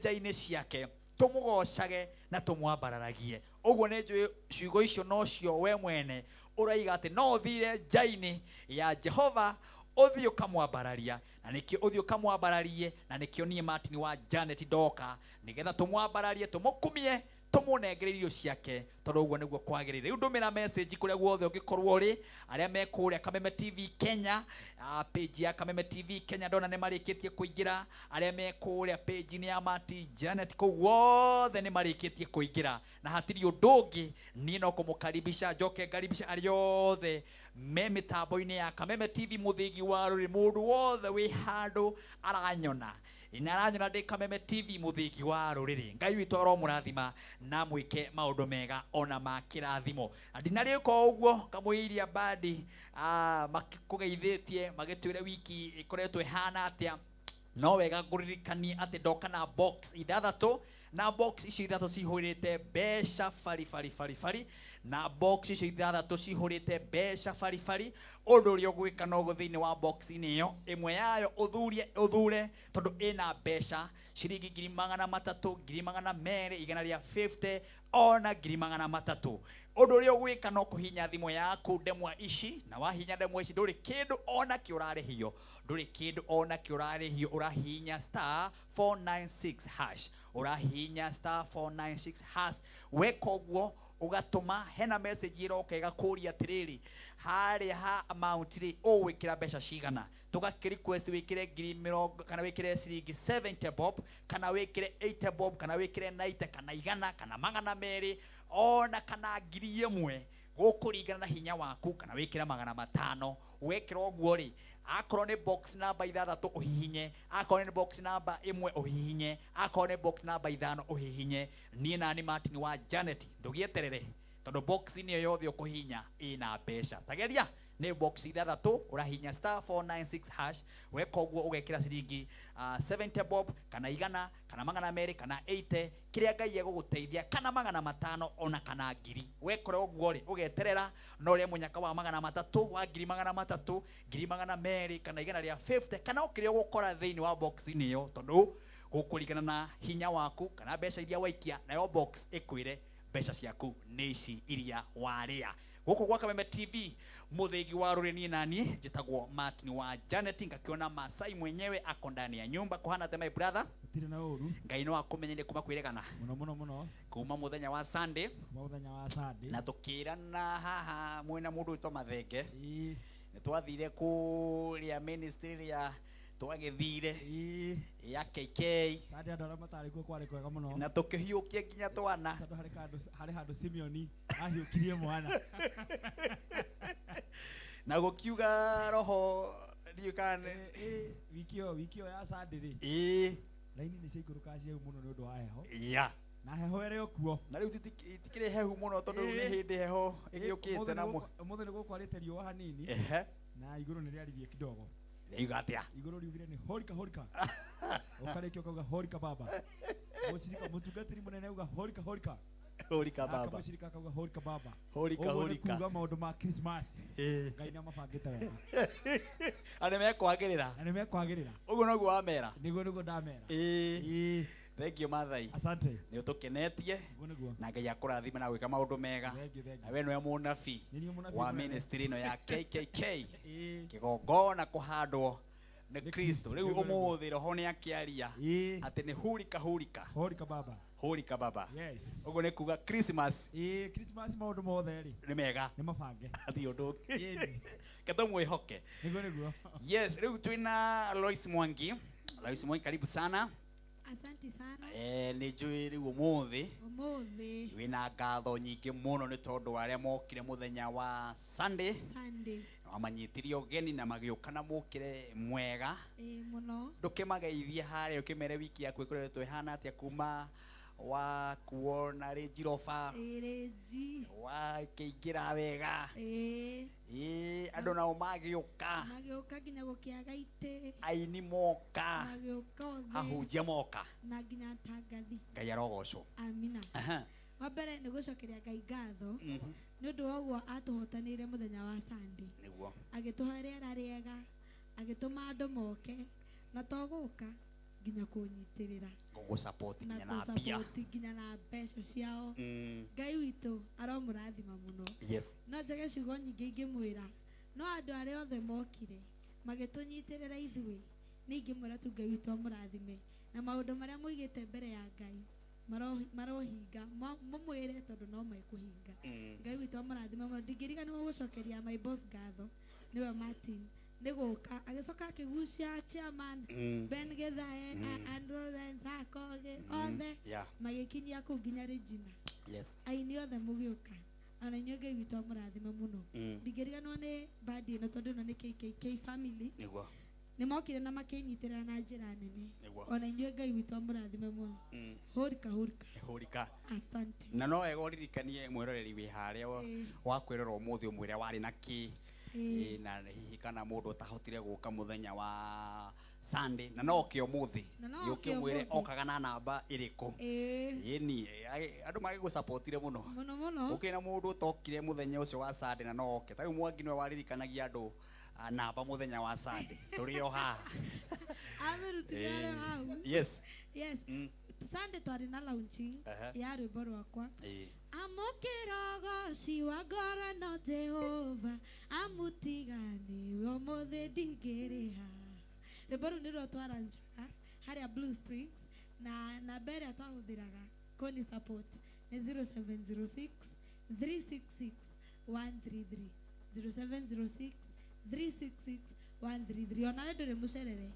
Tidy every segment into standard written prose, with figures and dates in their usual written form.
jaine ciake tumugocage na tumwambararagie. Uguo ne njui ciugo icio no cio we mwene uraiga ati no thire jaini ya Jehova uthii ukamwambararia, na nikio uthii ukamwambararie, na nikio nie Martin wa Janet ndoka nigetha tumwambararie, tumukumie, tumunengere irio ciake, tondu uguo niguo kwagirire. Riu ndumira message kuria guothe ungikorwo uri, aria me kuria Kameme TV Kenya, page ya Kameme TV Kenya ndona ne marikitie kuingira, aria me kuria page ni ya Martin Janet ko wothe ne marikitie kuingira, na hatiri undungi ni no kumukaribisha njoke ngaribisha aria othe me mitambo-ini ya Kameme TV muthigi wa ruri, mundu wothe wi handu aranyona inaranyona ndi Kameme TV muthigi wa ruriri. Ngai witu aromurathima na mwike maundu mega ona makirathimo. Ndinari ko uguo kamuiria badi makikugeithitie magitwire wiki ikoretwe hana atia, no wega nguririkani ati ndoka na box ithathatu, na box icio ithathatu cihurite mbeca fari na box icio ithathatu cihurite mbeca fari. Undu uria ugwika no go thiini wa box ini yo imwe yayo uthure tondu ina mbeca ciringi 300, 200, 150 ona 300. Undu uria ugwika no kuhinya thimu yaku ndemwa ici, na wahinya ndemwa ici nduri kindu ona kiurarihio, nduri kindu ona kiurarihio, urahinya *496#, urahinya *496#. weka uguo ugatuma hena message iroka igakuria atiriri hari ha amount ri uwikira mbeca cigana, tugaki request wikire 20 kana wikire ciringi 70 bob, kana wikire 80 bob, kana wikire 90, kana igana, kana 200 ona kana 1000 gukuringana na hinya waku, kana wikira 500. wekira uguo ri akorwo ni box number ithathatu uhihinye, akorwo ni box number 1 uhihinye, akorwo ni box number 5 uhihinye. Nie na ni Martin wa Janet ndugieterere, tondu box ni yo yothe ukuhinya ina mbeca. Tageria ni box ithathatu urahinya *496#, weka uguo ugekira ciringi 70 bob, kana igana, kana 200, kana 80, kiria Ngai eguguteithia, kana 500 ona kana 1000. wekore uguo ri ugeterera no ria munyaka wa 300, wa 300, 200, kana igana ria 50, kana ukiria gukora thiini wa box ni yo, tondu gukuringana na hinya waku kana mbeca iria waikia, na yo box ikwire mbeca ciaku ni ici iria waria. Guku gwa Kameme TV muthigi wa rureni nani njitagwo Martin wa Janet, ngakiona Masai mwenyewe ako ndani ya nyumba. Kuhana te my brother, tire na uru Ngai no akumenyere kuma kwiregana muno kuma muthenya wa Sunday, na tukirana haha mwena mundu wito mathenge ni twathire kuria ministry ya twagithire ya KK sadi andora matari ko kwari kwega muno, na tukihiukia nginya twana tondu hari handu Simeoni ahiukirie mwana na gukiuga roho ndiukane wikio ya sadi ri laini ni ciikuruka cia muno ni undu wa heho na heho ere okuo, na riu tikire hehu muno tondu ni hindi heho igiukite na muthe ni gukwarite riua hanini na iguru ni riarithie kidogo. Riuga atia iguru riugire ni horika ukarikio kauga horika baba, mucirika mutungatiri munene uga horika baba, akamucirika kauga horika baba, horika kuga maundu ma Christmas Ngai na mabangite wega ane mekwagirira uguo noguo wamera, niguo ndamera. Thank you Mathai, asante ni utukenetie na Ngai akurathima na gwika maundu mega, na we no munabii wa ministry no ya KKK kigongona kuhandwo ni Kristo. Riu umuthi roho ni akiaria ati ni horika baba, yes uguo ni kuga Christmas maundu mothe ri ni mega ni mabange athi undu kato mwihoke niguo yes. Riu twina Lois Mwangi, karibu sana. Asante sana. Ni njui riu umuthi wina ngatho nyingi muno ni tondu aria mokire muthenya wa Sunday wamanyitirie ugeni na magiukana mukire mwega muno. Ndukimageithie haria ukimere wiki yaku ikoretwo ihana atia kuma wa kuona Rejirofa wa keigira wega andu nao magiuka nginya gukiaga ite aini moka ahunjia moka na nginya tangathi. Ngai arogocwo, amina. Wambere ni gucokeria Ngai ngatho ni undu woguo atuhotanire muthenya wa Sunday, niguo agituha riera riega, agituma andu moke na toguka nginya kunyitirira go support na nginya na bia support nginya na mbeca ciao Ngai witũ aromũrathima mũno yes no njage ciugo nyingĩ ingĩmwĩra no andũ arĩa othe mokire magĩtũnyitĩrĩra ithuĩ nĩ ingĩmwĩra tu Ngai witũ amũrathime na maũndũ marĩa mũigĩte mbere ya Ngai marohinga mũmwĩre tondũ no mekũhinga Ngai witũ amũrathime mũno ndingĩriganĩrwo gũcokeria my boss ngatho nĩwe Martin nĩgũka agĩcoka akĩgucia chairman Ben Githae Andrew Akoge othe magĩkinyia kũu nginya Regina yes aini othe mũgĩũka ona inyuĩ Ngai witũ amũrathime mũno ndingĩriganĩrwo nĩ bandi ĩno tondũ ĩno nĩ KKK family nĩguo nĩmokire na makĩnyitĩrĩra na njĩra nene ona inyuĩ Ngai witũ amũrathime mũno hũrika asante na no wega ũririkanie mwĩroreri wĩ harĩa wa kwĩrora ũmũthĩ ũmwĩre warĩ na kĩ na hihi kana mũndũ ũtahotire gũka mũthenya wa Sunday na no ke ũmũthĩ yũke mwĩre okaga na namba ĩrĩkũ ĩni andũ magĩgũsupportire mũno ũkĩna mũndũ ũtokire mũthenya ũcio wa Sunday na no oke tarĩu Mwangi nĩwe waririkanagia andũ namba mũthenya wa Sunday tũrĩ o haha amerutire hau yes Sunday twarĩ na launching ya rwĩmbo rwakwa amũkĩra ũgoci wa ngoro no Jehova amũtigani ũmũthĩ ndingĩrĩha rwĩmbo rũu nĩruo twaranjaga harĩa Blue Springs na namba ĩrĩa twahũthĩraga kũni support nĩ 0706 366 133 0706 366 133 ona ndũrĩ mũcerere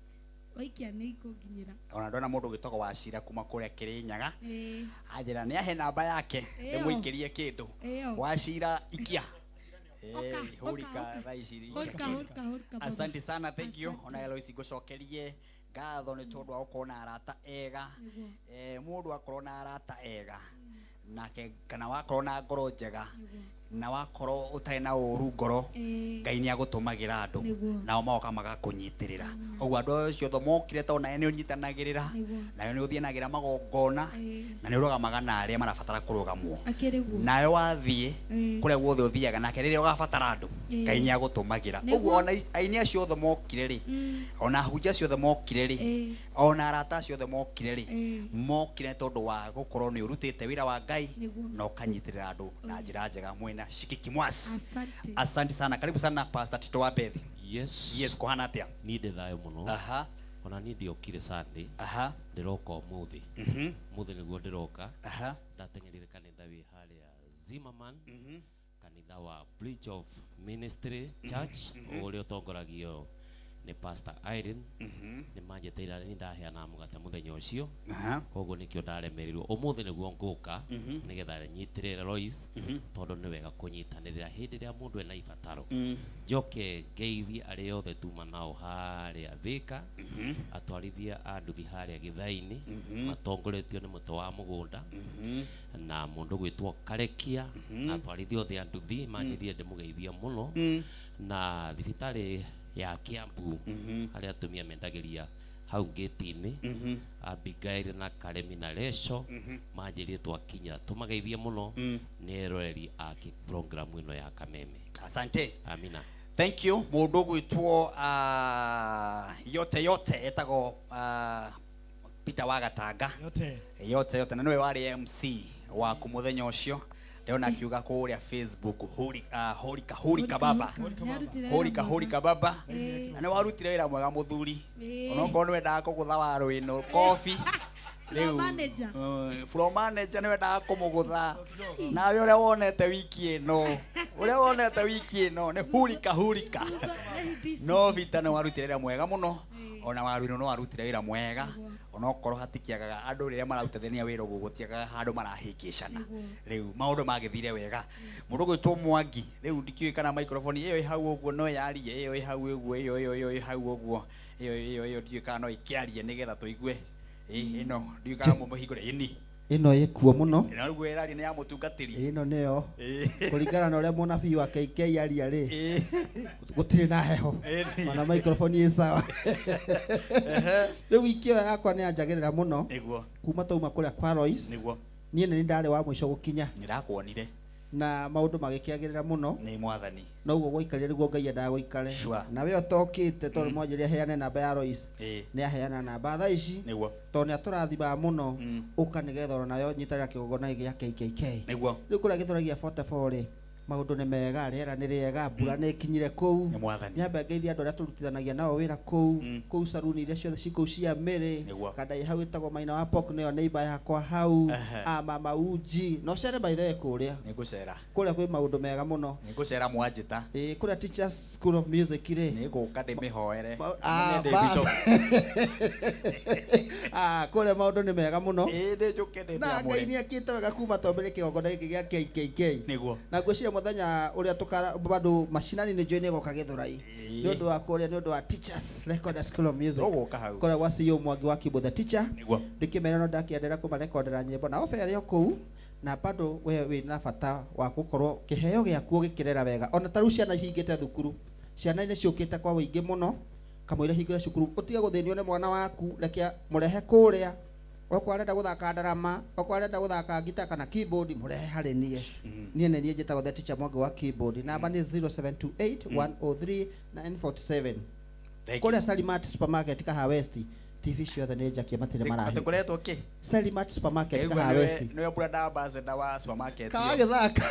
waikia nĩ ikũnginyĩra ona ndona mũndũ gĩtagwo Wachira kuma kũrĩa Kĩrĩnyaga anjĩra nĩ ahe namba yake ndĩmũikĩrie kĩndũ Wachira ikia hũrika thaiciri asante sana thank you ona Eloise ngũcokerie ngatho nĩ tondũ akorwo na arata ega mũndũ akorwo na arata ega nake kana wakorwo na ngoro njega na wakorwo utarĩ na ũru ngoro Ngai nĩ agũtũmagĩra andũ nao magoka magakũnyitĩrĩra ũguo andũ acio othe mokire tondũ nawe nĩ ũnyitanagĩrĩra nawe nĩ ũthianagĩra magongona na nĩ ũrũgamaga na arĩa marabatara kũrũgamwo nawe wathiĩ kũrĩa guothe ũthiaga nake rĩrĩa ũgabatara andũ Ngai nĩ agũtũmagĩra ũguo ona aini acio othe mokire rĩ ona hunjia acio othe mokire rĩ ona arata acio othe mokire rĩ mokire tondũ wa gũkorwo nĩ ũrutĩte wĩra wa Ngai na ũkanyitĩrĩra andũ na njĩra njega mwena Shikiki Mwasi asante sana karibu sana Pastor Tito Wabeth yes kuhana atia ni ndithayo muno ona ni ndiokire Sunday ndiroka umuthi muthi niguo ndiroka ndatengerire kanitha wi haria Zimmerman kanitha wa Bridge of Ministry Church uria utongoragio ni Pastor Irene ni manjeteira ni ndaheana mugate muthenya ucio koguo nikio ndaremerirwo umuthi niguo nguka nigetha nyitirira Lois tondu ni wega kunyitanirira hindi ria mundu ena ibataro njoke ngeithi ari othe tuma nao haria Thika atwarithia anduthi haria Githaini matongoretio ni muto wa mugunda na mundu gwitwo Karekia atwarithia othe anduthi manjithie ndimugeithia muno na thibitari ya Kiambu haria atumia mendagiria hau gate-ini Abigail na Karemi na Resho manjirie twakinya tumageithie muno ni eroreri a program ino ya Kameme asante amina thank you mundu gwitwo yote etago Peter Wagatanga yote na niwe wari MC wa kumuthenya ucio ndona akiuga kũrĩa Facebook hũrika baba hũrika baba na nĩ warutire wĩra mwega mũthuri onokorwo nĩ wendaga kũgũtha waru ĩno coffee floor manager nĩ wendaga kũmũgũtha nawe ũrĩa wonete wiki ĩno nĩ hũrika no Peter nĩ warutire wĩra mwega mũno ona waru ĩno no warutire wĩra mwega onokorwo hatikiagaga andũ rĩrĩa mararutithania wĩra ũguo gũtiagaga handũ marahĩngĩcana rĩu maũndũ magĩthire wega mũndũ gwĩtwo Mwangi rĩu ndikiũĩ kana microphone ĩyo ĩ hau ũguo no yarie ĩyo ĩ hau ũguo ĩyo ĩ hau ũguo ĩyo ndiũĩ kana no ĩkĩarie nĩgetha tũigue ĩno ndiũĩ kana mũhingũre ino ikuo muno ina rugo erari ni ya mutungatiri ino neo kuringana na uria munabii wa KK aria ri gutire na heho ona microphone yi sawa riu ikio yakwa ni anjagirira muno niguo kuma tauma kuria kwa Lois niguo nie ni ndari wa mwisho gukinya nirakuonire na maundu magikiagirira muno ni mwathani no uguo gwikarire niguo Ngai endaga guikare na we utokite tondu mwanjiria heane namba ya Lois ni aheana namba thaa ici niguo tondu ni aturathima muno ukanigetha ona nayo nyitarira kigogona gia KKK niguo riu kuria githuragia 44 ri maundu ni mega riera ni riega mbura ni kinyire kou ni mwathani nyambe ngeithia andu aria turutithanagia nao wira kou saruni iria ciothe cikou cia Miri kadai hau itagwo Maina wa Pok niyo neighbor yakwa hau mama Uji no cere by the way kuria nigucera kuria kwi maundu mega muno nigucera Mwanjita kuria Teachers School of Music ri niguka ndimihoere kuria maundu ni mega muno ndi njuke ndi na Ngai ni akite wega kuma tombere kigogona giki gia KKK niguo na ngwiciria muthenya uria tukara bado mashinani ni joine goka Githurai ni undu wa kuria ni undu wa Teachers Record School of Music uguka hau kuria gwa CEO Mwangi wa Kibo the teacher niguo ndikimera no ndakiendera kumarekondera nyimbo na ofa rio kou na bado we wina bata wa gukorwo kiheo giaku gikirera wega ona taru ciana hingite thukuru ciana ni ciukite kwa wingi muno kamwire hingire cukuru utiga guthinio ni mwana waku rekia murehe kuria okwa arenda guthaka ndarama okwa arenda guthaka gita kana keyboard murehe hari nie nie nie njitagwo the teacher Mwangi wa keyboard namba ni 0728 103 947 kuria Salimat Supermarket Kaha West TV ciothe nĩ njakia matire marahi tukoretwo ki Salimat Supermarket Kaha West niwe brother ambassador wa supermarket Kaha githaka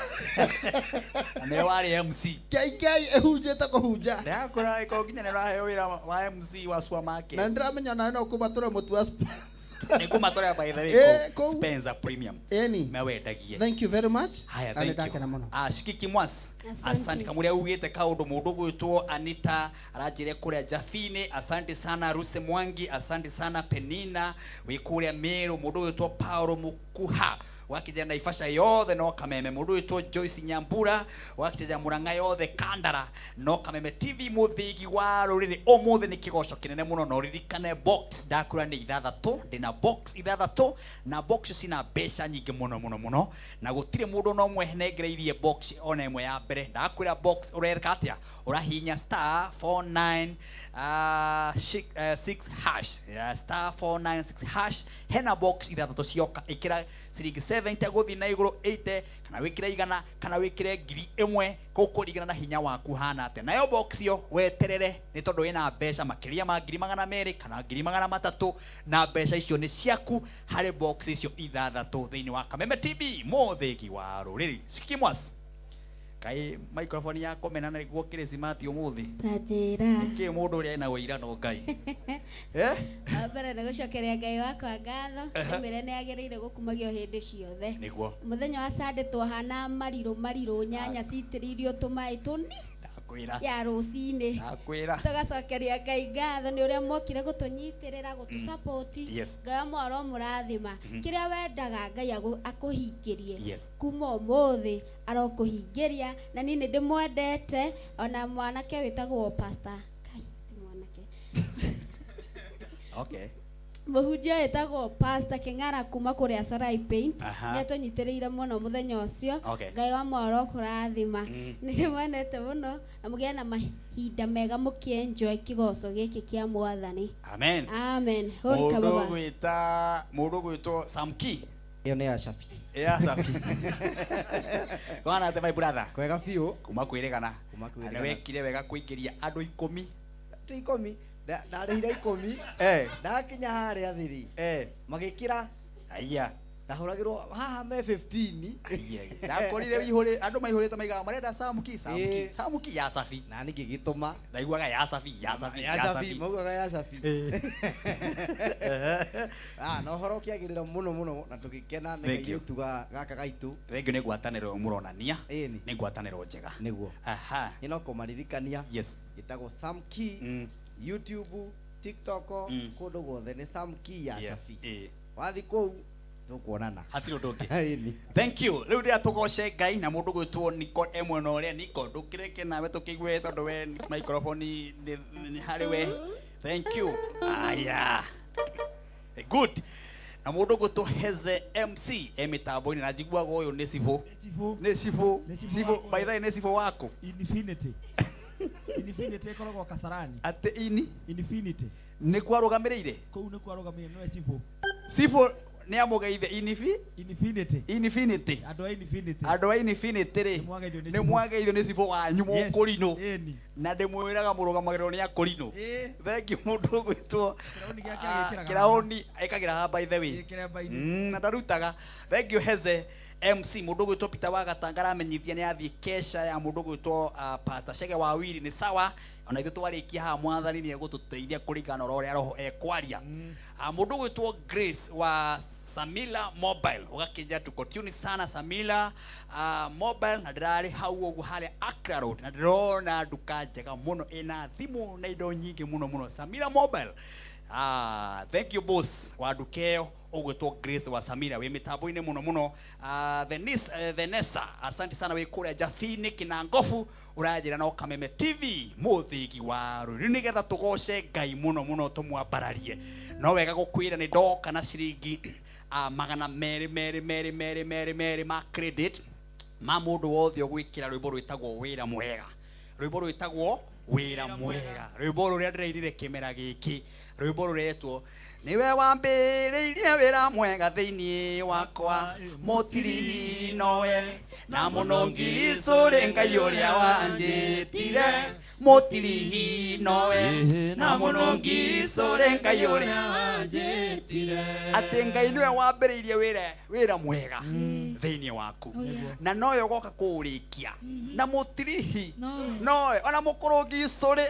ne wari MC KK ehunjite kuhunja ndakora iko nginya ne raheo wira wa MC wa supermarket na ndiramenya na no kumatura mutu wa nikumatora by the way Spencer Premium mewendagie thank you very much haya thank you Shikiki Mwas asante kamuria ugite kaundu mundu gwitwo Anita arajire kuria Jafine asante sana Ruse Mwangi asante sana Penina wikuria Meru mundu gwitwo Paulo Mukuha wakijana Naivasha yothe no kameme mundu witwo Joyce Nyambura wakijana Murang'a yothe Kandara no kameme TV muthigi wa ruriri omuthe ni kigoco kinene muno no ririkane box ndakura ni ithathatũ ndina box ithathatũ na box cina mbeca nyingi muno na gutire mundu no mwehenengereirie box ona imwe ya mbere ndakwira box ureka atia urahinya *496# star 496 hash hena box ithathatũ cioka ikira ciringi 70 guthi na iguru 80 kana wikira igana kana wikire ngiri imwe kukurigana na hinya waku hana ate nayo box yo weterere ni tondu ina mbeca makiria ma ngiri 200 kana ngiri 300 na mbeca icio ni ciaku hari box icio ithathatũ thiini wa Kameme TV muthigi wa ruriri Shikiki Mwas kai microphone ya komena na guo kire smart umuthi tajira ki mundu uri ina wira no Ngai abara na gucokeria Ngai wakwa ngatho imire ni agiriire gukumagio hindi ciothe niguo muthenya wa Sunday twahana mariru nyanya citiririo tumai tuni ya rucini nakwira tugacokeria Ngai ngatho ni uria mokire gutunyitirira gutusupport Ngai mwaro murathima kiria wendaga Ngai akuhingirie kuma umuthi arokuhingiria na nini ndimwendete ona mwanake witagwo pastor Kai ti mwanake okay muhunjia witagwo pastor King'ara kuma kuria Sarai Paint ni atunyitiriire muno muthenya ucio Ngai wa mwaro kurathima ni ndimwendete muno na mugie na mahinda mega mukienjoy kigoco giki kia mwathani amen hori kababa mundu gwitwo Samki iyo ni Ashafi Ashafi kwana ate my brother kwega fiu kuma kwirigana na wekire wega kuingiria andu 10 ti 10 ndarihire 10 ndakinya haria thiri magikira aya ndahuragirwo haha me 15 ndakorire wihuri andu maihurite maigaga marenda Samuki ya Safi na ningi gituma ndaiguaga ya Safi maugaga ya Safi no horo kiagirira muno na tugikena ni gituga gaka gaitu rengio ni ngwataniro muronania ni ngwataniro njega niguo ino kumaririkania gitagwo Samki YouTube TikTok kundu guothe ni Samki ya Safi wathi kou tukuonana hatiro ndoki thank you riu ndia tugoce Ngai na mundu gwitwo Niko emwe no ria Niko ndukireke nawe tukiigwe tondu we microphone ni hari we thank you aya good na mundu gwitwo Heze MC emitambo-ini na njiguaga uyu ni Sifu by the way ni Sifu wako Infinity ikoragwo Kasarani ate Infinity ni kwarugamirire kou ni kwarugamirire no Sifu Sifu Ni amugeithe infinity. Andu a infinity ri ni mwageithio ni cibo wanyu mukurino na ndimwiraga murugamagirwo ni akurino. Thank you mundu gwitwo Kiraoni ekagira by the way na ndarutaga. Thank you Heze MC mundu gwitwo Peter Wagatanga amenyithia ni athie kesha ya mundu gwitwo Pastor Shege Wawiri ni sawa. Ona ithu twarikia ha mwathani ni egututeithia kuringana uria roho ekwaria. Mundu gwitwo Grace wa Samila Mobile ugakinja tuko tune sana Samila Mobile na ndirari hau ugu hale Accra Road na ndirona nduka njega muno ina thimu na indo nyingi muno Samila Mobile. Thank you boss wa ndukeo ugwitwo Grace wa Samira we mitambo-ini muno Vanessa asante sana we kure Jafini kina ngofu urajira na Kameme TV muthigi wa ruri nigetha tugoce Ngai muno tumwambararie no wega gukwira ni ndoka na ciringi magana meri ma credit ma mundu wothe ogwikira rwimbo rwitagwo wira mwega rwimbo ruria ndireirire kimera giki rwimbo ruretwo niwe wambiriirie wira mwega thiini wakwa mutirihi nowe na munongi icuri Ngai uria wanjitire mutirihi nowe na munongi icuri Ngai uria wanjitire ati Ngai niwe wambiriirie wira mwega thiini waku na noyo goka kurikia na mutirihi nowe ona mukurungi icuri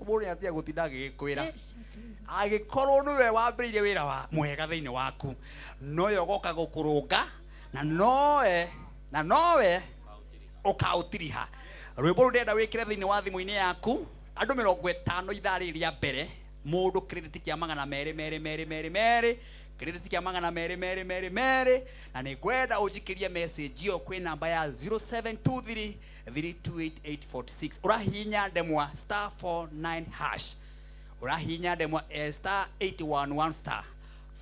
muri atia gutinda gikwira agikorwo niwe wambiriirie wira wa mwega thiini waku noyo goka gukurunga na nowe ukautiriha rwimbo rurenda wikire thiini wa thimu-ini yaku andu 50 ithaa riria mbere mundu credit kia magana meri credit kia magana meri na ni kwenda ujikirie message yo kwi namba ya 0723 328846 urahinya ndemwa *49# urahinya ndemwa *811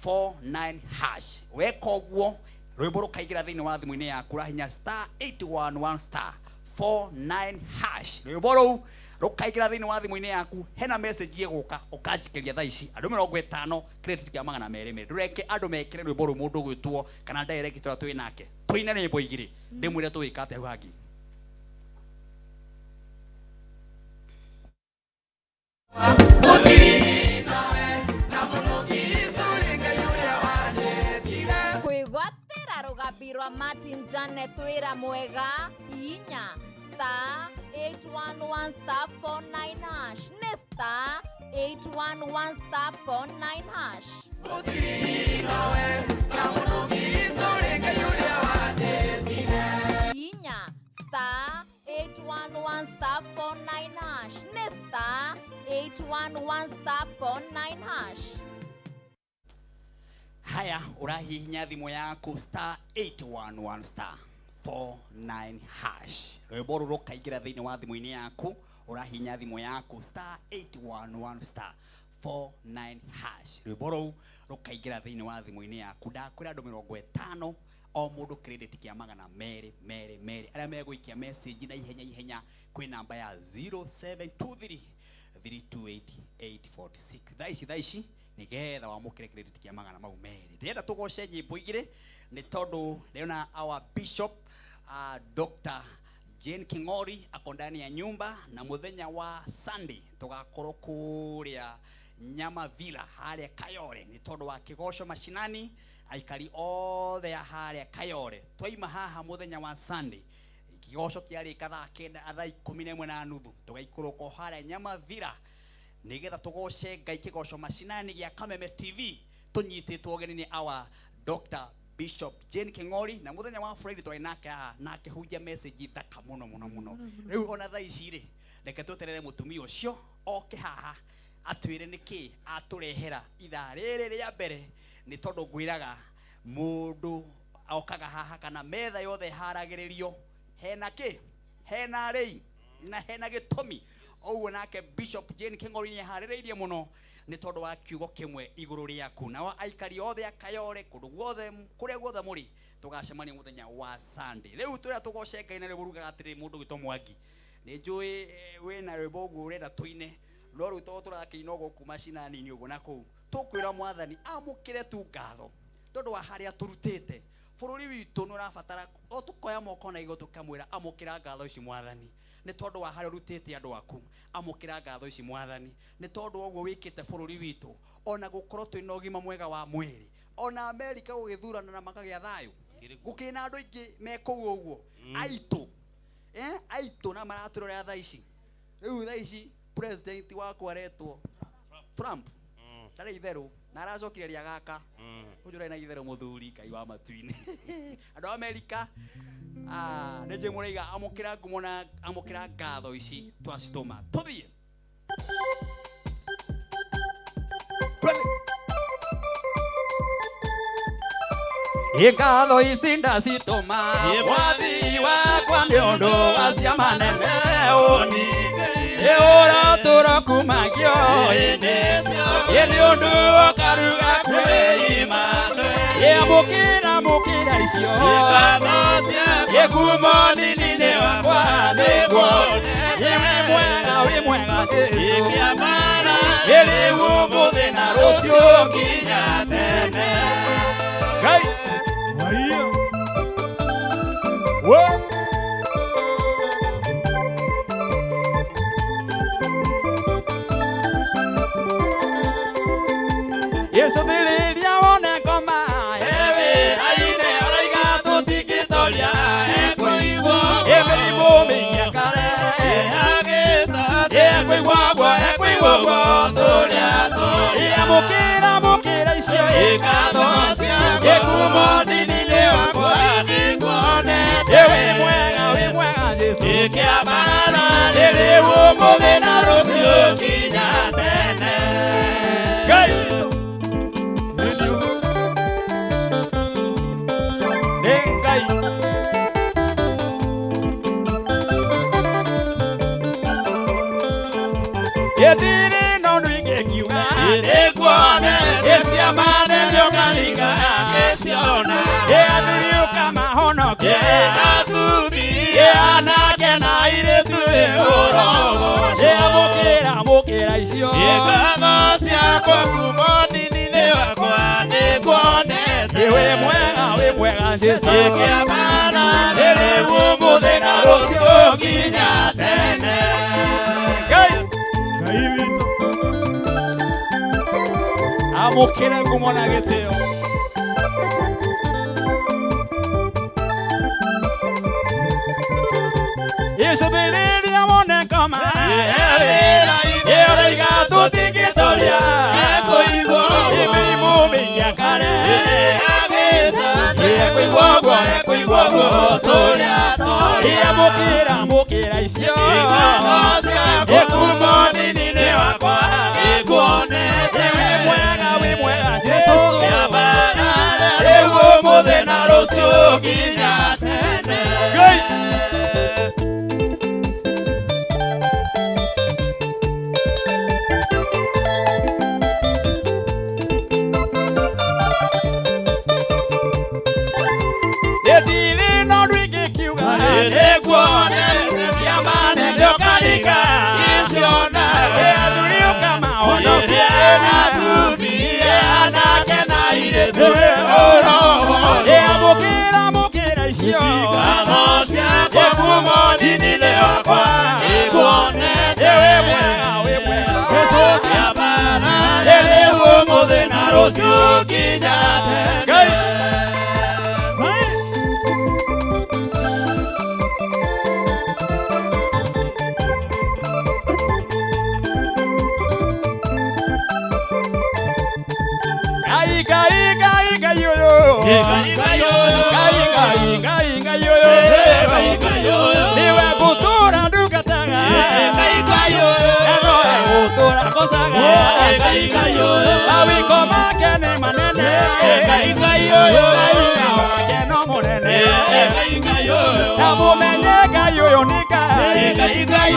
*49# weka uguo rwimbo rukaigira thiini wa thimu-ini yaku urahinya *811 *49# rwimbo ruu rukaigira thiini wa thimu-ini yaku hena message iguka ukajikiria thaa ici andu 50 credit kia magana meri ndureke andu mekire rwimbo ruu mundu gwitwo kana direct tora twi nake twina nyimbo igiri ndimwire tuwika atia hangi kwigwatira rugambirwa Martin Janet wira mwega inya *811 *49# ne *811 *49# inya *811 *49# ne *811 *49# haya urahihinya thimu yaku *811 *49# rwimbo ruru rukaigira thiini wa thimu-ini yaku urahihinya thimu yaku *811 *49# rwimbo ruru rukaigira thiini wa thimu-ini yaku ndakwira andu 50 o mundu credit kia magana meri aria megwikia message na ihenya kwi namba ya 0723 328846 thaici nigetha wamukire credit kia magana mau meri ndenda tugoce nyimbo igiri ni tondu leona our bishop Dr. Jane King'ori ako ndani ya nyumba na muthenya wa Sunday tugakorwo kuria Nyama Villa haria Kayore ni tondu wa kigosho mashinani aikari othe haria Kayore twaima haha muthenya wa Sunday kigosho kiari kathaa 9:11 tugaikuruko haria Nyama Villa nigetha tugoce Ngai kigosho mashinani gia Kameme TV tunyititwo geni ni our Dr. Bishop Jane King'ori na muthenya wa Friday twainake nake hujia message thaka muno riu ona thaa ici ri reke tuterere mutumia ucio oke haha atwire niki aturehera ithaa riri ria mbere ni tondu ngwiraga mundu okaga haha kana metha yothe haragiririo hena rei na hena gitumi oguo nake Bishop Jane King'ori ni haririirie muno ni tondu wa kiugo kimwe iguru riaku na aikari othe akayore kundu guothe kuria guothe muri tugacemania muthenya wa Sunday riu turia tugoce Ngai na riburuga atiri mundu gitwo Mwangi ni njui wina rwimbo guo urenda tuine no riu to turakiina guku mashinani ni uguo na kuu tukwira mwathani amukire tu ngatho tondu wa haria turutite bururi witu no rabatara o tukoya moko na igo tukamwira amukira ngatho ici mwathani ni tondu wa haria rutite andu aku amukira ngatho ici mwathani ni tondu oguo wikite bururi witu ona gukorwo twina ugima mwega wa mwiri ona America gugithurana na makagia thayo gukina andu ingi mekuu uguo aitu na maraturora tha ici riu tha ici president wako aretwo Trump ndari itheru na aracokireria gaka ujura na itheru muthuri kai wa matuini andu America neje muriga amukira ngumona amukira ngatho ici twacituma tuthie Ngatho ici ndacituma wathi wakwa nĩ ũndũ wa cia manene ũningĩ ũratura kumagio nĩ ũndũ ũkaruga kwĩima amũkĩra icio kuuma nini-inĩ wakwa nĩguo wĩ mwega Jesũ rĩu ũmũthĩ na rũciũ nginya tene Ngai Yesu thiriria wone ngoma wĩra-inĩ arauga tũtingĩtoria ekũigwo mĩrimũ mĩingĩ kare ekũigwo guo tũrĩa tũrĩ amũkĩra icio ngatho kuuma nini-inĩ wakwa nĩguonete wĩ mwega Jesũ kĩambara rĩu ũmũthĩ na rũciũ nginya tene Ngai Yediri no nuige kiuga nĩguone ĩciamane nĩokaringa ngĩciona athuriuka mahonokie atumia anake na airĩtu amũkĩra icio ngatho ciakwa kuuma nini-inĩ wakwa nĩguonete wĩ mwega Jesũ kĩambara rĩu ũmũthĩ na rũciũ nginya tene amũkĩra ngumo na gĩtĩo Yesu thiriria wone ngoma ũrauga tũtingĩtoria ekũigwo mĩrimũ mĩingĩ kare ekũigwo guo tũrĩa tũrĩ amũkĩra icio kuuma nini-inĩ wakwa nĩguonete wĩ mwega Jesũ kĩambara rĩu ũmũthĩ na rũciũ nginya tene Ndĩrĩ no ndũingĩ kiuga nĩguonete ciamane nĩokaringa ngĩciona athuriuka mahonokie atumia anake na airĩtu amũkĩra icio ngatho ciakwa kuuma nini-inĩ wakwa nĩguonete wĩ mwega Jesũ kĩambara rĩu ũmũthĩ na rũciũ nginya tene niwe gutura ndungataga gutura kosaga mawiko make nĩ manene wake no mũnene na mũmenye Ngai ũyũ nĩ Ngai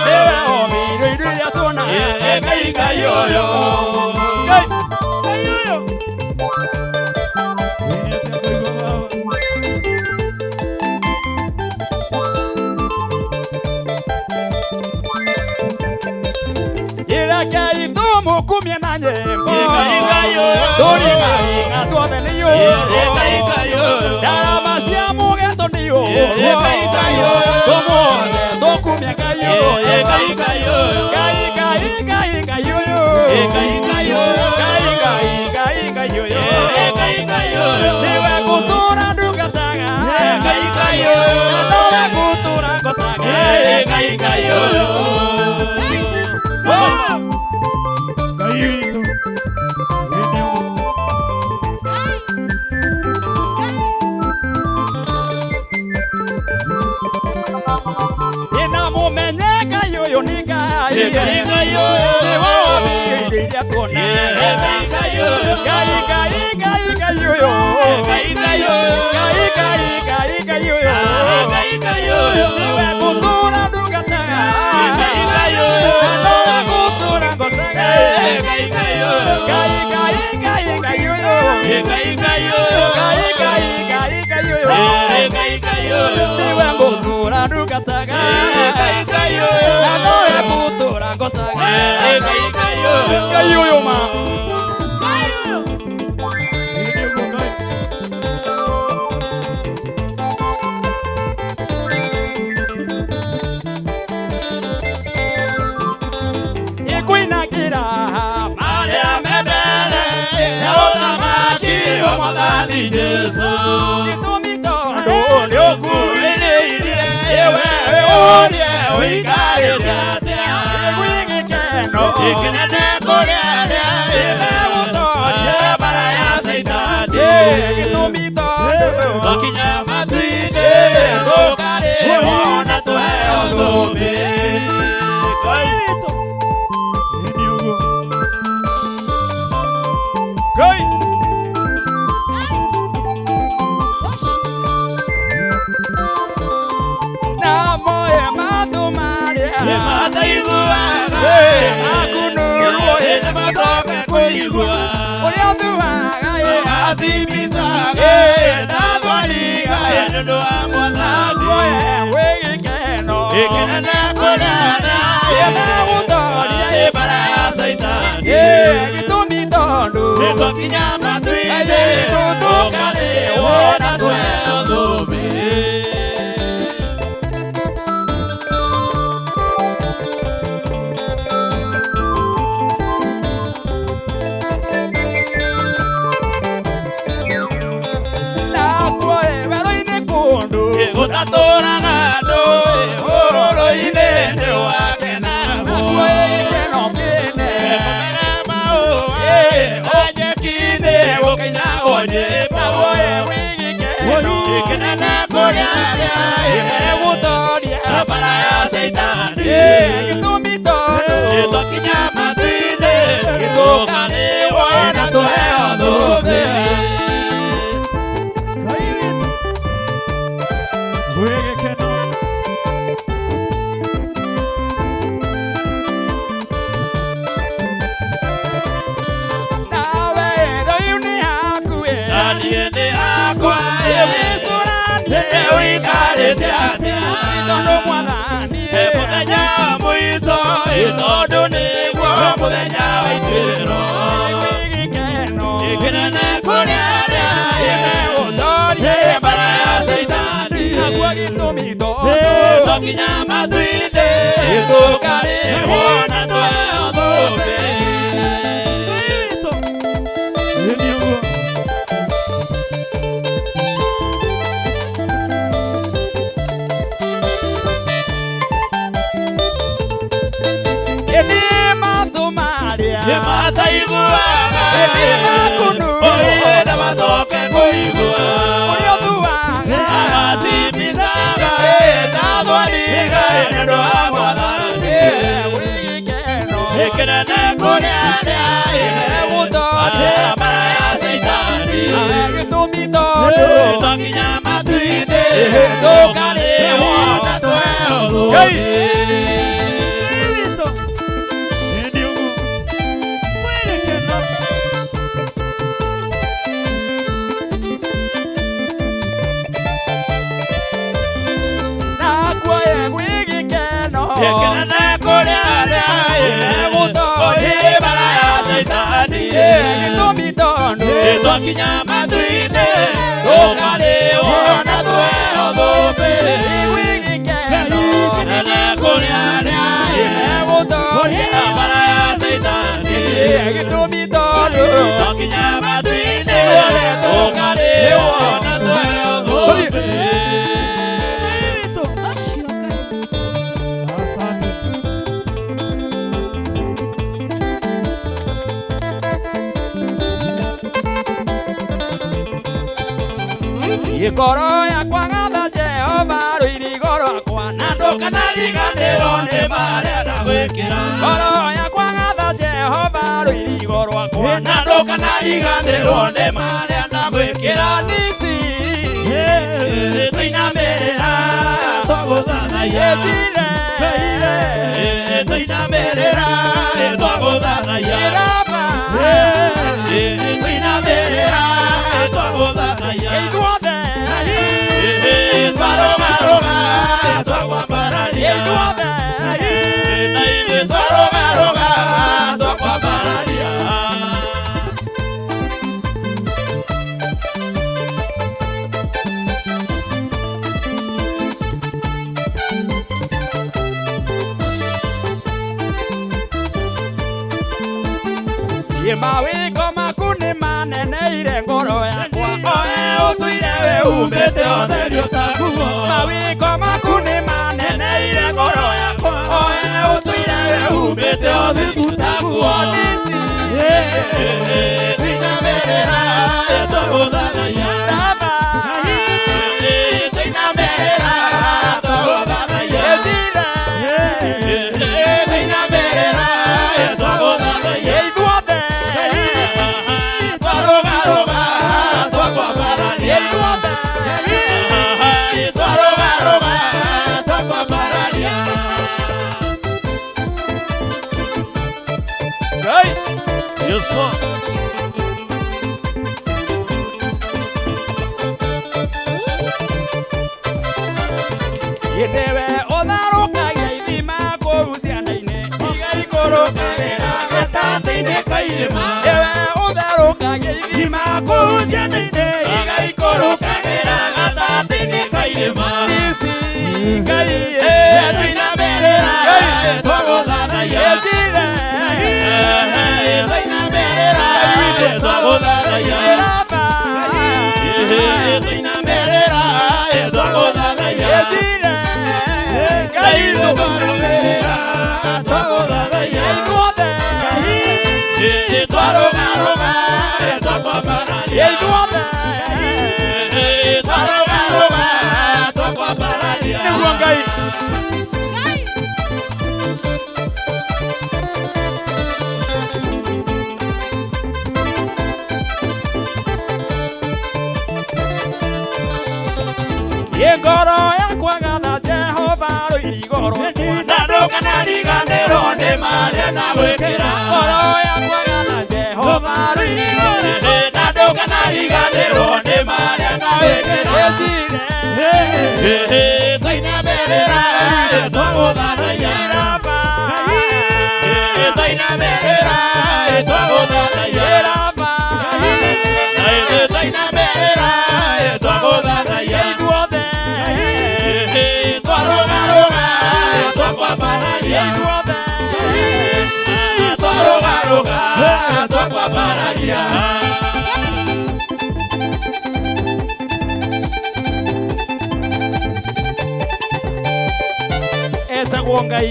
niwe ombire indo iria tuona Ngai ũyũ tukumie na nyimbo turingainga tuotheniyo ndarama cia mugeto niyo tumuothe tukumie ngayo niwe gutura ndungataga nowe gutura ngotaga inamumenyeka yoyo ningai niwawabiriria kuona niwe gutura ndungataga nowe gutura ngotaga niwe gutura ndungataga nowe gutura ngotaga ngayoyo ma ikuinagira maria mebele yaotamaki omwathani Jesu gitumi tondu niukuiriirie iwe urie uikarite atia gwigikeno ikinene kuria aria imegutoria bara ya Saitani gitumi tondu twakinya matu-ini tukarĩhwo na tuheo thũmbĩ Yekenana korea ya, yeguto, yebara ya gĩtũmi tondũ twakinya matu-inĩ tũkarĩo na tweho thũmbĩ wĩgĩkeno nene kũrĩa rĩaĩ gũtooria mbara ya Saitani gĩtũmi tondũ twakinya matu-inĩ tũkarĩo na tweho thũmbĩ. ngoro yakwa gatha Jehova rũirigo rwakwa na ndũkanariganĩrwo nĩ marĩa ndagwĩkĩra. Ngoro yakwa gatha Jehova rũirigo rwakwa na ndũkanariganĩrwo nĩ marĩa ndagwĩkĩra. Nisi tũinamĩrĩra twagũthathaiya tũinamĩrĩra twagũthathaiya tũinamĩrĩra twagũthathaiya ithuothe twarũgarũga twakwambararia ithuothe na ithuĩ twarũgarũga twakwambararia. mawĩko maku nĩ maneneire ngoro yakwa oe ũtũire we umbĩte ũtheri ũtakuo. Mawĩko maku nĩ maneneire ngoro yakwa oe ũtũire we umbĩte ũtheri ũtakuo. Twinamĩrĩra twagũthathaiya twinamĩrĩra twagũthathaiya twinamĩrĩra twagũthathaiya ithuothe twarũgarũga twakwambararia ithuothe twarũgarũga twakwambararia. Yes, sir. Yedewe otharukagia ithima kũu ciana-inĩ igaikũrũkagĩra gatagatĩ-inĩ ka irĩma. Yewe otharukagia ithima kũu ciana-inĩ igaikũrũkagĩra gatagatĩ-inĩ ka irĩma. Ici Ngai twinamĩrĩra twagũthathaiya twinamĩrĩra twagũthathaiya twinamĩrĩra twagũthathaiya Ngai tũkarũmĩrĩra twagũthathaiya ithuothe twarũgarũga twakwambararia ithuothe twarũgarũga twakwambararia nĩguo Ngai. Ngoro yakwa gatha Jehova rũirigo rwakwa na ndũkanariganĩrwo nĩ marĩa ndagwĩkĩra. Ngoro yakwa gatha Jehova rũirigo rwakwa na ndũkanariganĩrwo nĩ marĩa ndagwĩkĩra. Twinamĩrĩra twagũthathaiya twinamĩrĩra twagũthathaiya twinamĩrĩra twagũthathaiya ithuothe twarũgarũga twakwambararia ithuothe twarũgarũga twakwambararia. Etagwo Ngai.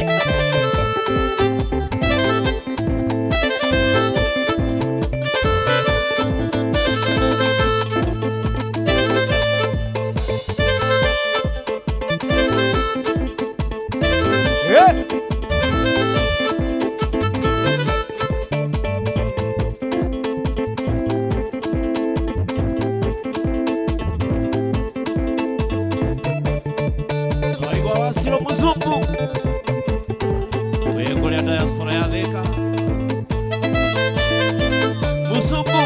Twaigua Wasiro Muzumbu wĩ kũrĩa diaspora ya Thika. Muzumbu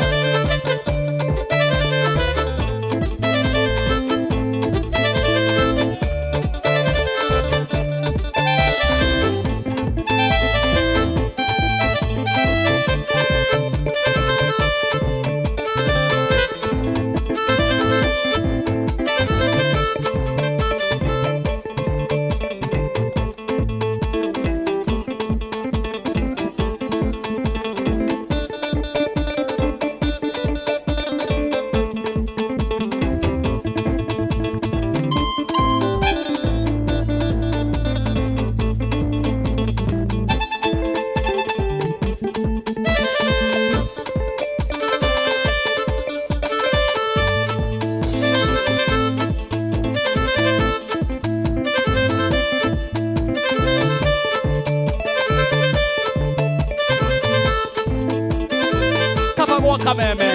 Kameme.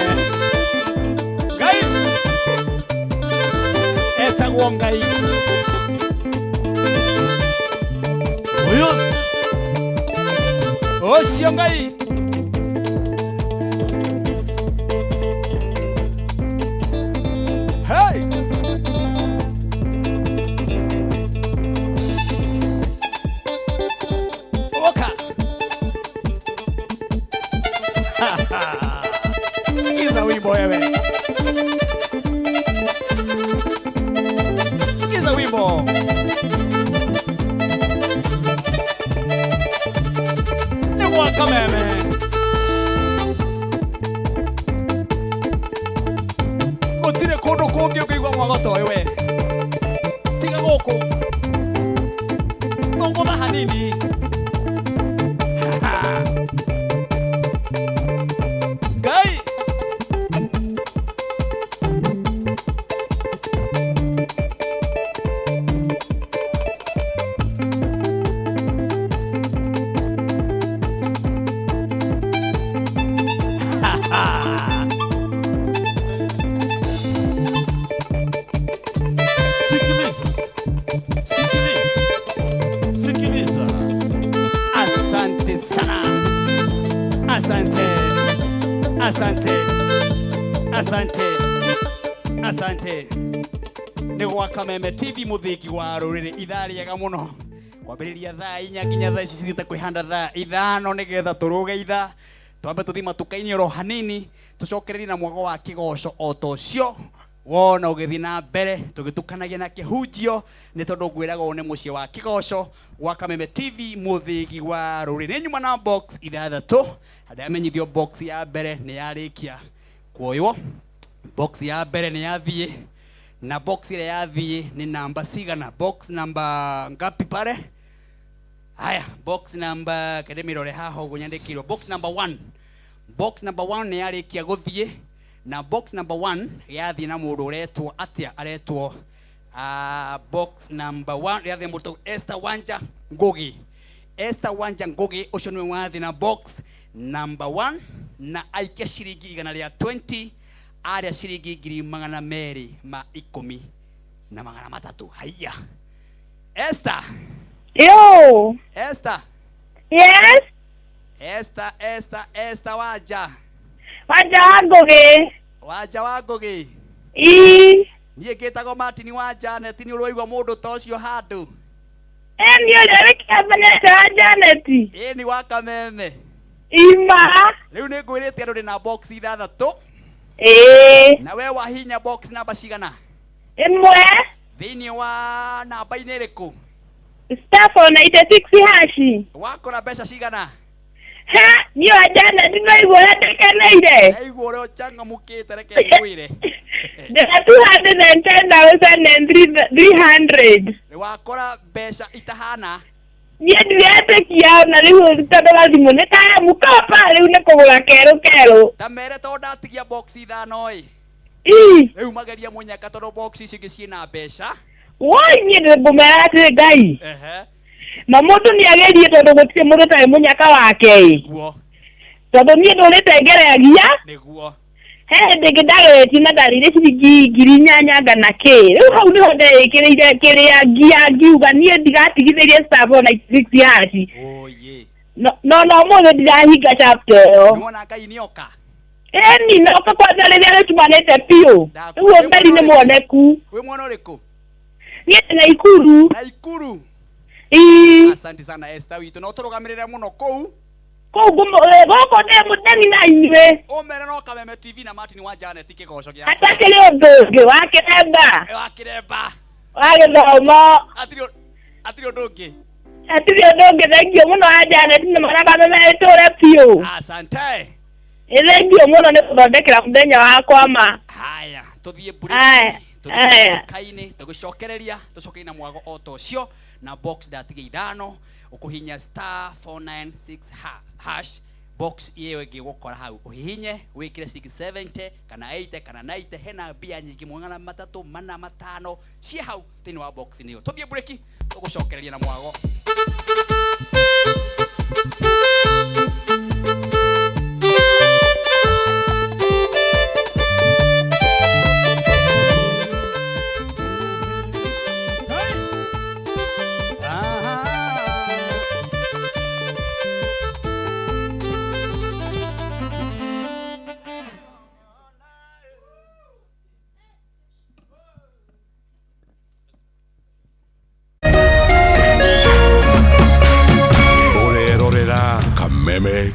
Ngai. Etagwo Ngai. Oyos. Ocio Ngai. Hey. Oka. Sikiza wimbo wewe. Sikiza wimbo. Ni waka meme. Gutire kundu kungi ukigwa mwagoto wewe. Tiga guku. Tongora hanini. Ngai. Sikiliza. Sikiliza. Asante sana. Asante. Nĩ gwa Kameme TV mũthĩki wa rũrĩrĩ ithaa rĩega mũno kwambĩrĩria thaa 4 nginya thaa ici cigĩte kwĩhanda thaa 5 nĩgetha tũrũge ithaa twambe tũthiĩ matuka-inĩ oro hanini tũcokererie na mwago wa kĩgoco o ta ũcio wona ũgĩthiĩ na mbere tũgĩtukanagia na kĩhunjio nĩ tondũ ngwĩragwo nĩ mũciĩ wa kĩgoco gwa Kameme TV mũthĩki wa rũrĩrĩ nyuma na box 6 harĩa amenyithio box ya mbere nĩ yarĩkia kuoywo box ya mbere nĩ yathiĩ na box ile yathiĩ nĩ namba cigana box namba ngapi pare haya box namba kedemirore haho gunyandikirwo box number 1 nĩ yarĩkia gũthiĩ na box number 1 yathiĩ na mũndũ ũretwo atia aretwo box number 1 yathiĩ mũndũ Esther Wanja Ngugi ũcio nĩwe wathiĩ na box number 1 na aikia ciringi igana rĩa 20 aria ciringi 210 haiya Esther. Yo. Esther. Yes. Esther Wanja wa Ngugi. Niĩ ngĩtagwo Martin wa Janet nĩ ũrũigua mũndũ ta ũcio handũ. Niĩ ũrĩa wĩkĩamenyete wa Janet. Ni wa Kameme. Ima. Rĩu nĩ ngwĩrĩte andũ ndĩna box 6. Na we wahinya box namba cigana? Ĩmwe. Thĩinĩ wa namba-inĩ ĩrĩkũ? Star 496 hashi. Wakora mbeca cigana? Ha, niĩ wa Janet nĩwaigua ũrĩa ndekeneire. Naigua ũrĩa ũchangamũkĩte reke ngwĩre. 210,300. Wakora mbeca itahana? Niĩ ndiretĩkia na rĩu tondũ thimũ nĩ ta mũkopa rĩu nĩ kũgũra kerũ. Ta mere tondũ ndatigia box 5 rĩu mageria mũnyaka tondũ box icio ingĩ ciĩna mbeca. Woi niĩ ndĩngũmera atĩ Ngai. Na mũndũ nĩ agerie tondũ gũtirĩ mũndũ tarĩ mũnyaka wake. Nĩguo. Tondũ niĩ ndũrĩte ngeragia. Nĩguo. He ndĩngĩ ndageretie na ndarire ciringi 8,000 na kĩ. Rĩu hau nĩho ndekĩrĩire kĩrĩa ngiuga niĩ ndigatigithĩrie Star 496 hashi. Oye. No mũthĩ ndirahinga chapter ĩyo. Nĩwona Ngai nĩoka? Ni noka kwanza rĩrĩa rĩtumanĩte piũ. Rĩu Mberi nĩ muoneku. Wĩ mwana ũrĩkũ? Niĩ Naikuru. Naikuru. Asante sana Esther witũ. No tũrũgamĩrĩre mũno kũu. Gũkũ ndĩ mũtheni na inyuĩ. Ũmere no Kameme TV na Martin wa Janet kĩgoco gĩa. Hatakĩrĩ ũndũ ũngĩ wa kĩremba. Wa gĩthomo. Atirĩ ũndũ ũngĩ. Thank you mũno wa Janet nĩ Kameme tũre piũ. Asante. Thank you mũno nĩ gũthondekera mũthenya wakwa ma. Haya, tũthiĩ break. Tũthiĩ tũgĩcokereria tũcokerie na mwago o ta ũcio na box ndatige 5 ũkũhinya star 496 hash box iyo ĩngĩ gũkora hau ũhihinye wĩkĩre ciringi 70 kana 80 kana 90 hena mbia nyingĩ mwangana 3 4 5 ciĩ hau thĩinĩ wa box ĩyo. Tũthiĩ break tũgũcokereria na mwago.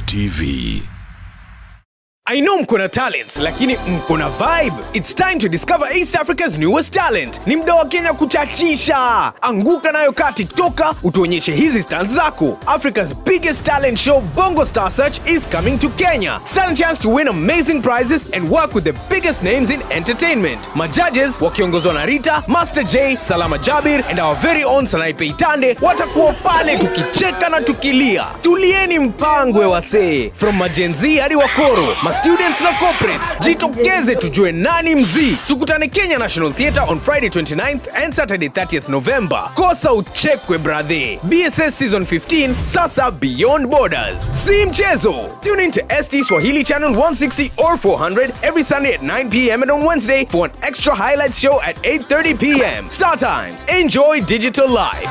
TV. I know mkona talents, lakini mkona vibe. It's time to discover East Africa's newest talent. Ni mda wa Kenya kuchachisha. Anguka nayo ka TikToker, utuonyeshe hizi stunts zako. Africa's biggest talent show, Bongo Star Search, is coming to Kenya. Stand a chance to win amazing prizes and work with the biggest names in entertainment. My judges, wakiongozwa na Rita, Master J, Salama Jabir, and our very own Sanaipe Itande, watakuwa pale tukicheka na tukilia. Tulieni mpangwe wasee. From Majenzi hadi Wakoro, students na corporates, jitokeze tujue nani mzii. Tukutane Kenya National Theatre on Friday 29th and Saturday 30th November. Kosa uchekwe brother. BSS Season 15, sasa beyond borders. Si mchezo. Tune in to ST Swahili Channel 160 or 400 every Sunday at 9 p.m. and on Wednesday for an extra highlights show at 8:30 p.m. Star Times. Enjoy digital life.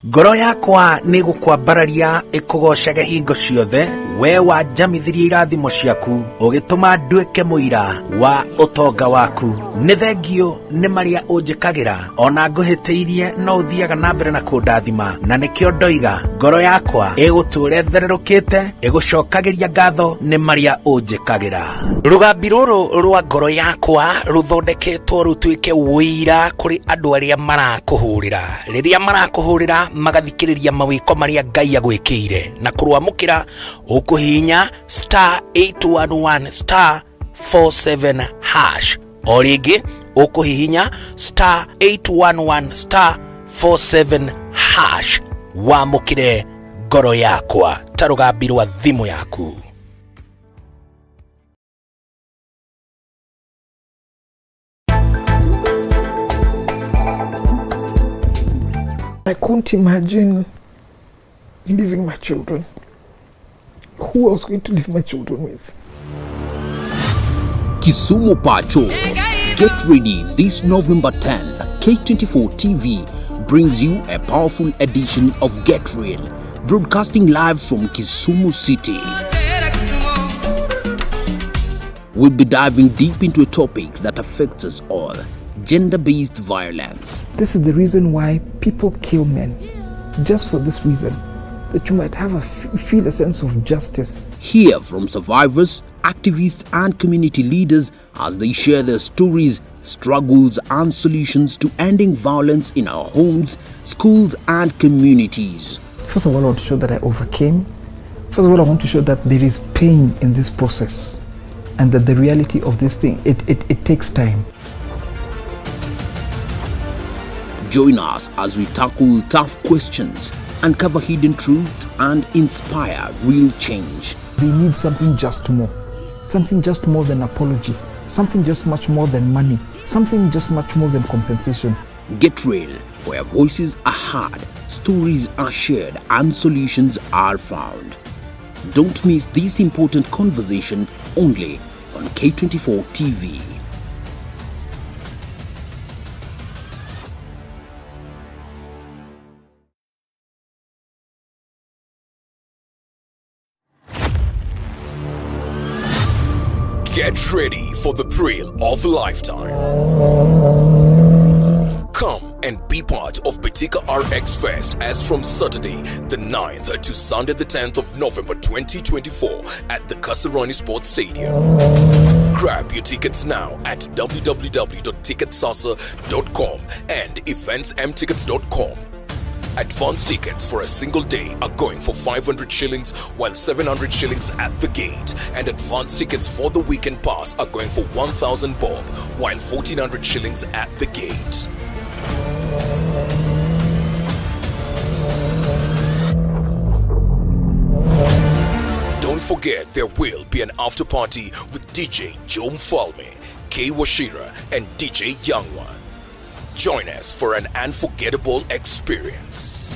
Ngoro yakwa nĩ gũkwambararia ĩkũgocage hingo ciothe we wanjamithirie irathimo ciaku ũgĩtũma nduĩke mũira wa ũtonga waku. Nĩ thengio nĩ marĩa ũnjĩkagĩra ona ngũhĩtĩirie no ũthiaga na mbere na kũndathima, na nĩkĩo ndoiga ngoro yakwa ĩgũtũũre thererũkĩte ĩgũcokagĩria ngatho nĩ marĩa ũnjĩkagĩra. Rũgambi rũrũ rwa ngoro yakwa rũthondeketwo rũtuĩke ũira kũrĩ andũ arĩa marakũhũrĩra. Rĩrĩa marakũhũrĩra magathikĩrĩria mawĩko marĩa Ngai agwĩkĩire na kũrũamũkĩra ũkũhihinya *811 *47 hash. O rĩngĩ ũkũhihinya *811 *47 hash wamũkĩre ngoro yakwa ta rũgambi rwa thimũ yaku. I couldn't imagine leaving my children. Who I was going to leave my children with? Kisumu Pacho. Get ready this November 10th. K24 TV brings you a powerful edition of Get Real, broadcasting live from Kisumu City. We'll be diving deep into a topic that affects us all: gender-based violence. This is the reason why people kill men. Just for this reason, that you might have feel a sense of justice. Hear from survivors, activists and community leaders as they share their stories, struggles and solutions to ending violence in our homes, schools and communities. First of all, I want to show that I overcame. First of all, I want to show that there is pain in this process and that the reality of this thing, it takes time. Join us as we tackle tough questions, uncover hidden truths and inspire real change. We need something just more than apology, something just much more than money, something just much more than compensation. Get Real, where voices are heard, stories are shared and solutions are found. Don't miss this important conversation only on K24 TV. Get ready for the thrill of a lifetime. Come and be part of Betika RX Fest as from Saturday the 9th to Sunday the 10th of November 2024 at the Kasarani Sports Stadium. Grab your tickets now at www.ticketsasa.com and eventsmtickets.com. Advance tickets for a single day are going for 500 shillings while 700 shillings at the gate, and advance tickets for the weekend pass are going for 1,000 bob while 1,400 shillings at the gate. Don't forget there will be an after party with DJ Joe Mfalme, K Washira and DJ Youngwa. Join us for an unforgettable experience.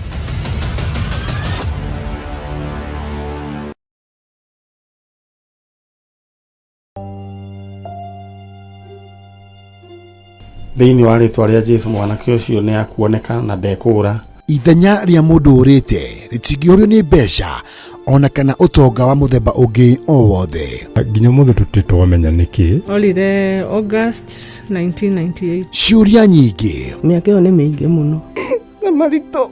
Thĩinĩ wa rĩtwa rĩa Jesũ mwanake ũcio nĩ akuoneka na ndekũra. Ithenya rĩa mũndũ ũrĩte rĩtingĩũrio nĩ mbeca ona kana ũtonga wa mũthemba ũngĩ o wothe. Nginya mũthĩ tũtitwamenya nĩkĩ. Olire August 1998. Ciũria nyingĩ. Mĩaka ĩyo nĩ mĩingĩ mũno. na marito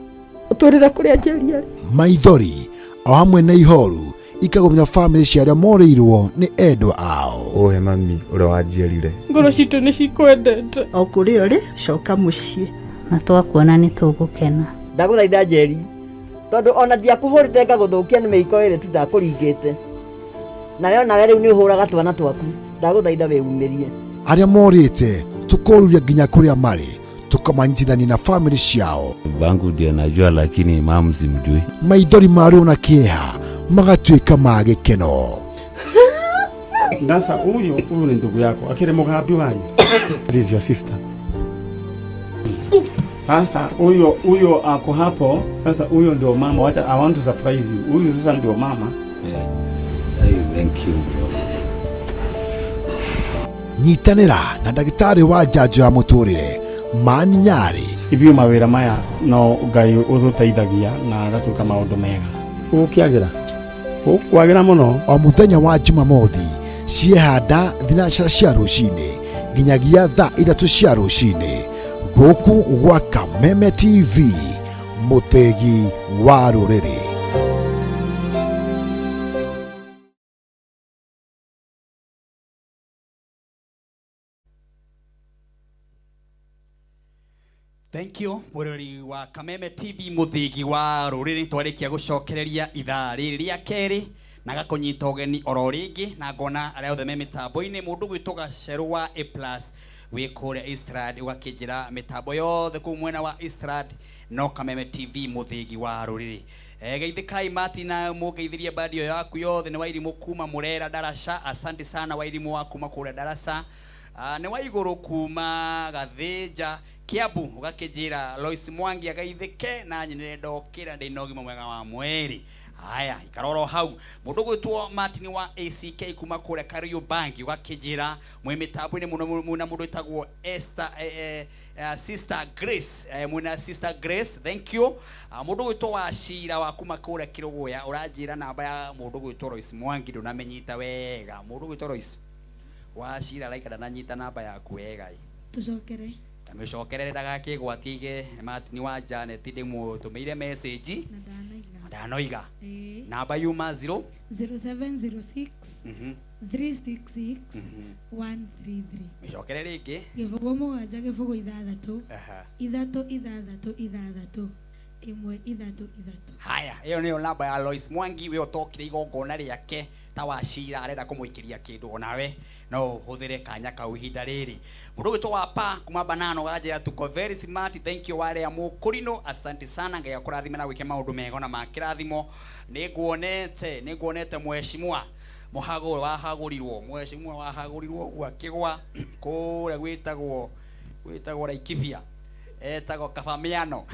utwirira kuria njeria maithori o hamwe na ihoru ikagomya family cia aria moreirwo ni endwa ao. Ohe mami uria wanjierire ngoro citu ni cikwendete o kuri uri coka mucii na twakuona ni tugukena. Ndaguthaitha Njeri tondu ona ndiakuhurite ngaguthukia ni miiko iri tu ndakuringite nayo nawe riu ni uhuraga twana twaku ndaguthaitha weumirie. Aria morite tukoruria nginya kuria mari tukamanyithani na family ciao. Bangu ndio najua lakini mamu simjui. Maithori maru na kieha magatuika magikeno. Ndasa huyo ni ndugu yako akire mugambi wanyu. This is your sister. Sasa huyo ako hapo. Sasa huyo ndio mama. Wacha I want to surprise you. Huyo sasa ndio mama. Thank you bro. Nyitanira na ndagitari wa jajo ya muturire Mani Nyari. Ivyo mawira maya no Ngai uthuteithagia na agatuika maundu mega. Ukiagira ukwagira muno o muthenya wa Jumamothi ciehanda thinacara cia rucini nginyagia thaa 3 cia rucini guku gwa Kameme TV muthegi wa ruriri. Thank you bururi wa Kameme TV muthigi wa ruriri twarikia gucokereria ithaa riri ria keri na gakunyita ugeni oro ringi na ngona aria othe me mitambo-ini mundu gwituga Sheru wa A+ wi kuria Eastrad ugakinjira mitambo yothe ku mwena wa Eastrad no Kameme TV muthigi wa ruriri. Geithikai Martina mugeithirie badio yaku yothe ni wairimu kuma Murera Darasha. Asante sana wairimu wa kuma kuria Darasa. Ni wa iguru kuma Gathija Kiambu ugakinjira Lois Mwangi agaithike na nyine ndokira ndi nogi mwega wa mweri. Haya ikaroro hau mundu gwitwo Martin wa ACK kuma kuria Kariobangi ugakinjira mwe mitambo-ini muno mundu itagwo Esther Sister Grace muna Sister Grace thank you. Mundu gwitwo wa Shira wa kuma kuria Kiruguya uranjira namba ya mundu gwitwo Lois Mwangi ndunamenyita wega. Mundu gwitwo Lois wa Shira laikada na nyita namba yaku wega tucokere tamicokerere ndagakigwatige Martin wa Janet ndimutumeire message ndanoiga namba yuma 0706 366 133 micokere ringi givugo muganja givugo ithathatu ithatu ithathatu ithathatu imwe ithatu ithatu. Haya iyo niyo namba ya Lois Mwangi we otokire igongona riake ta wa Shira arenda kumuikiria kindu onawe no huthire kanya kau ihinda riri. Mundu gwitwo wa pa kuma Banano gaje tuko very smart. Thank you wale amukurino asante sana ngai akurathime na gwike maundu mega na makirathimo. Niguonete mheshimiwa muhaguru wahagurirwo mheshimiwa wahagurirwo gwakigwa kuria gwitagwo Laikipia etagwo Kafamiano.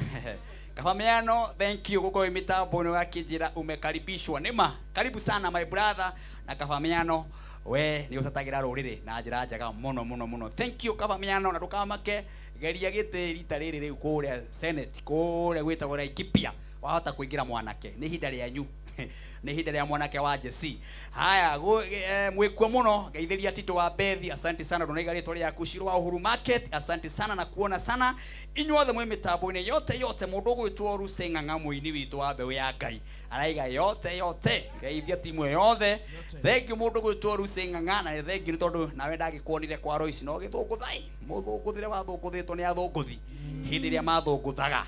Kafamiano thank you guko mitambo no gakinjira umekaribishwa nima karibu sana my brother na Kafamiano we ni utatagira ruriri na njira njega muno. Thank you Kafamiano na ndukamake geria gite rita riri riu kuria Senate kuria gwitagwo Laikipia wahota kuingira mwanake ni hinda rianyu ni hinda ria mwanake wa Jesse. Haya mwikwo muno geithiria Tito wa Bethi asante sana ndonaiga ritwa ria Kushiro wa Uhuru Market asante sana na kuona sana inyuothe mwe mitambo-ini yote mundu gwitwo Ruseng'ang'a muini witu wa mbeu ya Ngai araiga yote geithia timu yothe thank you mundu gwitwo Ruseng'ang'a na thank you tondu nawe ndagikuonire kwa Royce no githunguthai muthunguthire wathunguthitwo ni athunguthi hindi ria mathunguthaga.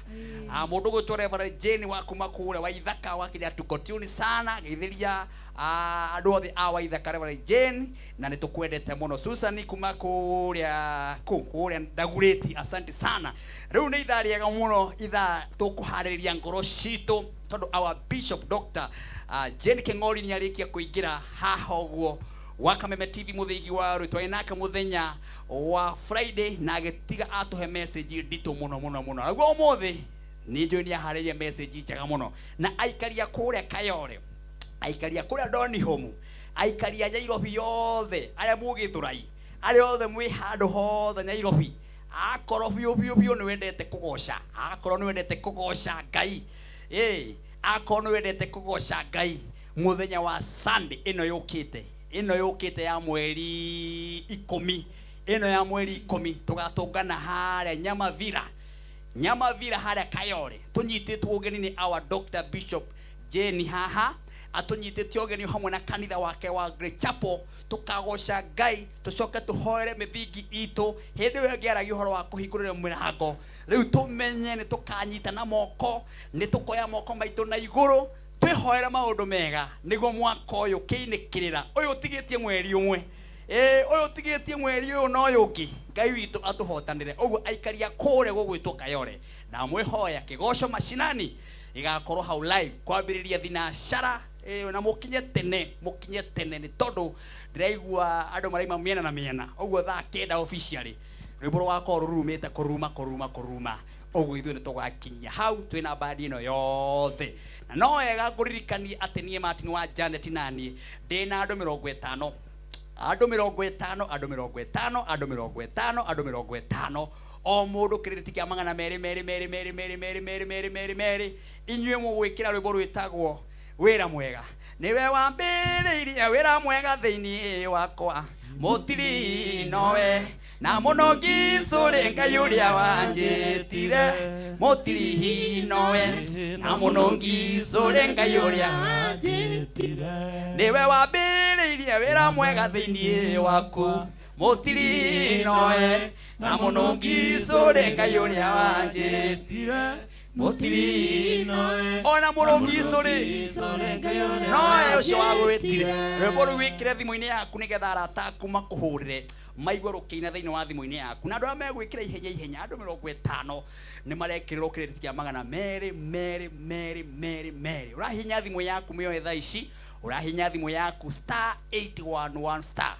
Mundu gwitwo Reverend Jane wa kuma kuria wa Ithaka wa kinya tukotuni sana geithiria andu othe a wa Ithaka Reverend Jane na nitukwendete muno. Susan kuma kuria Ndagureti asante sana. Riu ni ithaa riega muno ithaa tukuhaririria ngoro citu tondu our Bishop Dr. Jane King'ori ni arikia kuingira haha uguo wa Kameme TV muthigi wa rutwa inaka muthenya wa Friday na agitiga atuhe message ndito muno aguo umuthi ni ndio ni ahariria message njega muno na aikaria kuria Kayore aikaria kuria Donholm aikaria Nairobi yothe aria mugithurai aria othe mwi handu hothe Nairobi akoro biu ni wendete kugoca akoro ni wendete kugoca Ngai akoro ni wendete kugoca Ngai muthenya wa Sunday ino yukite ya mweri 10 ino ya mweri 10 tugatungana haria Nyamavira nyama vira haria Kayole tunyititwo ugeni ni our Dr. Bishop Jane haha atunyitite ogeni hamwe na kanitha wake wa Great Chapel tukagoca Ngai tucoke tuhoere mithingi itu hindi we ngiaragia uhoro wa kuhingurira mirango riu tumenye ni tukanyita na moko ni tukoya moko maitu na iguru twihoera maundu mega niguo mwaka uyu kiinikirira uyu tigitie mweri umwe uyu tigitie mweri uyu no yuki Ngai witu atuhotanire uguo aikaria kure gugwitwo Kayole na mwihoya kigoco mashinani igakorwo hau live kwambiriria thinashara na mukinye tene ni tondu ndiraigua andu maraima miena na miena uguo thaa kenda officially rwimbo rwakorwo rurumite kuruma uguo ithuĩ nĩtũgakinyia hau twĩna bandi ĩno yothe na no wega ngũririkanie atĩ niĩ Martin wa Janet naniĩ ndĩna andũ 50 o mũndũ kĩrĩti kĩa magana merĩ inyuĩ mũgwĩkĩra rwĩmbo rwĩtagwo wĩra mwega niwe wambĩrĩirie wĩra mwega thĩinĩ wakwa mũtiri nowe na mũno ngicũrĩ Ngai ũrĩa wanjĩtire mũtiri nowe na mũno ngicũrĩ Ngai ũrĩa wanjĩtire niwe wambĩrĩirie wĩra mwega thĩinĩ waku mũtiri nowe na mũno ngicũrĩ Ngai ũrĩa wanjĩtire mũtiri nowe ona mũno ngicũrĩ nowe ũcio wagwĩtire rwĩmbo rũu wĩkĩre thimũ-inĩ yaku nĩgetha arata aku makũhũrĩre maigue rũkĩina thĩinĩ wa thimũ-inĩ yaku na andũ arĩa megwĩkĩra ihenya andũ 50 nĩ marekĩrĩrwo kĩrĩti kĩa magana merĩ ũrahinya thimũ yaku mĩoe thaa ici ũrahinya thimũ yaku *811*49#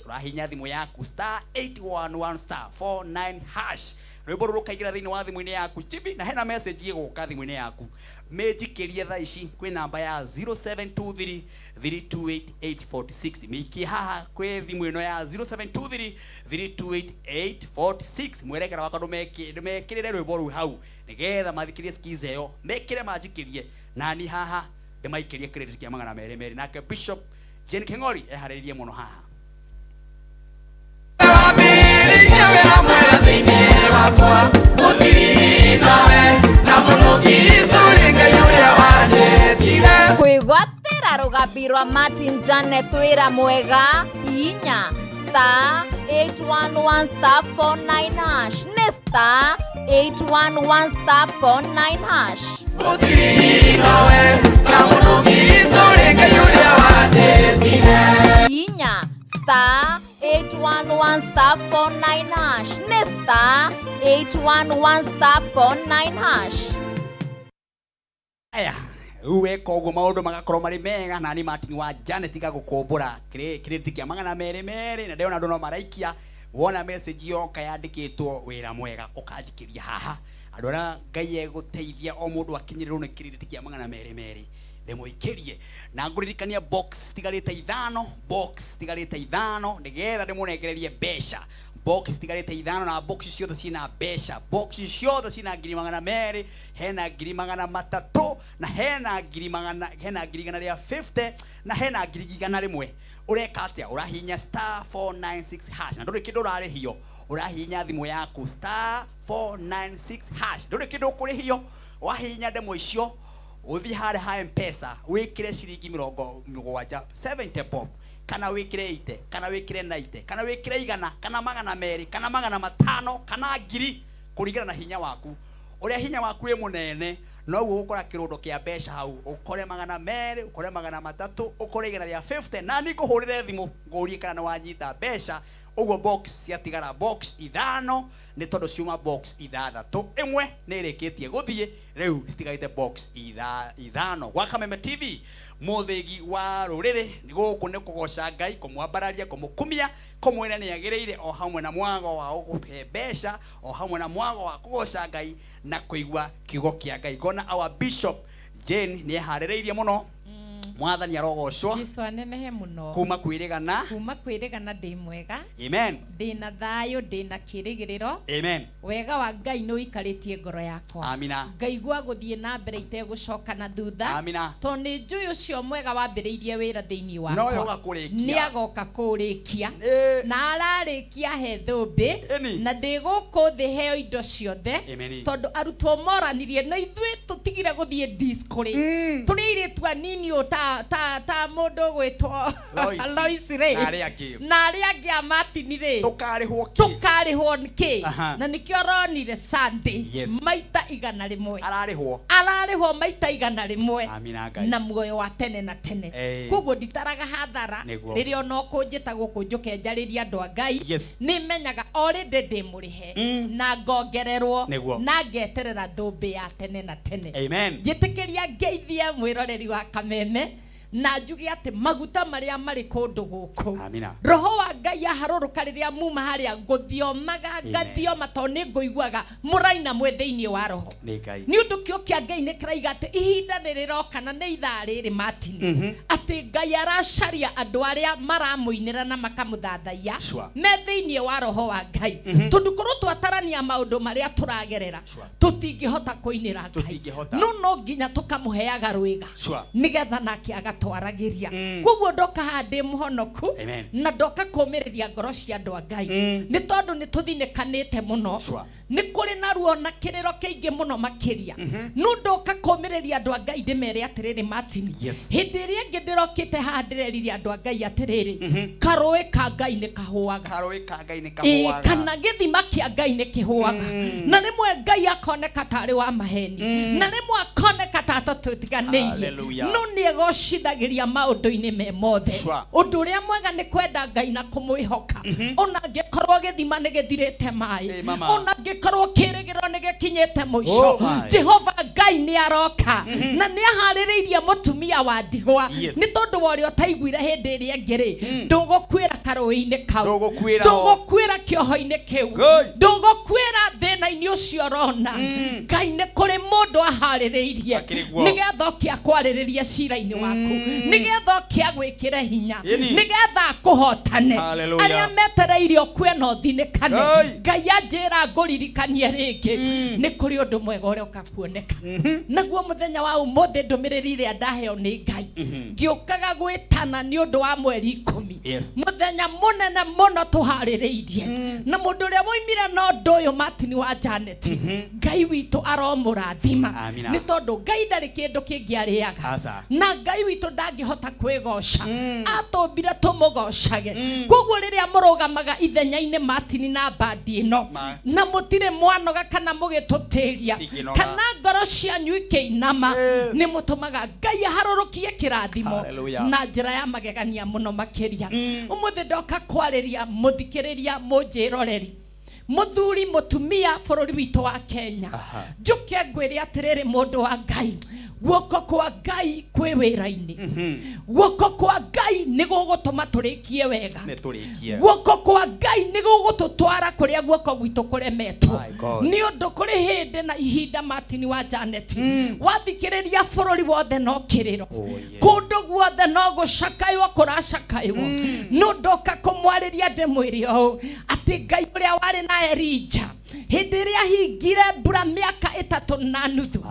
ũrahinya thimũ yaku *811*49# rwĩmbo rũrũ rũkaingĩra thĩinĩ wa thimũ-inĩ yaku chibi na hena message ĩgũka thimũ-inĩ yaku mĩnjikĩrie thaa ici kwĩ namba ya 0723328846 mĩikie haha kwĩ thimũ ĩno ya 0723328846 mwerekera wakwa ndũmekĩrĩre rwĩmbo rũu hau nĩgetha mathikĩrie skiza ĩyo mekĩre manjikĩrie nani haha ndĩmaikĩrie kĩrĩti kĩa magana merĩ nake Bishop Jane King'ori eharĩirie mũno haha kwĩgwatĩra rũgambi rwa Martin Janet wĩra mwega inya *811*49# nĩ *811*49# inya *811*49# nĩ *811*49# aya weka ũguo maũndũ magakorwo marĩ mega na ni Martin wa Janet gagũkũmbũra kĩrĩti kĩa magana merĩ na ndĩrona andũ no maraikia wona message yoka yandĩkĩtwo wĩra mwega ũkanjikĩria haha andũ arĩa Ngai egũteithia o mũndũ akinyĩrĩrwo nĩ kĩrĩti kĩa magana merĩ ndĩmũikĩrie na ngũririkania box tigarĩte ithano nĩgetha ndĩmũnengererie mbeca box tigarĩte ithano na box ciothe ciĩna mbeca box ciothe ciĩna 200 hena 300 na hena 150 na hena 100 ureka atia urahinya *496# na ndũrĩ kĩndũ ũrarĩhio ũrahinya thimũ yaku *496# ndũrĩ kĩndũ ũkũrĩhio wahinya ndemwa icio uthi harĩa ha M-Pesa wĩkĩre ciringi 70 bob kana wĩkĩre 80 kana wĩkĩre 90 kana wĩkĩre 100 kana 200 kana 500 kana 1000 kũringana na hinya waku ũrĩa hinya waku wĩ mũnene no ũgũkora kĩrundo kĩa mbeca hau ũkore 200 ũkore 300 ũkore 150 na nĩ kũhũrĩre thimũ ngũrie kana nĩ wanyita mbeca uguo box ciatigara box ithano nĩ tondũ ciuma box ithathatũ ĩmwe nĩ ĩrĩkĩtie gũthiĩ rĩu citigaite box ithano gwa Kameme TV mũthĩgi wa rũrĩrĩ nĩ gũkũ nĩ kũgoca Ngai kũmwambararia kũmũkumia kũmwĩra nĩ agĩrĩire o hamwe na mwago wa gũkũhe mbeca o hamwe na mwago wa kũgoca Ngai na kũigua kiugo kĩa Ngai ngona our Bishop Jane nĩ eharĩrĩirie mũno mwathani arogocwo Jesu anenehe muno kuma kwirigana ndi mwega amen ndina thayo ndina kirigiriro amen wega wa Ngai no ikaritie ngoro yakwa amina ngaigua guthie na mbere itegucoka na thutha amina to ni njui ucio mwega wambiriirie wira thiini no wakwa yoga kurikia ni agoka kurikia na ararikia he thumbi na ndiguku thi heo indo ciothe tondu arutwo moranirie na ithui tutigire guthie disco ri turi iritu anini ta mundu gwitwo Lois ri na ari angi amatini ri tukarihwo niki na nikio ronire Sunday maita 100 ararihwo maita 100 na muoyo wa tene na tene koguo nditaraga hathara riria no kunjita guku njuke njariria andu a Ngai ni menyaga already ndi murihe na ngongererwo na ngeterera thumbi ya tene na tene njitikiria ngeithie mwiroreri wa Kameme na njugi ati maguta maria mari kundu guku roho wa Ngai aharuruka riria muma haria nguthiomaga ngathioma to ni nguiguaga muraina mwe thiini wa roho ni undu kio kia Ngai ni kiraiga ati ihinda niriroka na ni ithaa riri matini ati Ngai aracaria andu aria maramuinira na makamuthathaia me thiini wa roho wa Ngai tondu korwo twatarania maundu maria turagerera tutingihota kuinira Ngai no nginya tukamuheaga rwiga nigetha nake twaragiria kuguo ndoka hande muhonoku na ndoka kumiriria ngoro cia andu a Ngai ni tondu ni tuthinikanite muno ni kuri na ruo na kiriro kiingi muno makiria no ndoka kumiriria andu a Ngai ndimere atiriri matini hindi iria ngi ndirokite handireriria andu a Ngai atiriri karui ka Ngai ni kahuaga kana githima kia Ngai ni kihuaga na rimwe Ngai akoneka tari wa maheni na rimwe akoneka tata tutiganirie no ni egocithagiria maundu-ini me mothe undu uria mwega ni kwenda Ngai na kumwihoka ona ngikorwo githima ni githirite mai ona ngikorwo kirigiro ni gikinyite muico Jehova Ngai ni aroka na ni ahaririirie mutumia wa ndigwa ni tondu wori utaiguire hindi iria ngiri ndugukwira karui-ini kau ndugukwira kioho-ini kiu ndugukwira thina-ini ucio rona Ngai ni kuri mundu ahaririirie nigetha okia kwaririria cira-ini waku nigetha okia gwikire hinya nigetha akuhotane aria metereirio kwena uthinikane Ngai anjira nguririkanie ringi ni kuri undu mwega uria ukakuoneka naguo muthenya wa umuthi ndumiriri iria ndaheo ni Ngai ngiukaga gwitana ni undu wa mweri 10 muthenya munene muno tuhaririirie na mundu uria woimire no ndu uyu Martin wa Janet Ngai witu aromurathima ni tondu Ngai ndari kindu kingi ariaga na Ngai witu ndangihota kwigoca atumbire tumugocage koguo riria murugamaga ithenya-ini Martin na bandi ino na mutire mwanoga kana mugitutiria kana ngoro cianyu ikiinama ni mutumaga Ngai aharurukie kirathimo na njira ya magegania muno makiria umuthi ndoka kwariria muthikiriria munjiroreri muthuri mutumia bururi witu wa Kenya njuke ngwire atiriri mundu wa Ngai guoko kwa Ngai kwi wira-ini guoko kwa Ngai ni gugutuma turikie wega guoko kwa Ngai ni gugututwara kuria guoko gwitu kuremetwo ni undu kuri hindi na ihinda Martin wa Janet wathikiriria bururi wothe no kiriro kundu guothe no gucakaiwa kuracakaiwa no ndoka kumwariria ndimwiri o ati Ngai uria wari na Elijah hindi iria hingire mbura miaka 3 na nuthu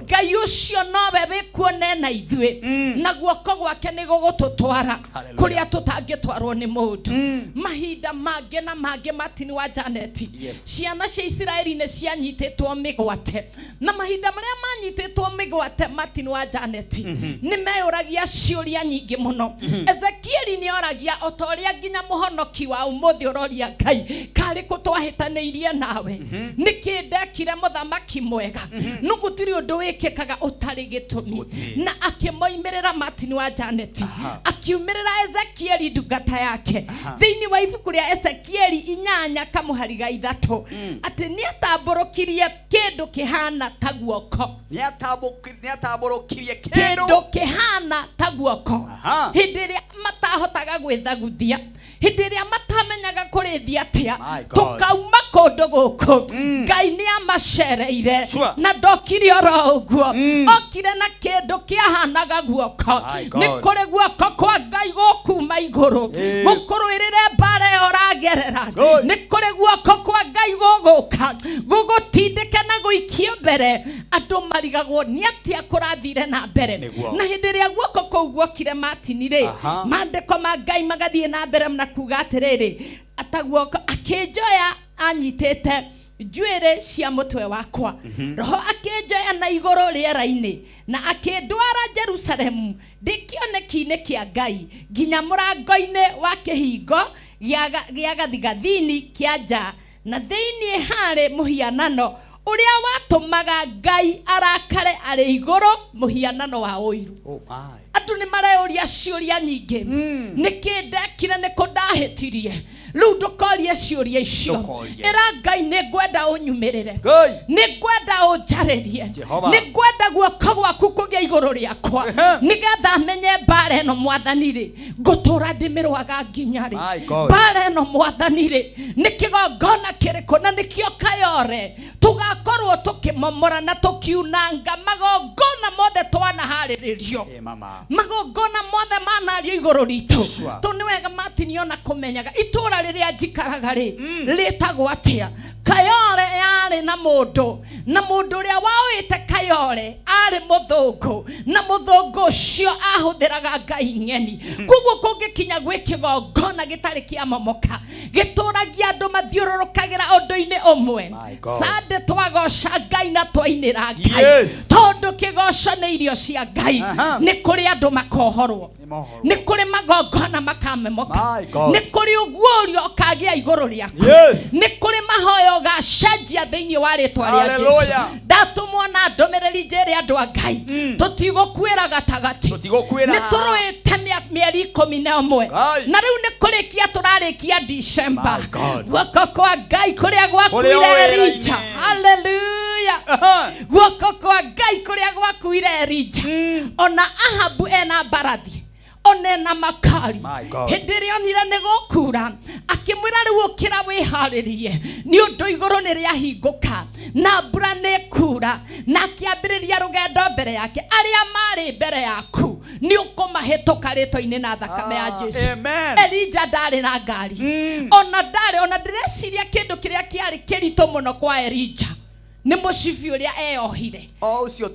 Ngai ucio nowe wikuone na ithue na guoko gwake ni gugututwara kuria tutangitwarwo ni mundu mahinda mange na mange Martin wa Janet ciana cia Israeli ni cianyitetwo migwate na mahinda maria manyititwo migwate Martin wa Janet ni meyuragia ciuria nyingi muno Ezekiel ni oragia otoria nginya muhonoki wa umuthi uroria Ngai kari kutwahitaniirie nawe nikindekire muthamaki mwega no gutiri undu wikikaga utari gitumi na akimoimirira Martin wa Janet akiumirira Ezekiel ndungata yake thiini wa ibuku ria Ezekiel 8 kamuhariga 3 ati ni atamburukirie kindu kihana ta guoko ni atamburukirie kindu kihana ta guoko hindi ria matahotaga gwithaguthia Hindiria matamenyaga kurithia atia tukauma kundu guku Ngai ni amacereire na ndokire oro uguo okire na kindu kiahanaga guoko ni kuri guoko kwa Ngai gukuma iguru gukurwirire mbara oragerera ni kuri guoko kwa Ngai guguka gugutindika na guikio mbere andu marigagwo ni atia kurathire na mbere na hindiria guoko kuu guokire matinire mandiko ma Ngai magathie na mbere na kuga atiriri ataguoko akinjoya anyitete njuire cia mutwe wakwa roho akinjoya na iguru riera-ini na akindwara Jerusalemu ndikioneki-ini kia Ngai nginya murango-ini wa kihingo gia gathigathini kia nja na thiini hari muhianano uria watumaga Ngai arakare ari iguru muhianano wa uiru andu ni mareuria ciuria nyingi nikindekire nikundahitirie riu ndukorie ciuria icio era Ngai ni ngwenda unyumirire ni ngwenda unjaririe ni ngwenda guoko gwaku kugia iguru riakwa nigetha menye mbara ino mwathani ri ngutura ndimirwaga nginya ri mbara ino mwathani ri ni kigongona kiriku na nikio kayore tugakorwo tukimomora na tukiunanga magongona mothe twanaharirio magongona mothe manario iguru ritu tu ni wega matinio na kumenyaga itura riria njikaraga ri ritagwo atia Kayore yari na mundu uria wawite Kayore ari muthungu na muthungu ucio ahuthiraga Ngai ng'eni kuguo kungikinya gwikigongona gitari kia momoka gituragia andu mathiururukagira undu-ini umwe sande twagoca Ngai na twainira Ngai tondu kigoco ni irio cia Ngai ni kuri andu makohorwo ni kuri magongona makamemoka ni kuri uguorio kagia iguru riaku ni kuri mahoyo gacenjia thiini wa ritwa ria Jesu ndatumwo na ndomereri njere andu a Ngai tutigokwira gatagati ni turuite mieri 11 na riu ni kurikia turarikia December guoko kwa Ngai kuria gwakuire Elijah hallelujah guoko kwa Ngai kuria gwakuire Elijah ona Ahabu ena barathi onena makari hindiri onire ni gukura akimwira riu ukira wiharirie ni undu iguru ni riahinguka na mbura ni kura na kiambiriria rugendo mbere yake aria mari mbere yaku ni ukumahituka ritwa-ini na thakame ya Jesu Elijah ndari na ngari ona ndireciria kindu kiria kiari kirito muno kwa Elijah ni mucibi uria eyohire ucio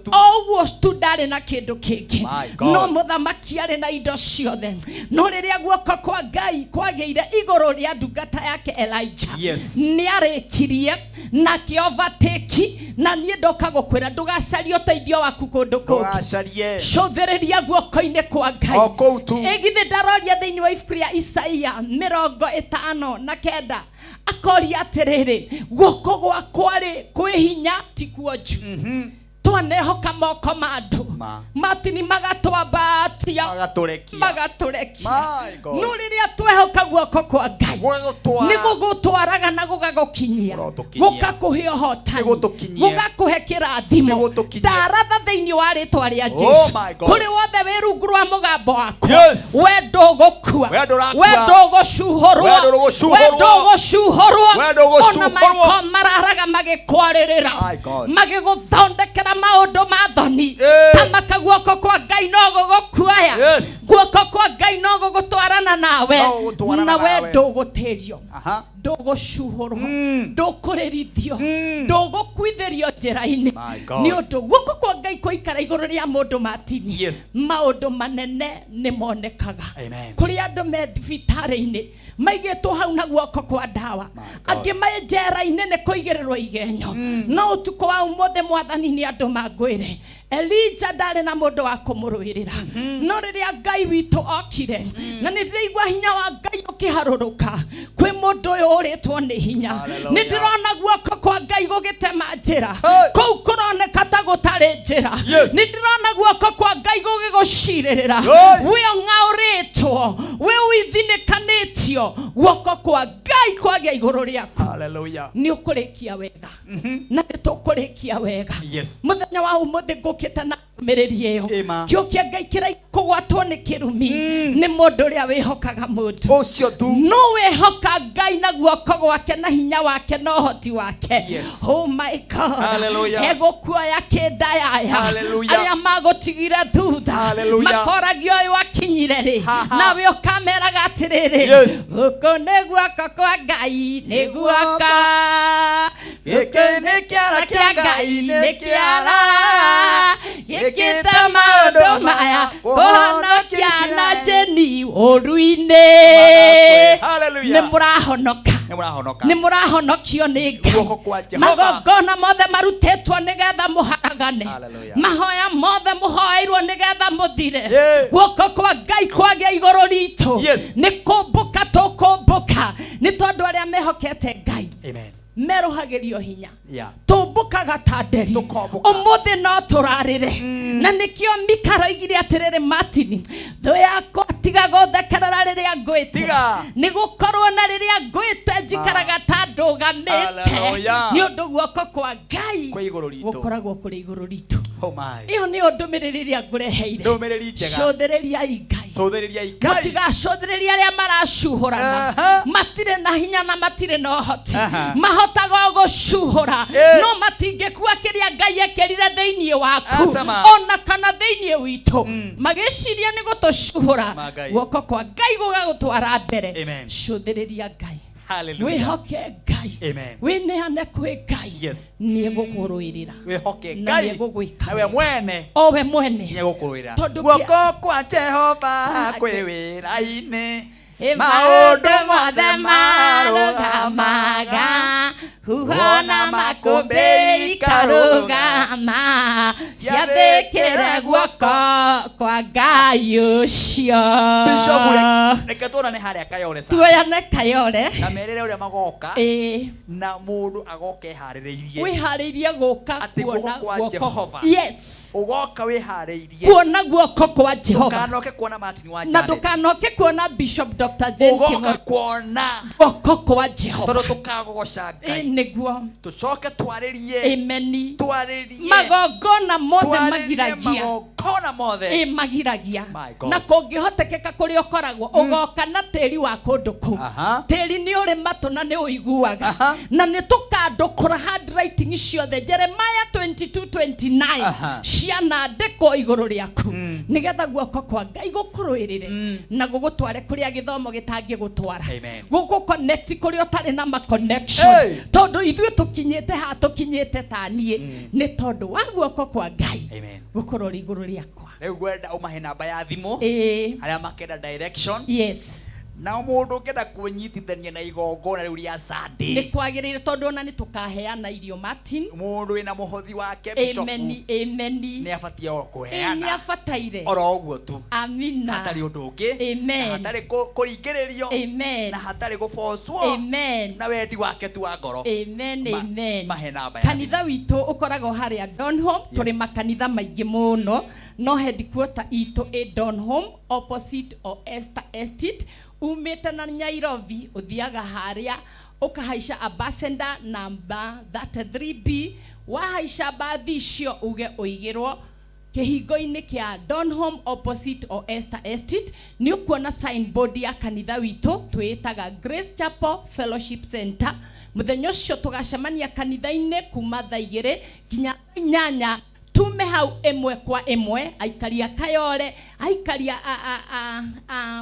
tu ndari na kindu kingi no muthamaki ari na indo ciothe no riria guoko kwa Ngai kwageire iguru ria ndungata yake Elijah ni arikirie na kiovateki na nie ndoka gukwira ndugacarie uteithio waku kundu kungi cotheriria guoko-ini kwa Ngai egithe ndaroria thiini wa ibuku ria Isaia 59 akoria atiriri guoko gwakwa ri kwihinya ti kuonju twanehoka moko ma andu matini magatwambatia magaturekia no riria twehoka guoko kwa Ngai ni gugutwaraga na gugagukinyia gukakuhe uhotani gugakuhe kirathimo ndaratha thiini wa ritwa ria Jesu kuri wothe wi rungu rwa mugambo waku we ndugukua we ndugucuhorwo ona maiko mararaga magikwaririra magiguthondekera maundu mathoni tamaka guoko kwa Ngai no gugukuaya guoko kwa Ngai no gugutwarana nawe na we ndugutirio ndugucuhorwo ndukurerithio ndugukwithirio njira-ini ni undu guoko kwa Ngai kuikara iguru ria mundu matini maundu manene ni monekaga kuri andu me thibitari-ini maigitwo hau na guoko kwa ndawa angi mai njera-ini ni kuigirirwo igenyo no utuko wa umothe mwathani ni andu mangwire Elijah ndari na mundu wa kumurwirira no riria Ngai witu okire na ni ndiraigua hinya wa Ngai ukiharuruka kwi mundu uyu uritwo ni hinya ni ndirona guoko kwa Ngai gugitema njira kou kuroneka ta gutari njira ni ndirona guoko kwa Ngai gugiguciririra we ng'auritwo we withinikanitio guoko kwa Ngai kwagia iguru riaku Hallelujah. Ni ukurikia wega. Na tukurikia wega. Yes. Muthenya wa umuthi ngukite na mereri eyo. Kyo kia Ngai kirai kugwatwo ni kirumi. Ni mundu uria wihokaga mundu. Ucio tu. No wihoka Ngai na guoko gwake na hinya wake na uhoti wake. Yes. Oh my God. Hallelujah. Ego kuoya kidaya. Hallelujah. Aria magotigire thutha. Hallelujah. Makoragio oyo akinyire ri. Nawe ukameraga atiriri. Yes. Uko ni guoko kwa Ngai ni guoko. Giki ni kiara kia Ngai ni kiara. Gikite maundu maya kuhonokia na jeni uruine. Hallelujah. Ni murahonokio ni Ngai. Magongona mothe marutetwo nigetha muharagane. Mahoya mothe muhoeirwo nigetha muthire. Guoko kwa Ngai kwagia iguru ritu. Ni kumbuka tukumbuka ni tondu aria mehokete Ngai. Amen. Meruhagirio hinya. Tumbukaga tanderi. Umuthi no turarire. Na nikio mikaroigire atiriri Martin. Tho yakwa tiga guthekerera riria ngwite. Ni gukorwo na riria ngwite njikaraga ta ndugamite. Ni undu guoko kwa Ngai gukoragwo kuri iguru ritu. Oh my. Iyo ni undumiriri ria ngureheire. Ndumiriri njega. Cũthĩrĩria Ngai. Cũthĩrĩria Ngai. Mutigacũthĩrĩria aria maracuhũrana. Matire na hinya na matire na ũhoti. Mahotaga gucuhũra. No matingĩkua kĩrĩa Ngai ekĩrire thĩinĩ waku. Ona kana thĩinĩ witũ. Magĩciria nĩ gũtũcuhũra. Guoko kwa Ngai gũgagũtwara mbere. Cũthĩrĩria Ngai. Wihoke Ngai. Wineane kwĩ Ngai. Nĩ gũkũrũĩrĩra. Wihoke Ngai. Nawe mwene. O we mwene. Nĩ gũkũrũĩra. Guoko kwa Jehova kwĩ wĩra-inĩ. Maundu mothe marugamaga. Huhona makũmbĩ ikarũgama. Ciathĩkĩre guoko kwa Ngai ũcio. Reke tuonane harĩa Kayole. Tuoyane Kayole. Na merĩre ũrĩa magoka. Na mũndũ agoka eharĩrĩirie. Wĩharĩirie gũka kuona guoko. Yes. Ugoka wĩharĩirie. Kuona guoko kwa Jehova. Ndũkanoke kuona Martin wa Janet. Na ndũkanoke kuona Bishop Dr. Jane King'ori. Ugoka kuona guoko kwa Jehova. Tondũ tũkagogoca Ngai. Nĩguo. Tucoke twarĩrie. Amen. Twarĩrie. Magongona mothe magiragia. Magongona mothe. Magiragia. Na kũngĩhotekeka kũrĩa ũkoragwo ũgoka na tĩri wa kũndũ kũu. Tĩri nĩ ũrĩ matũ na nĩ ũiguaga. Na nĩ tũkandũkũra handwriting ciothe Jeremiah 22:29 cianandĩkwo igũrũ rĩaku nĩgetha guoko kwa Ngai gũkũrũĩrĩre na gũgũtware kũrĩa gĩthomo gĩtangĩgũtwara. Gũgũconnect kũrĩa ũtarĩ na ma connection. Tondũ ithuĩ tũkinyĩte ha tũkinyĩte ta niĩ nĩ tondũ wa guoko kwa Ngai gũkorwo igũrũ rĩakwa. Rĩu ngwenda ũmahe namba ya thimũ arĩa makenda direction. Yes. Na mũndũ ũngĩenda kũnyitithania na igongona rĩu rĩa Sunday. Nĩ kwagĩrĩire tondũ ona nĩ tũkaheana irio Martin. Mũndũ wĩna mũhothi wake Bishop. Amen. Nĩ abatie o kũheana. Nĩ abataire. Oro ũguo tu. Amina. Hatarĩ ũndũ ũngĩ. Amen. Hatarĩ kũringĩrĩrio. Amen. Na hatarĩ gũbocwo. Amen. Na wendi wake tu wa ngoro. Amen. Amen. Mahe namba ya. Kanitha witũ ũkoragwo harĩa Donholm. Tũrĩ makanitha maingĩ mũno. No headquarter itũ ĩ Donholm opposite Oyster Estate. Umĩte na Nairobi uthiaga harĩa ukahaica Ambassador number 33B. Wahaica bathi icio uge ũigĩrwo kĩhingo-inĩ kĩa Donholm opposite Oyster Estate. Nĩ ũkuona signboard ya kanitha witũ twĩtaga Grace Chapel Fellowship Center. Mũthenya ũcio tũgacemania kanitha-inĩ kuma thaa 2 nginya 8. Tume hau emwe kwa emwe, aikaria Kayole, aikaria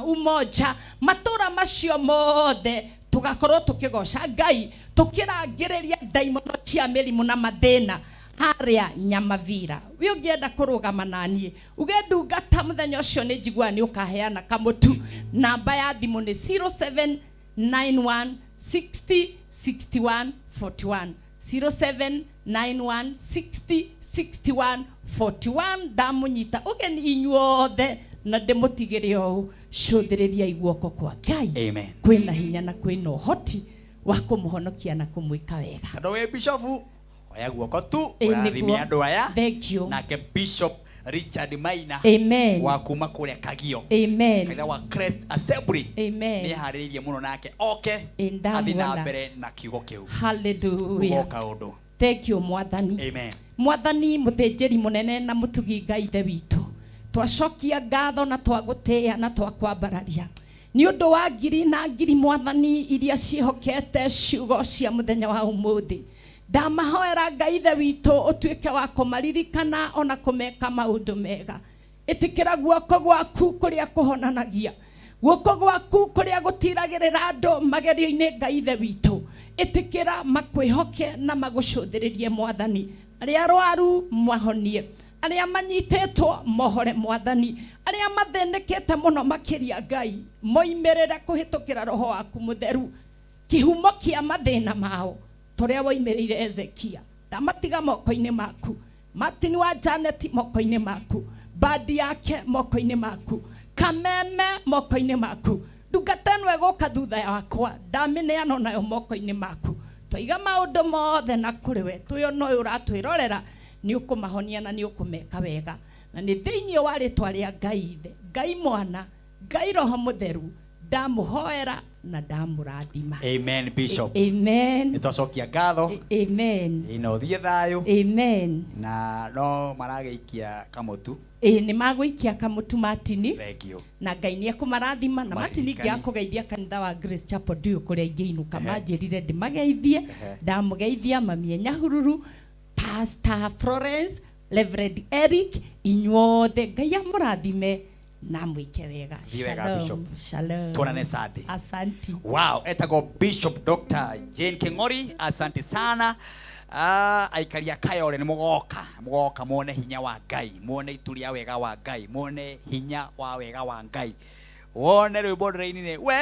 Umoja, matura macio mothe tugakorwo tukigoca Ngai tukirangĩrĩria ndaimono cia mĩrimũ na mathĩna harĩa Nyamavira. We ũngĩenda kũrũgama naniĩ uge ndungata mũthenya ũcio nĩ njiguaga nĩ ũkaheana kamũtu. Namba ya thimũ nĩ 0791 60 61 41 0791 60 61 41. Ndamunyita ugeni inyuothe na ndĩmũtigĩre ũũ cũthĩrĩria iguoko kwa Ngai. Amen. Kwĩna hinya na kwĩna ũhoti wa kũmũhonokia na kũmwĩka wega. Tondũ wĩ Bishop oya guoko tu ũrathimia andũ aya. Thank you. Nake Bishop Richard Maina Amen. wa kuma kuria Kagio. Amen. Kaida wa Crest Assembly. Amen. Ni haririe muno nake oke Indamwana. athina mbere na kiugo kiu. Hallelujah. Kaundo. Thank you Mwathani. Amen. Mwathani muthinjiri munene na mutugi Ngai ithe witu. Twacokia ngatho na twagutia na twakwambararia. Ni undu wa ngiri na ngiri Mwathani iria ciihokete ciugo cia muthenya wa umuthi. Ndamahoera Ngai ithe witu utuike wa kumaririkana ona kumeka maundu mega. Itikira guoko gwaku kuria kuhonanagia. Guoko gwaku kuria gutiragirira andu magerio-ini Ngai ithe witu. Itikira makwihoke na magucuthiririe Mwathani. Aria arwaru mahonie. Aria manyitetwo mohore Mwathani. Aria mathenekete muno makiria Ngai moimerera kuhitukira roho waku mutheru. Kihumo kia mathina mao toria woimereire Ezekia. Ndamatiga moko-ini maku. Martin wa Janet moko-ini maku. Badi yake moko-ini maku. Kameme moko-ini maku. Ndungata ĩno ĩgũka thutha yakwa ndamĩneana nayo moko-inĩ maku. Twaiga maũndũ mothe na kũrĩ we. Tuyo no ũratwĩrorera nĩ ũkũmahonia na nĩ ũkũmeka wega. Na nĩ thĩinĩ wa rĩtwa rĩa Ngai Ithe, Ngai Mwana, Ngai Roho Mũtheru ndamũhoera na ndamũrathima. Amen Bishop. Amen. Nitwacokia ngatho. Amen. Ino thie thayo. Amen. Na no maragĩikia kamutu. Nĩ magũikia kamutu Martin. Thank you. Na Ngai nĩ ekũmarathima na Martin ngĩakũgeithia kanitha wa Grace Chapel Dio kũrĩa ingĩinũka manjĩrire ndĩmageithie. Ndamũgeithia Mami Nyahururu, Pastor Florence, Reverend Eric, inyuothe Ngai amũrathime na mwike wega. Shalom. Shalom. Tuonane Sunday. Asanti. Wow, etago Bishop Dr. Jane King'ori, asante sana. Aikaria Kayole ni mugoka muone hinya wa Ngai, muone ituria wega wa Ngai, muone hinya wa wega wa Ngai. Wone rwimbo rĩinĩ we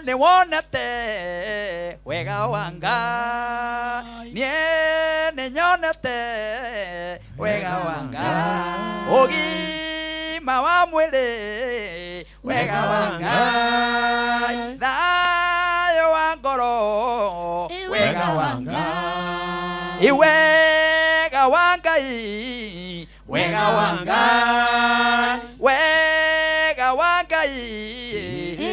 nĩ wonete wega wa Ngai, niĩ nĩ nyonete wega wa Ngai, ũgima wa mwĩrĩ wega wa Ngai, thayũ wa ngoro wega wa Ngai, wega wa Ngai, wega wa Ngai, wega wa Ngai,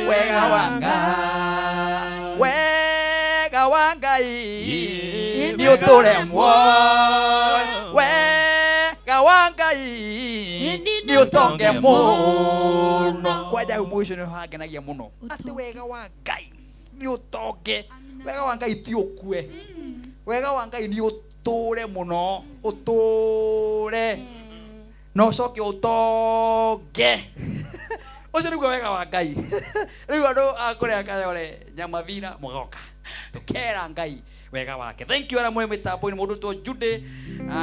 wega wa Ngai, wega wa Ngai ni ũtũre muoyo, wega wa Ngai ni ũtonge mũno. Kwaja ũmũico nĩ hangenagia mũno atĩ wega wa Ngai ni ũtonge, wega wa Ngai ti ũkue, wega wa Ngai ni ũtũre mũno, ũtũre no coke ũtonge. Ucio nĩguo wega wa Ngai. Rĩu andũ a kũrĩa Kayole Nyamavira mũgoka tukera Ngai wega wake. Thank you ara mwe mitambo-inĩ mũndũ to Jude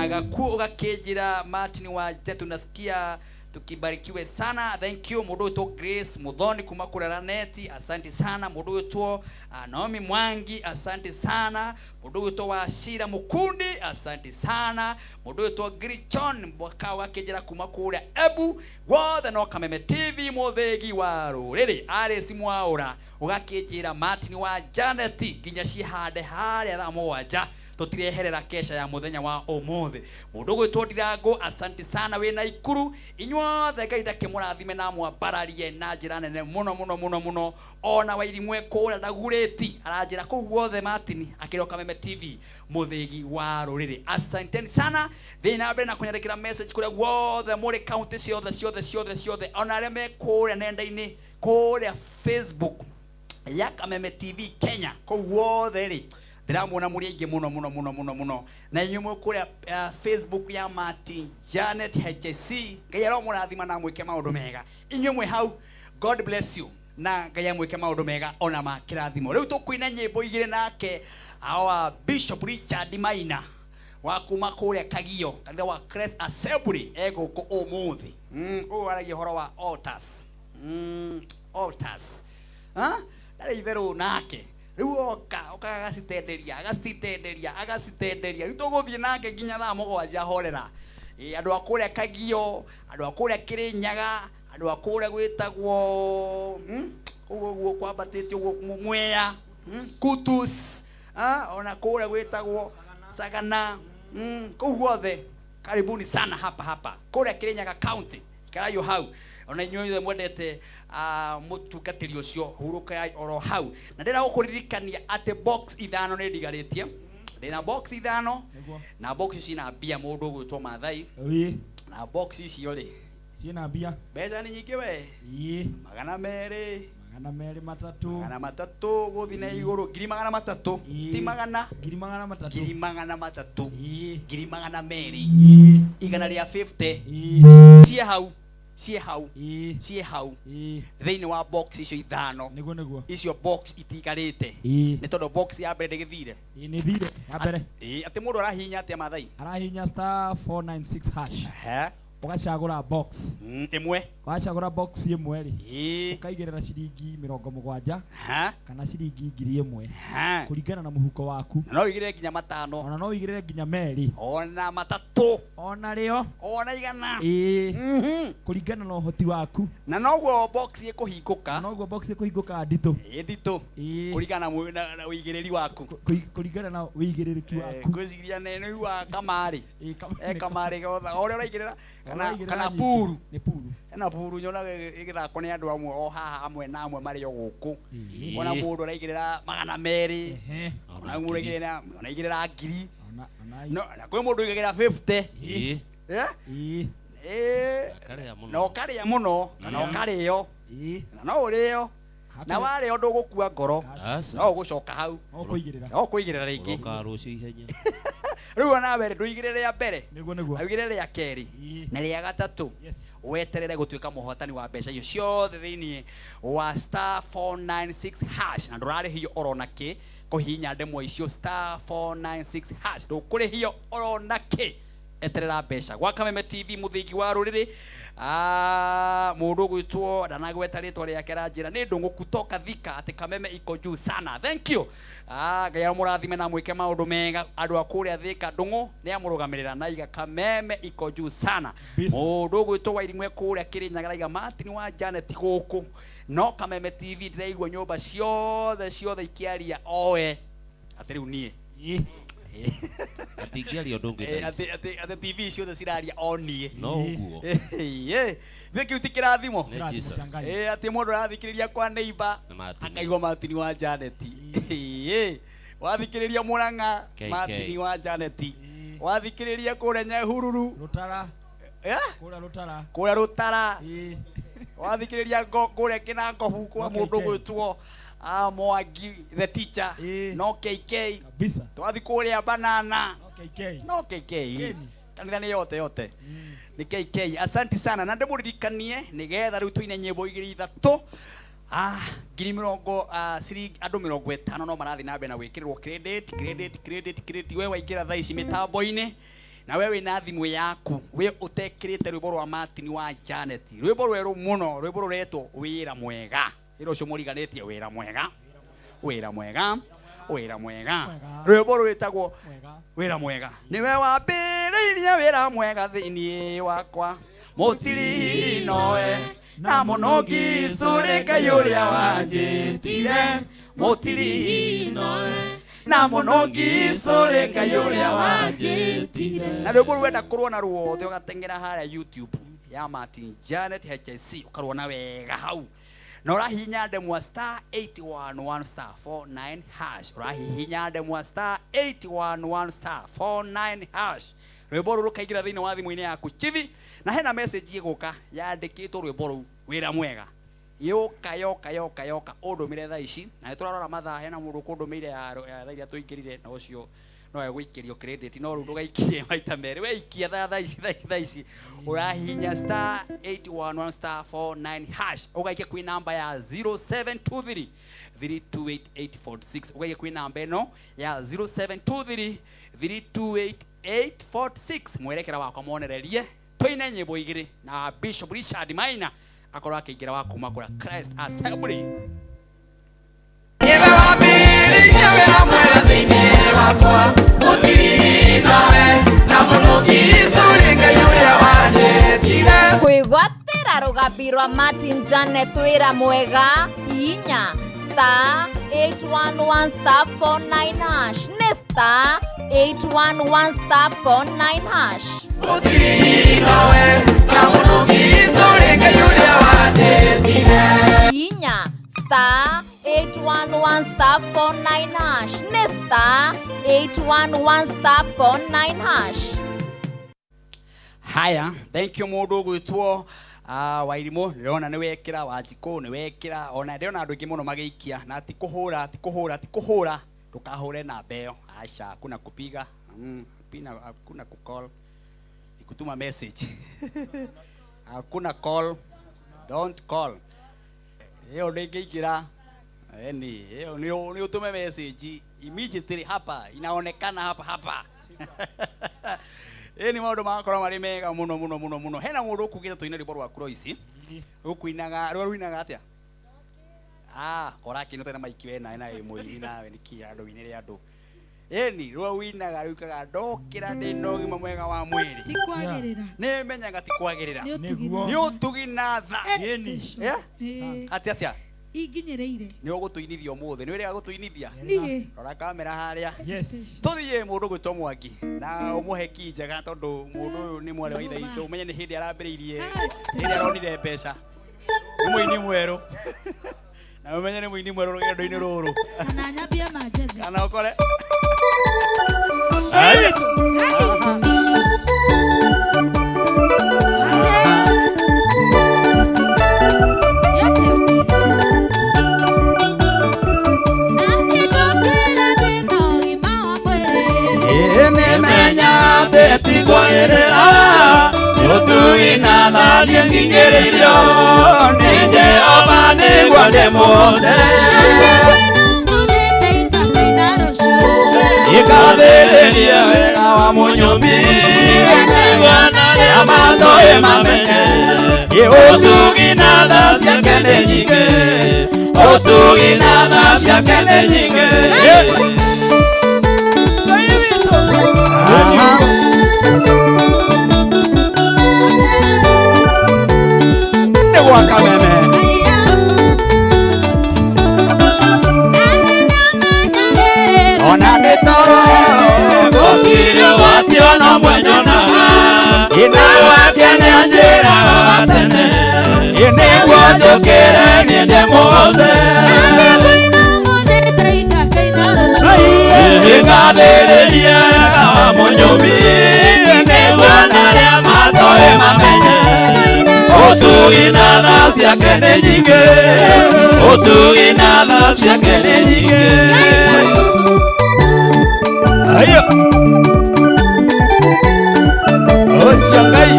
Gakuo ũgakĩnjĩra Martin wa Jetu nasikia tukibarikiwe sana. Thank you mũndũ to Grace Muthoni kuma kũrĩa Raneti, asante sana. Mũndũ to Naomi Mwangi, asante sana. Mũndũ to wa Shira Mukundi, asante sana. Mũndũ to Grichon mwaka wakĩnjĩra kuma kũrĩa Ebu. Wothe no Kameme TV mũthĩgi wa rũrĩrĩ Alice Mwaũra ũgakĩnjĩra Martin wa Janet nginya cihande harĩa thaa mũgwanja tutireherera kesha ya muthenya wa umuthi. Mundu gwitwo Ndirango, asante sana we na Ikuru, inyuothe Ngai ndakĩmũrathime na mwambararie na njĩra nene muno muno muno muno. Ona Wairimwe kũrĩa Ndagurĩti aranjĩra kũu guothe Martin akĩrĩ Kameme TV mũthĩgi wa rũrĩrĩ. Asanteni sana. Thiĩ na mbere na kũnyandĩkĩra message kũrĩa guothe mũrĩ county ciothe ona arĩa me kũrĩa nenda-inĩ kũrĩa Facebook ya Kameme TV Kenya kũu guothe rĩ ndĩramwona mũrĩ aingĩ mũno na inyuĩ kũrĩa Facebook ya Martin Janet HC. Ngai aromũrathima na mwĩke maũndũ mega inyuĩ mwĩ hau. God bless you na Ngai amwĩke maũndũ mega ona makĩrathimo. Rĩu tũkũina nyĩmbo igĩrĩ nake our Bishop Richard Maina wa kuma kũrĩa Kagio kanitha wa Crest Assembly egũkũ ũmũthĩ. Ũyũ aragia ũhoro wa altars. Altars ndarĩ itherũ nake rĩu oka agacitenderia rĩu tũgũthiĩ nake nginya thaa mũgwanja horera. Andũ a kũrĩa Kagio, andũ a kũrĩa Kĩrĩnyaga, andũ a kũrĩa gwĩtagwo ũguo kwambatĩtio ũguo Mwea, Kutus, ona kũrĩa gwĩtagwo Sagana, kũu guothe karibuni sana hapa kule Kirinyaga County karayo hau ona inyuĩ mwendete mũtungatĩri ũcio hurukai oro hau na ndĩra gũkũririkania atĩ box ithano nĩ ndigarĩtie ndĩna box ithano na box cina mbia mũndũ ũgwĩtwo Mathai na box icio rĩ ciina mbia mbeca nĩ nyingĩ we magana merĩ matatu gũthi na igũrũ 300 ti magana 200 igana rĩa 50 cie hau thĩinĩ wa box icio ithano nĩguo icio box itigarĩte nĩ tondũ box ya mbere ndĩgĩthire nĩ thire ya mbere atĩ mũndũ arahihinya atĩa Mathai arahihinya *496# ugacagura box imwe wacagura box imwe ri ukaigirira ciringi 70 kana ciringi 1000 kuringana na muhuko waku no igire nginya matano ona no igire nginya meri ona matatu ona rio ona igana kuringana na uhoti waku na noguo box ikuhinguka ndito kuringana na uigiriri waku kuringana na uigiriri waku gwiciria nene wa kamari gotha ore uraigirira kana puru ni puru ena puru nyona igithako nĩ andũ amwe o haha amwe na amwe marĩ o gũkũ ona mũndũ araigĩrĩra 200 ona mũndũ araigĩrĩra 1000 no na kwĩ mũndũ aigagĩra 50 no karĩa mũno kana ũkarĩo na no ũrĩo na warĩo ndũgũkua ngoro no ũgũcoka hau no kũigĩrĩra rĩngĩ ũkarũcio ihenya rĩu ona mbere ndũigĩrĩre ya mbere ũigĩrĩre ya kerĩ na rĩa gatatũ weterere gũtuĩka mũhotani wa mbeca icio ciothe thĩinĩ wa *496# na ndũrarĩhio orona kĩ kũhihinya ndemwa icio *496# ndũkũrĩhio orona kĩ eterera mbeca gwa Kameme TV mũthingi wa rũrĩrĩ mũndũ gwĩtwo ndanagweta rĩtwa rĩake ranjĩra nĩ ndũngũ kutoka Thika atĩ Kameme iko juu sana thank you Ngai amũrathime na mwĩke maũndũ mega andũ a kũrĩa Thika ndũngũ nĩ amũrũgamĩrĩra na iga Kameme iko juu sana mũndũ gwĩtwo Wairimwe kũrĩa Kirinyaga raiga Martin wa Janet gũkũ no Kameme TV ndĩraigua nyũmba ciothe ikiaria oe atĩ rĩu niĩ atingiaria ũndũ ũngĩ ati TV ciothe ciraria onie no ũguo nĩkĩu ti kĩrathimo ati mũndũ arathikĩrĩria kwa neighbor akaigua Martin wa Janet wathikĩrĩria Mũrang'a Martin wa Janet wathikĩrĩria kũrĩa Nyahururu kũrĩa Rũtara wathikĩrĩria kũrĩa Kĩnangobu kwa mũndũ gwĩtwo Mwangi the teacher no KK kabisa twathi kũrĩa Banana no KK kanitha nĩ yote ni KK asante sana na ndĩmũririkanie nĩgetha rĩu tũine nyĩmbo igĩrĩ ithatũ ngiri mĩrongo andũ 50 no marathi na mbere na gwĩkĩrĩrwo credit we waingĩra thaa ici mĩtambo-inĩ na wewe wĩna thimũ yaku we ũtekĩrĩte rwĩmbo rwa Martin wa Janet rwĩmbo rwerũ mũno rwĩmbo rũretwo wĩra mwega ĩro cio mũriganĩtie wĩra mwega rwĩmbo rwĩtagwo wĩra mwega nĩwe wambĩrĩirie wĩra mwega thĩinĩ wakwa mũtiri nowe na mũno ngĩcũrĩ Ngai ũrĩa wanjĩtire mũtiri nowe na mũno ngĩcũrĩ Ngai ũrĩa wanjĩtire na rwĩmbo rwenda kũruona ruothe ũgateng'era harĩa YouTube ya Martin Janet HSC ũkaruona wega hau na ũrahihinya ndemwa *811*49# ũrahihinya ndemwa *811*49# rwĩmbo rũrũ rũkaingĩra thĩinĩ wa thimũ-inĩ yaku chithi na hena message ĩgũka yandĩkĩtwo rwĩmbo rũu wĩra mwega yoka ũndũmĩre thaa ici na nĩtũrarora mathaa hena mũndũ kũndũmĩire ya thaa iria tũingĩrire na ũcio no egũikĩrio credit no rĩu ndũgaikie maita merĩ we ikia thaa ici ũrahihinya *811*49# ũgaikia kwĩ namba ya 0723 328 846 ũgaikia kwĩ namba ĩno ya 0723 328 846 mwerekera wakwa monererie tũine nyĩmbo igĩrĩ na Bishop Richard Maina akorwo akĩingĩra wa kuma kũrĩa Christ Assembly wĩra mwega thĩinĩ wakwa mũtiri nawe na mũno ngĩcũrĩ Ngai ũrĩa wanjĩtire kwĩgwatĩra rũgambi rwa Martin Janet wĩra mwega hihinya *811*49# nĩ *811*49# Inya star 811 star 49 hash. Nesta 811 star 49 hash. Haya, thank you mundu gwitwo Wairimu ndirona ni wekira Wanjiku ni wekira ona ndirona andu ingi muno magiikia na ti kuhura tukahure na beo aisha hakuna kupiga hakuna kucall ikutuma message hakuna call, don't call. Hiyo ningikira hiyo ni utume message immediately hapa inaonekana hapa ni maundu makora mari mega muno hena mundu ukugita tuina rwimbo rwa Croici ukuinaga ruinaga atia kora kino tena maiki wena na muini nawe nikia andu winire andu ruinaga ruikaga ndokira ndino gima mwega wa mwiri tikwagirira ni menyaga tikwagirira ni utugina tha atia inginyereire ni ugutuinithia umuthi ni wira gutuinithia nie rora kamera haria tuthie mundu gwitwo Mwangi na umuheki njega tondu mundu uyu ni mwale wa ithe itu menye ni hindi arambiriirie hindi aronire mbeca ni muini mweru na menye ni muini mweru rugendo-ini ruru kana nyambia manjethi kana ukore tikwagirira utuina thanie ngingiririo ni Jehova niguo ndimuoce ikathiririe wega wa munyumbi niguo naria matoi mamenye utugi na tha ciake nĩ nyingĩ utugi na tha ciake nĩ nyingĩ ona nĩ toro gũtirĩ wationa mwenyona ina wake nĩ anjĩraga tene nĩguo njũkĩre niĩ ndĩmuoce ngathĩrĩrie wega mũnyũmbi nĩguo narĩa matoi mamenye utugi na tha ciake nĩ nyingĩ utugi na tha ciake nĩ nyingĩ ayo ocia Ngai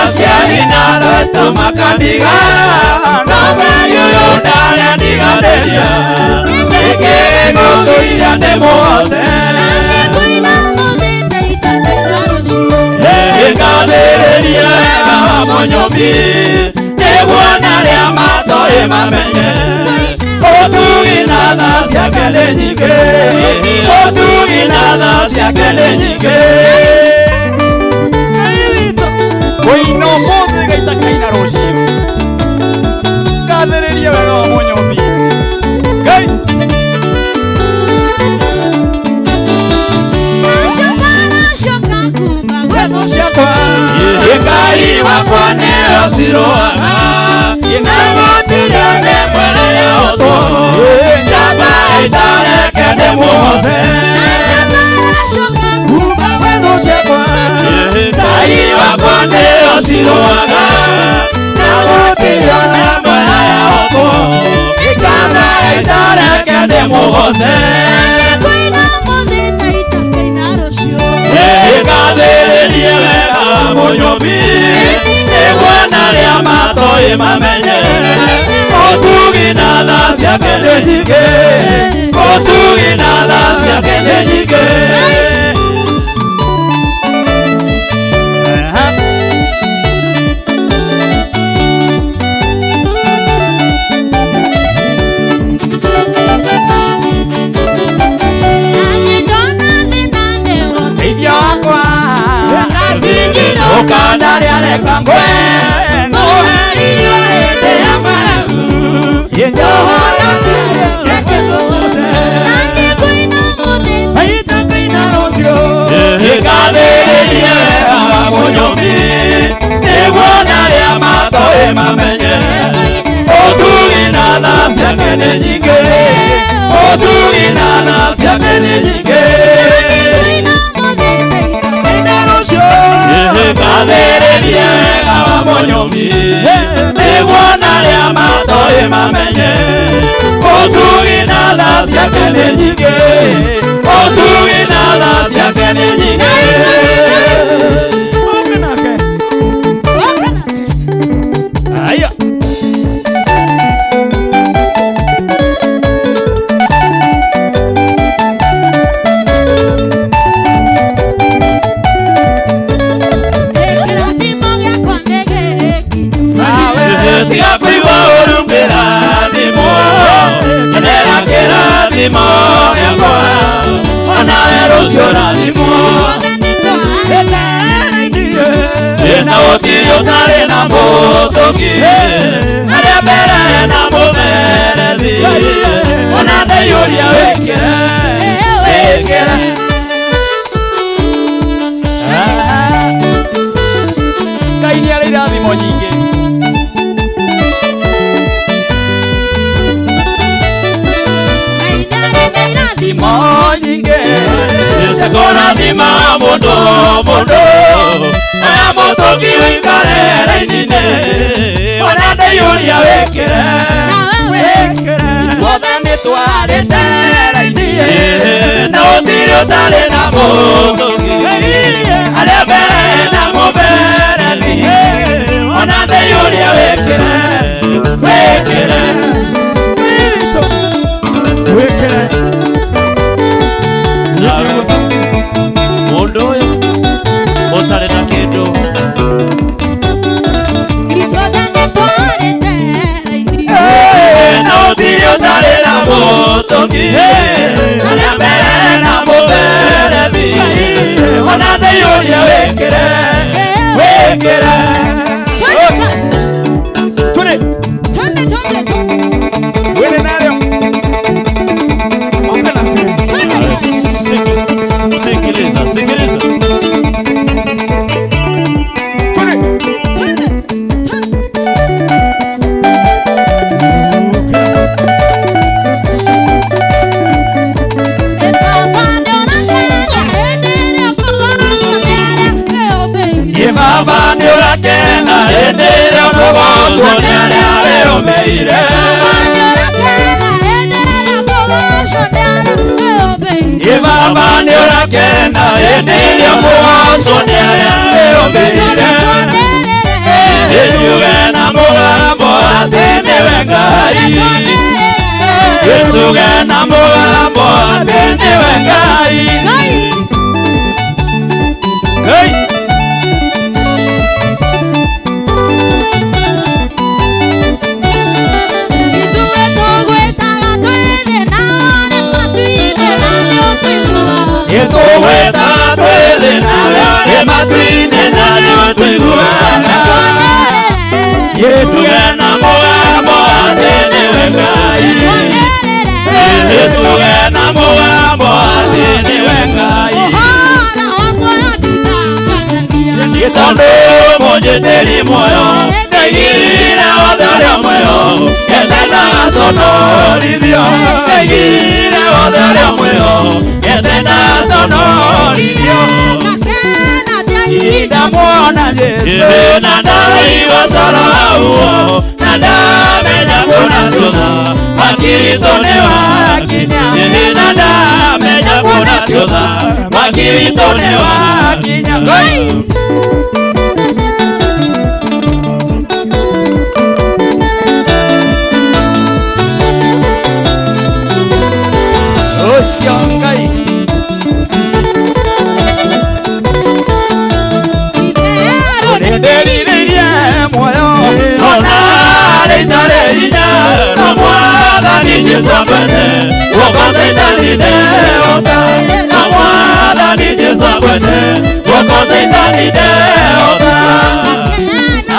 aciari na rweto makaniga na mayũyũ ndarĩa ndiganĩria nĩkĩ gũtũiria ndĩmuoce ngathĩrĩrie wega wa mũnyũmbi nĩguo narĩa matoi mamenye ũtugi na tha ciake nĩ nyingĩ ũtugi na tha ciake nĩ nyingĩ Koino mũthĩ gaita kaina rũciũ ngathĩrĩrie wega wa mũnyũmbi Ngai Ngai wakwa nĩwe ũciruaga na gũtirĩ ũngĩ mwena ya ũthũ njamba ĩtareke ndĩmuoce Ngai wakwa nĩwe ũciruaga na gũtirĩ ũngĩ mwena ya ũthũ njamba ĩtareke ndĩmuoce ngathĩrĩrie wega wa mũnyũmbi nĩguo narĩa matoi mamenye ũtugi na tha ciake nĩ nyingĩ ũtugi na tha ciake nĩ nyingĩ Ukanda rĩa reka ngwe no irio hĩndĩ ya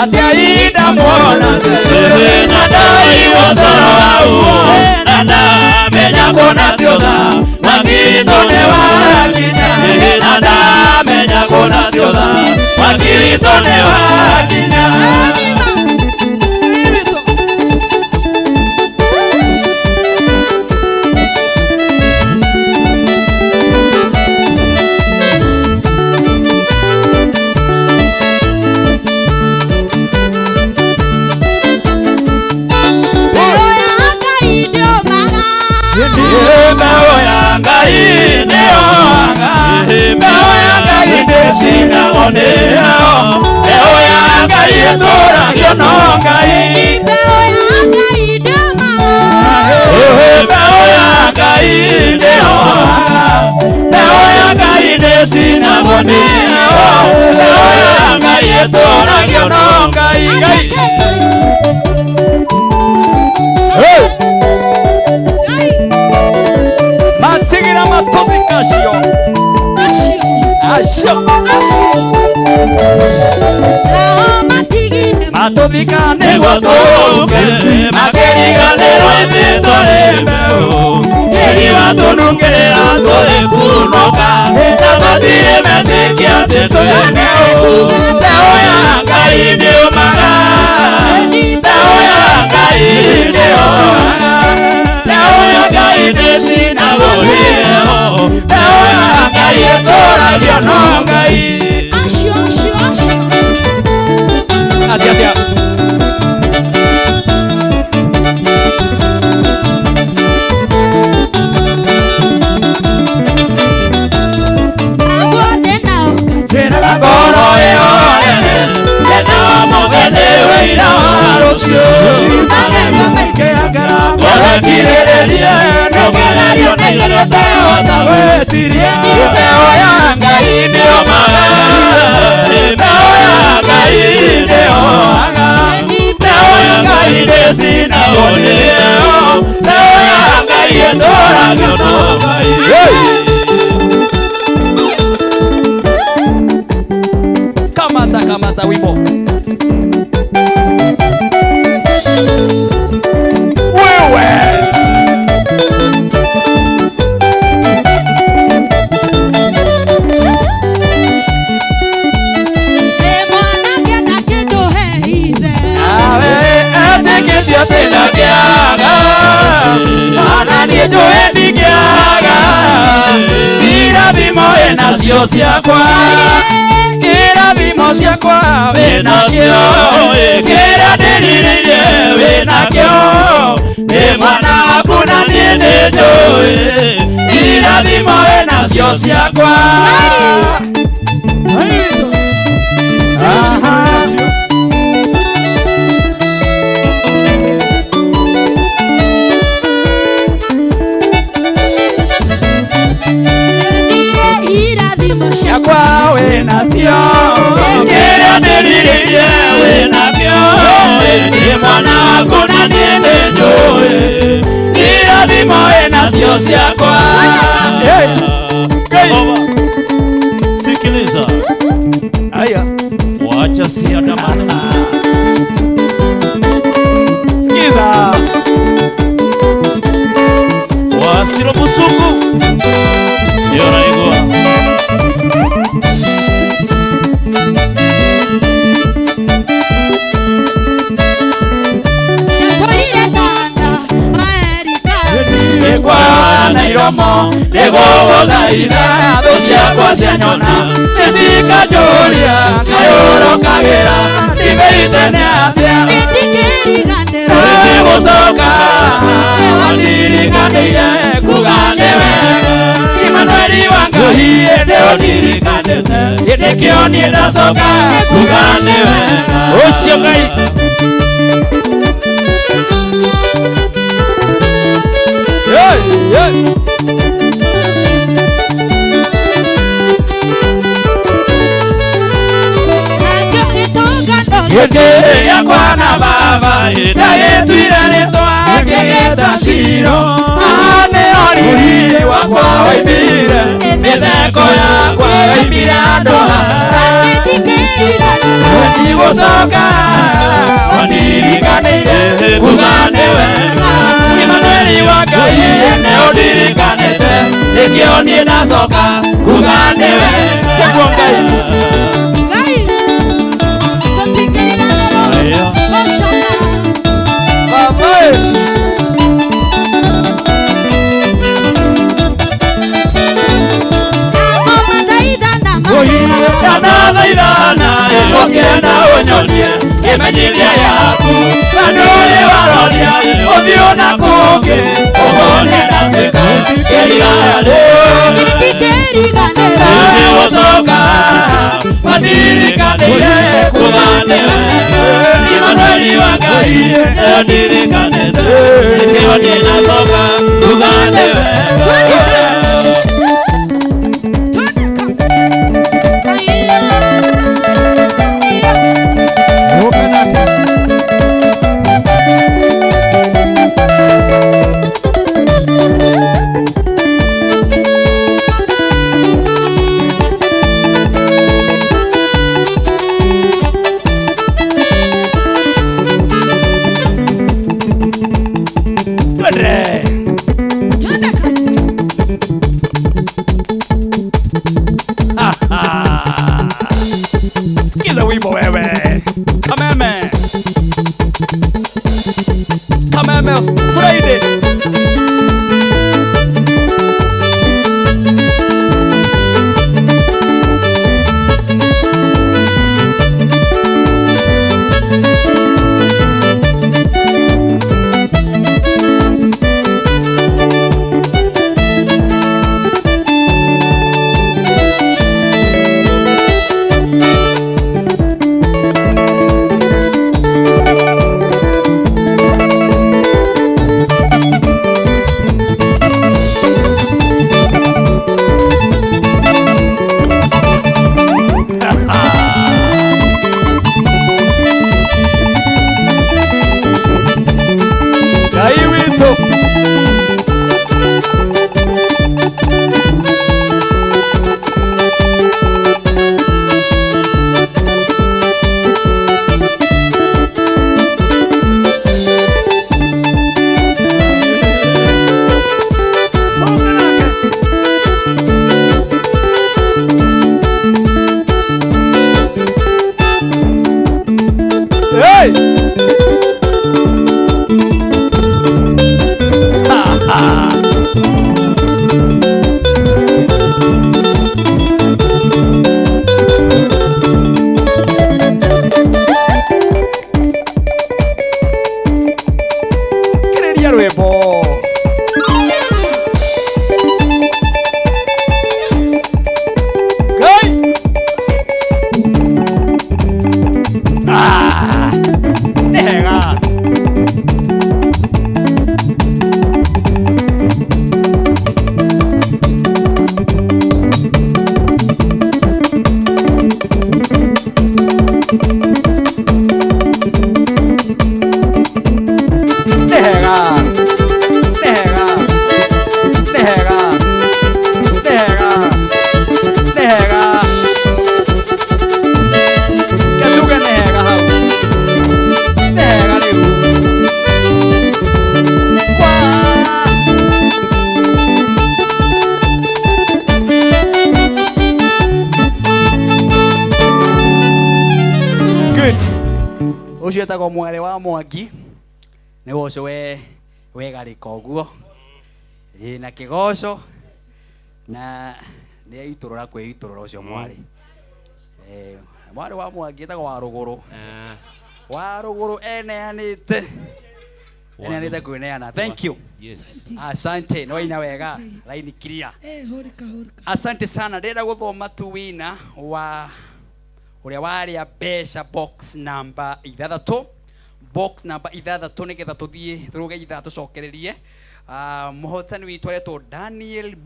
Ati aida mwana Nadai wazoro au Nadamenya kona tiotha Wakitone wakinya Nadamenya kona tiotha Wakitone wakinya Meo ya ngai neoanga Meo ya ngai nesinagoniao Meo ya ngai etoragio no ngai Meo ya ngai neoanga Meo ya ngai neoanga Meo ya ngai nesinagoniao Meo ya ngai etoragio no ngai Matigina matobika shio Ashio Matobika negotoke Makeriga nero ebitore meu Keriwa tunungerera tole kunoka Tabatire metekia teto ya neu Teo ya ngai neumaga Teo ya ngai neumaga Teo ya ngai nesinagoniao Teo ya ngai etoragio no ngai Ashio, ashio, ashio Atia, atia Tena la coro eorene Tena mogene weira warosio Mageno meikeakera Kore kirererie Nogerario negere teo tawetirie Teo ya ngai neomaga Teo ya ngai neomaga Teo ya ngai nesinagoniao Teo ya ngai etoragio no ngai Kamata wimbo Wewe Mwana kenda kendo heize Awe eteketia tena kiaga Mana niejo endi kiaga Irabimo enasio siakwa Irabimo siakwa venasio Kera deliririe venakio Mwana hakuna nienejo Irabimo enasio siakwa Siakwa venasio Kera deliririe venakio Mwana hakuna nienejo Irabimo enasio siakwa Sikiliza. Aya. Wacha siandamana. Sikiza. Wasiro musungu. Ndio naigua. Kwa nairomo Nego daida Dosiakwa sianyona Nesika jolia Kayoro kagera Tibeitene atia Nego soka Wandirikane Kugane wega Imanueli wangahi Deo dirikane Yedekio nida soka Kugane wega Osyokai Hey, hey. Yeke ya kwa na baba Ida yetu iranetwa Kegeta shiro Ane oriri wakwa waibire Mideko ya kwa waibire andoha Wati wosoka Wandirikaneire Kuga ndirikanite nikio nie nacoka kuga ni wega niguo Ngai Thaithana ĩgũkĩenda ũnyonie kĩmenyithia yaku kandũrĩ waroria ũthiũ na kũngĩ ũgone ndatuĩka kĩriganĩro gũcoka mandirikanĩire kuga nĩ wega Imanueli wa Ngai ĩyo ndirikanĩte nĩkĩo ndinacoka kuga nĩ wega Sikiza wimbo wewe. Kameme. Kameme Friday. Ucio etagwo mwere wa Mwangi nĩ ũcio wegarĩka ũguo na kĩgoco na nĩ aitũrũra kwĩitũrũra ũcio mwarĩ mwarĩ wa Mwangi etagwo wa rũgũrũ eneanĩte kwĩneana. Thank you. Yes. Asante no ina wega line clear. Asante sana ndĩrenda gũthoma tu wina wa uria waria besha box number 6 box number 6 nĩgetha tuthie turuge itha tucokererie muhotani witũ aretwo Daniel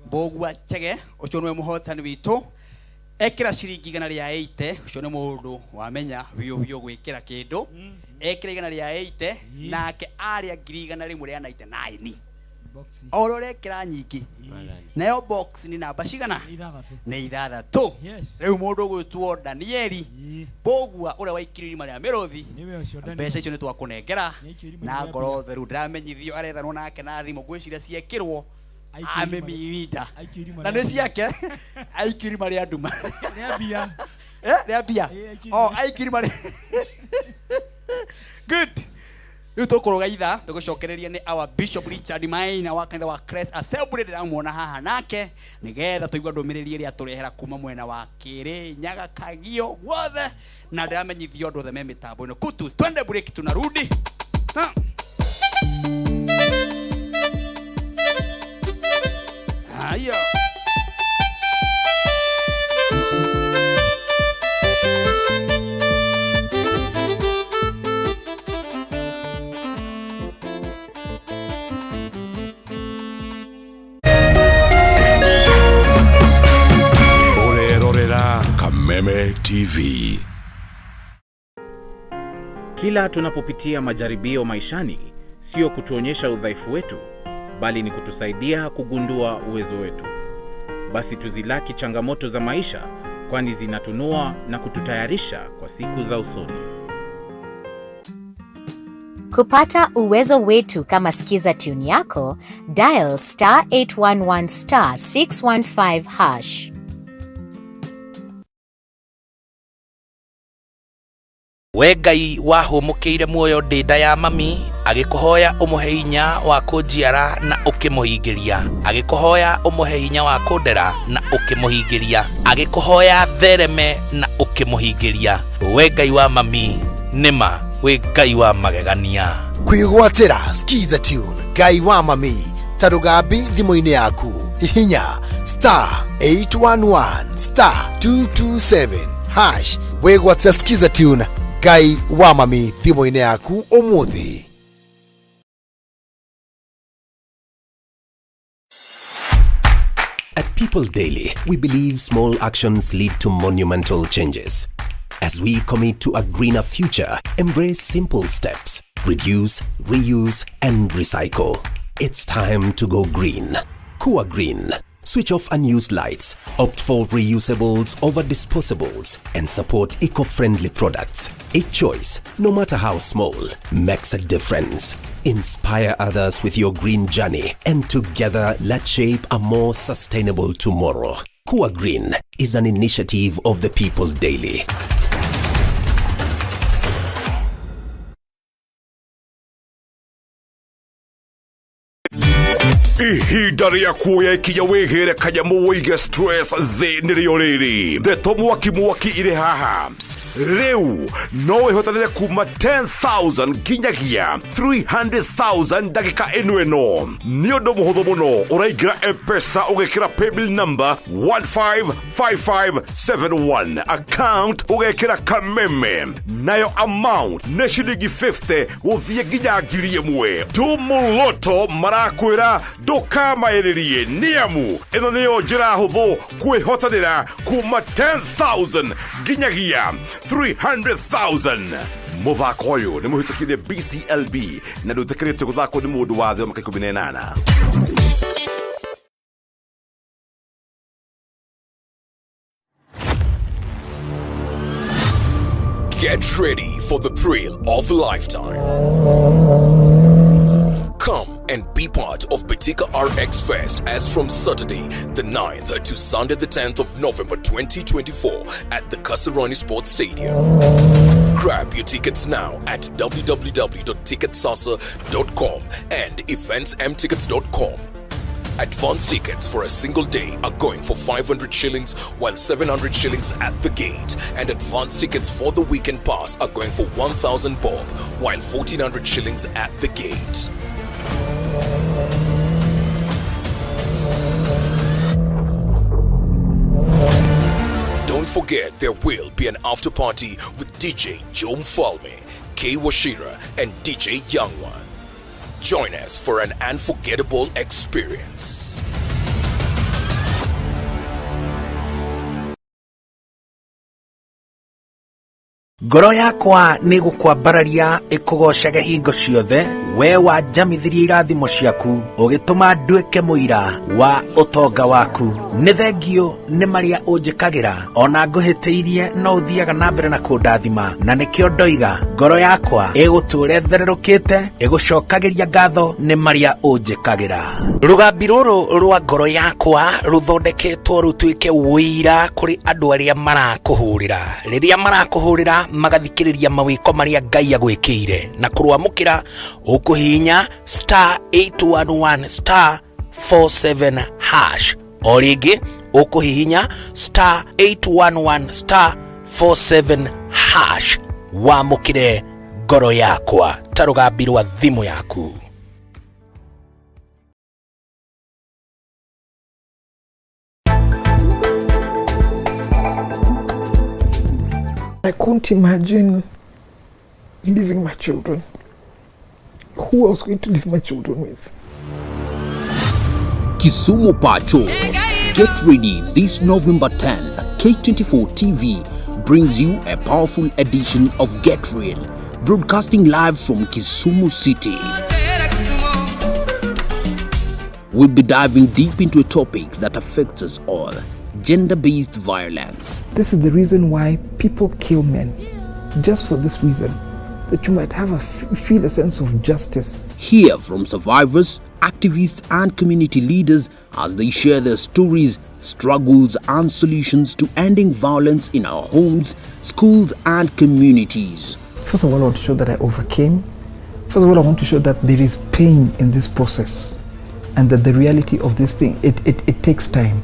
Mbogua Chege ucio nĩwe muhotani witũ ekira ciringi 180 ucio nĩ mũndũ wamenya biũ gwĩkĩra kĩndũ ekira 180 nake aria 199 orore kira nyingi nayo box ni namba cigana ni 6 riu mundu gwitwo Danieli Bogua uria waikirwo irima ria Mirothi mbeca icio ni twakunengera na ngoro theru ndiramenyithio arethanwo nake na thimu gwiciria ciekirwo amemimida na nĩ ciake aikio irima ria nduma ria mbia aikio irima good rĩu tũkũrũgaitha tũgũcokereria nĩ our Bishop Richard Maina wa kanitha wa Christ Assembly ndĩramuona haha nake nĩgetha tũigua ndũmĩrĩri ĩrĩa tũrehera kuma mwena wa Kĩrĩnyaga Kagio guothe na ndĩramenyithio andũ othe me mĩtambo-inĩ kutus twende break tunarudi haya Kameme TV. Kila tunapopitia majaribio maishani, sio kutuonyesha udhaifu wetu, bali ni kutusaidia kugundua uwezo wetu. Basi tuzilaki changamoto za maisha, kwani zinatunua na kututayarisha kwa siku za usoni. Kupata uwezo wetu kama Skiza tune yako, dial *811 *615#. We Ngai wahũmũkĩire muoyo ndĩnda ya mami agĩkũhoya ũmũhe hinya wa kũnjiara na ũkĩmũhingĩria, agĩkũhoya ũmũhe hinya wa kũndera na ũkĩmũhingĩria, agĩkũhoya thereme na ũkĩmũhingĩria. We Ngai wa mami nĩma we Ngai wa magegania. Kwĩgwatĩra Skiza tune Ngai wa mami ta rũgambi thimũ-inĩ yaku, hihinya *811 *227# wĩgwatĩra Skiza tune Ngai wa mami thimũ-inĩ yaku ũmũthĩ. At People Daily, we believe small actions lead to monumental changes. As we commit to a greener future, embrace simple steps, reduce, reuse, and recycle. It's time to go green. Kuwa Green. Switch off unused lights, opt for reusables over disposables, and support eco-friendly products. A choice, no matter how small, makes a difference. Inspire others with your green journey, and together let's shape a more sustainable tomorrow. Kuwa Green is an initiative of the People Daily. Ihinda rĩa kuoya ikinya wĩgĩre kanyamu wĩige stress thĩ nĩrĩo rĩrĩ. Ndeto mwaki irĩ haha. Rĩu no wĩhotanĩre kuma 10,000 nginyagia 300,000 ndagĩka ĩno. Nĩ ũndũ mũhũthũ mũno, ũraingĩra M-Pesa ũgekĩra paybill number 155571, account ũgekĩra Kameme, nayo amount nĩ ciringi 50 gũthiĩ nginya 1,000. Tumuluto marakwĩra ndũkamaĩrĩrie nĩamu ĩno nĩyo njĩra hũthũ kwĩhotanĩra kuma 10,000 nginyagia 300,000. Mũthako ũyũ nĩ mũhĩtũkĩire BCLB na ndũtĩkĩrĩte gũthakwo nĩ mũndũ wa thĩ wa mĩaka 18. Get ready for the thrill of a lifetime. Come and be part of Betika RX Fest as from Saturday the 9th to Sunday the 10th of November 2024 at the Kasarani Sports Stadium. Grab your tickets now at www.ticketsasa.com and eventsmtickets.com. Advance tickets for a single day are going for 500 shillings while 700 shillings at the gate, and advance tickets for the weekend pass are going for 1,000 bob while 1,400 shillings at the gate. Don't forget there will be an after party with DJ Joe Mfalme, K Washira and DJ Young One. Join us for an unforgettable experience. Ngoro yakwa nĩ gũkwambararia ĩkũgocaga hingo ciothe we wanjamithirie irathimo ciaku ugituma nduike muira wa utonga waku. Nĩ thengio nĩ maria unjikagira ona nguhitiirie no uthiaga na mbere na kundathima, na nikio ndoiga ngoro yakwa iguture thererukite igucokagiria ngatho nĩ maria unjikagira. Rugambi ruru rwa ngoro yakwa ruthondeketwo rutuike wira kuri andu aria marakuhurira riria marakuhurira magathikiriria mawiko maria Ngai agwikire na kurwamukira ukuhinya *811 *47#. O ringi ukuhihinya *811 *47#. Wamukire ngoro yakwa ta rugambi rwa thimu yaku. I couldn't imagine leaving my children. Who I was going to leave my children with? Kisumu Pacho. Get ready this November 10th. K24 TV brings you a powerful edition of Get Real, broadcasting live from Kisumu City. We'll be diving deep into a topic that affects us all: gender-based violence. This is the reason why people kill men. Just for this reason, that you might have feel a sense of justice. Hear from survivors, activists and community leaders as they share their stories, struggles and solutions to ending violence in our homes, schools and communities. First of all, I want to show that I overcame. First of all, I want to show that there is pain in this process and that the reality of this thing, it takes time.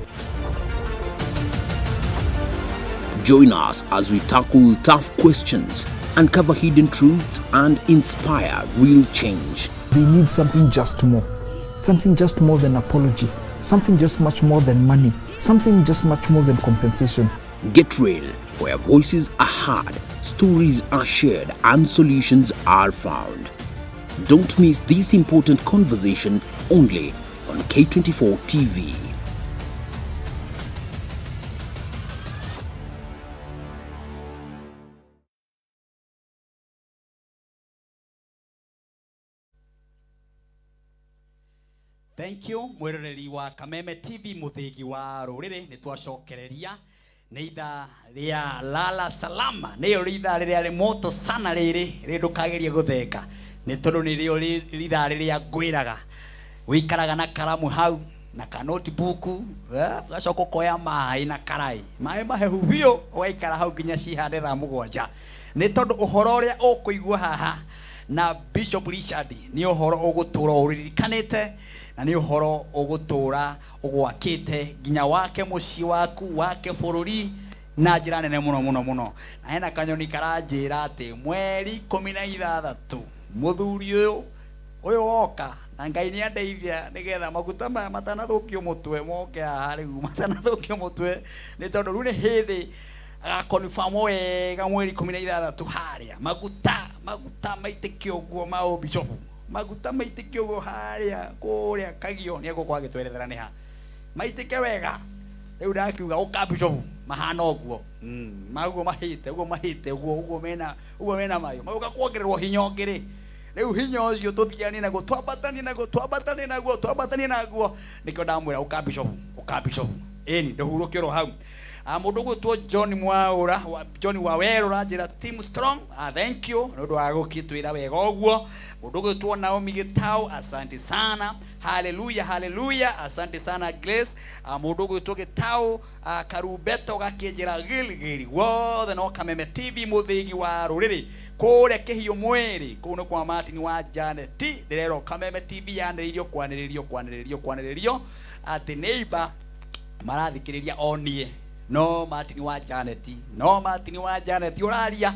Join us as we tackle tough questions, uncover hidden truths and inspire real change. They need something just more than apology, something just much more than money, something just much more than compensation. Get Real, where voices are heard, stories are shared and solutions are found. Don't miss this important conversation only on K24 TV. Thank you mwiroreri wa Kameme TV muthigi wa ruriri ni twacokereria ni itha ria lala salama ni itha riria ri moto sana riri rindukagerie gutheka ni tondu ni rio itha riria ngwiraga wikaraga na karamu hau na ka notebook gacoka koya mai na karai mai mahehu bio waikara hau nginya cihande thaa 7 ni tondu uhoro uria ukuigua haha na Bishop Richard ni uhoro ugutura uririkanite na ni uhoro ugutura ugwakite ginya wake muci waku wake bururi na njira nene muno na hena kanyoni karanjira ati mweri 16 muthuri uyu woka na Ngai ni andeithia nigetha maguta maya matanathukio mutwe moke hari matanathukio mutwe ni tondu ru ni hindi agakonfirm wega mweri 16 haria maguta maitikio guo mao Bishop maguta maitikio guo haria kuria kagio ni egukwa agitwerethera ni ha maitike wega riu ndakiuga uka Bishop mahana oguo maguo mahite uguo mena mayo maguka kuongererwo hinya ngiri riu hinya ucio tuthiani naguo twabatani naguo nikio ndamwira uka Bishop eni nduhurukio hau mundu gwitwo John Wawerora njira team strong thank you nundu wa gukitwira wega oguo mundu gwitwo Naomi Gitau asante sana haleluya asante sana Grace mundu gwitwo Gitau Karubeto gakinjira gilgiri wothe no Kameme TV muthigi wa ruriri kuria kihio mwiri kuno kwa Martin wa Janet ndirero Kameme TV yaniririo kwaniririo ati neighbor marathikiriria onie no Martin wa Janet uraria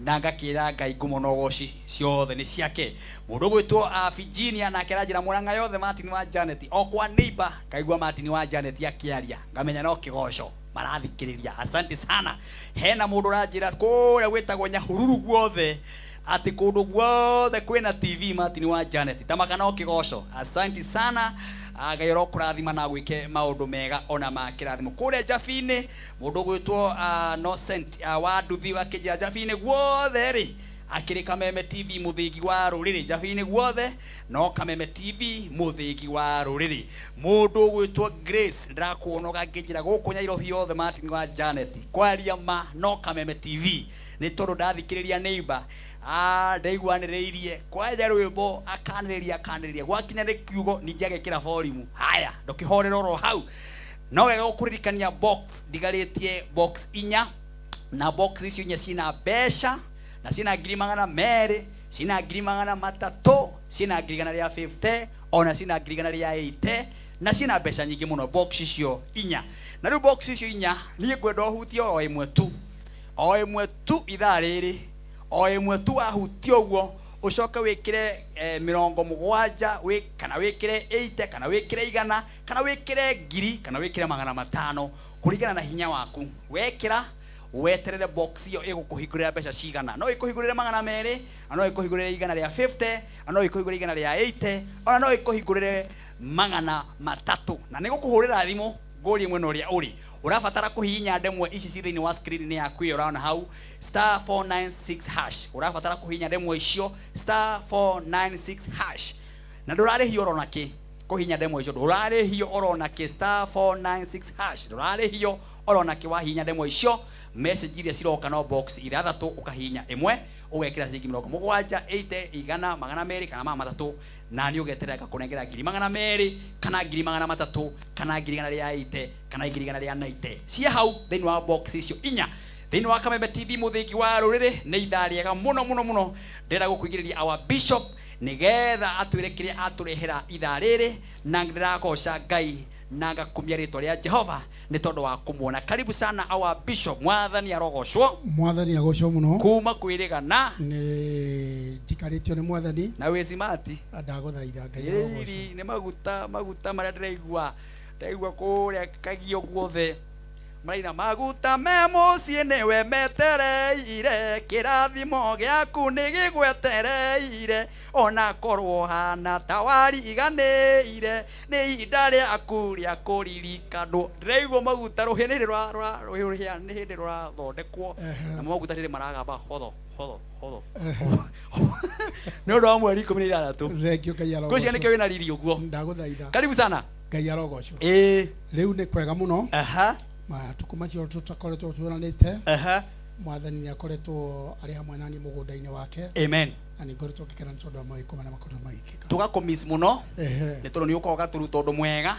na ngakira Ngai ngumono goci ciothe ni ciake mundu gwitwo Virginia na kiranjira muranga yothe Martin wa Janet okwa neighbor kaigwa Martin wa Janet akiaria ngamenya no kigoco marathikiriria asante sana hena mundu ranjira kuria gwitagwo Nyahururu guothe ati kundu guothe kwina TV Martin wa Janet tamaka no kigoco asante sana agayoro kurathima na gwike maundu mega ona makirathimo kuria Jafine mundu gwitwo Innocent wa nduthi wa kijia Jafine guothe ri akiri Kameme TV muthingi wa ruriri jabini guothe no Kameme TV muthingi wa ruriri mundu gwitwa Grace ndakuonoga nginjira guku Nairobi yothe Martin wa Janet kwaria ma no Kameme TV ni tondu ndathikiriria neighbor ndaiguaniriirie kwaja rwimbo akaniriria gwakinya ni kiugo ningi agekira volume haya ndukihorera ro hau no wega gukuririkania box digaritie box inya na box icio inya cina besha na cina girimangana mere cina girimangana matato cina girigana ria 50 ona cina girigana ria 80 na cina besha nyingi muno box icio inya na riu box icio inya ni ngwenda hutio o imwe tu ithaa riri o imwe tu ahutio guo ucoke wikire 70 kana wikire 80 kana wikire 100 kana wikire 1000 kana wikire 500 kuringana na hinya waku wekira weterere box iyo igukuhingurira mbeca cigana no ikuhingurire 200 no ikuhingurire 150 no ikuhingurire 180 ona no ikuhingurire 300 na nigukuhurira thimu ngori imwe no ria uri urabatara kuhinya ndemwe ici ci thiini wa screen ni yaku uraona hau *496# urabatara kuhinya ndemwe icio *496# na ndurarihio urona ki kuhinya ndemwe icio ndurarihio urona ki *496# ndurarihio urona ki wahinya ndemwe icio message iria ciroka no box ithathatu ukahinya imwe ugekira ciringi 70 80 igana 200 kana 300 na ni ugetereka kunengera 200 kana 300 kana 80 kana 90 cia hau thini wa box icio inya thini wa Kameme TV muthingi wa ruriri ni ithariega muno ndira gukuigiriria our bishop nigetha atwire kiria aturehera ithariri na ndiragoca Ngai na ngakumia ritwa ria Jehova ni tondu wa kumuona. Karibu sana our bishop, mwathani arogocwo, mwathani agocwo muno kuma kwirigana ni jikaritio ni mwathani na we simati ndaguthaitha Ngai arogocwo ni maguta maria ndiraigua kuria kagio guothe maina maguta me mucii niwe metereire kirathimo giaku ni gigwetereire ona korwo hana tawari iganire ni ihinda riaku ria kuririkano ndiraigua maguta ruhini rwa ni hindi rurathondekwo na maguta riri maragamba hotho ni undu wa mweri 16 thengio Ngai arogocwo kucia nikio wina riri uguo ndaguthaitha karibu sana Ngai arogocwo riu ni kwega muno matuku macio tutakoretwo turanite mwathani ni akoretwo ari hamwe nani mugunda-ini wake amen na ni ngoretwo ngikena ni tondu wa maiko na makoto maikika tugakomis muno ni tondu ni ukoga turuta undu mwega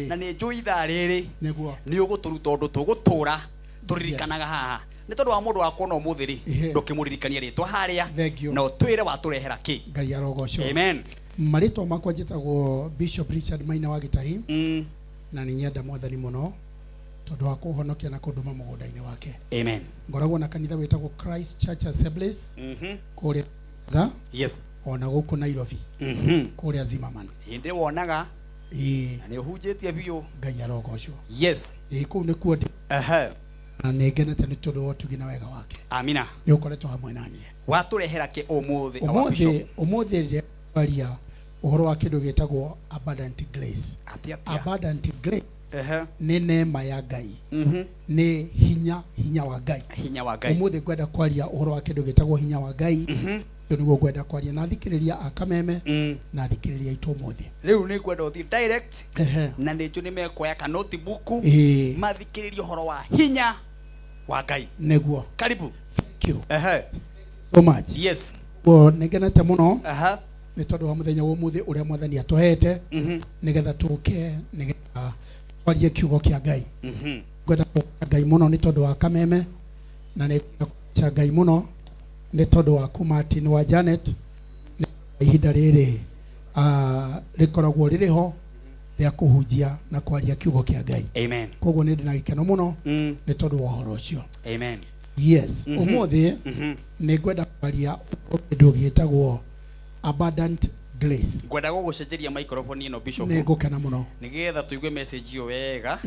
na ni njui ithaa riri niguo ni uguturuta undu tugutura turirikanaga haha ni tondu wa mundu wa kuona umuthi ri ndukimuririkania ritwa haria na utwire waturehera ki Ngai arogocwo amen maritwa makwa njitagwo Bishop Richard Maina wa Gitahi na ni nyenda mwathani muno tondu wa kuhonokia na kunduma mugunda-ini wake amen ngoragwo na kanitha witagwo Christ Church Assemblies kuria yes ona guku Nairobi kuria Zimmerman inde wonaga na ni uhunjitie biu Ngai arogocwo yes kuu ni kuo na nengenete ni tondu wa utugi na wega wake amina ni ukoretwo hamwe nani waturehera ki umuthi umuthi ria uhoro wa kindu gitagwo abundant grace abundant grace ni neema ya Ngai ni hinya wa Ngai umuthi ngwenda kwaria uhoro wa kindu gitagwo hinya wa Ngai niguo ngwenda kwaria na thikiriria akameme na thikiriria itu umuthi riu ni ngwenda uthi direct na nicho ni mekwoya ka notebook mathikiriria uhoro wa hinya wa Ngai niguo karibu thank you so much yes nengenete muno ni tondu wa muthenya wa umuthi uria mwathani atuhete nigetha tuke nigetha kwaria kiugo kia Ngai ngwenda Ngai muno ni tondu wa Kameme na ni Ngai muno ni tondu wa Martin wa Janet ni ihinda riri rikoragwo ririho ria kuhunjia na kwaria kiugo kia Ngai amen koguo ni ndina gikeno muno ni tondu wa horo ucio amen yes umuthi ni ngwenda kwaria kindu gitagwo abundant grace ngwenda gugucenjeria microphone ino bishop ni ngukena muno nigetha tuigue message iyo wega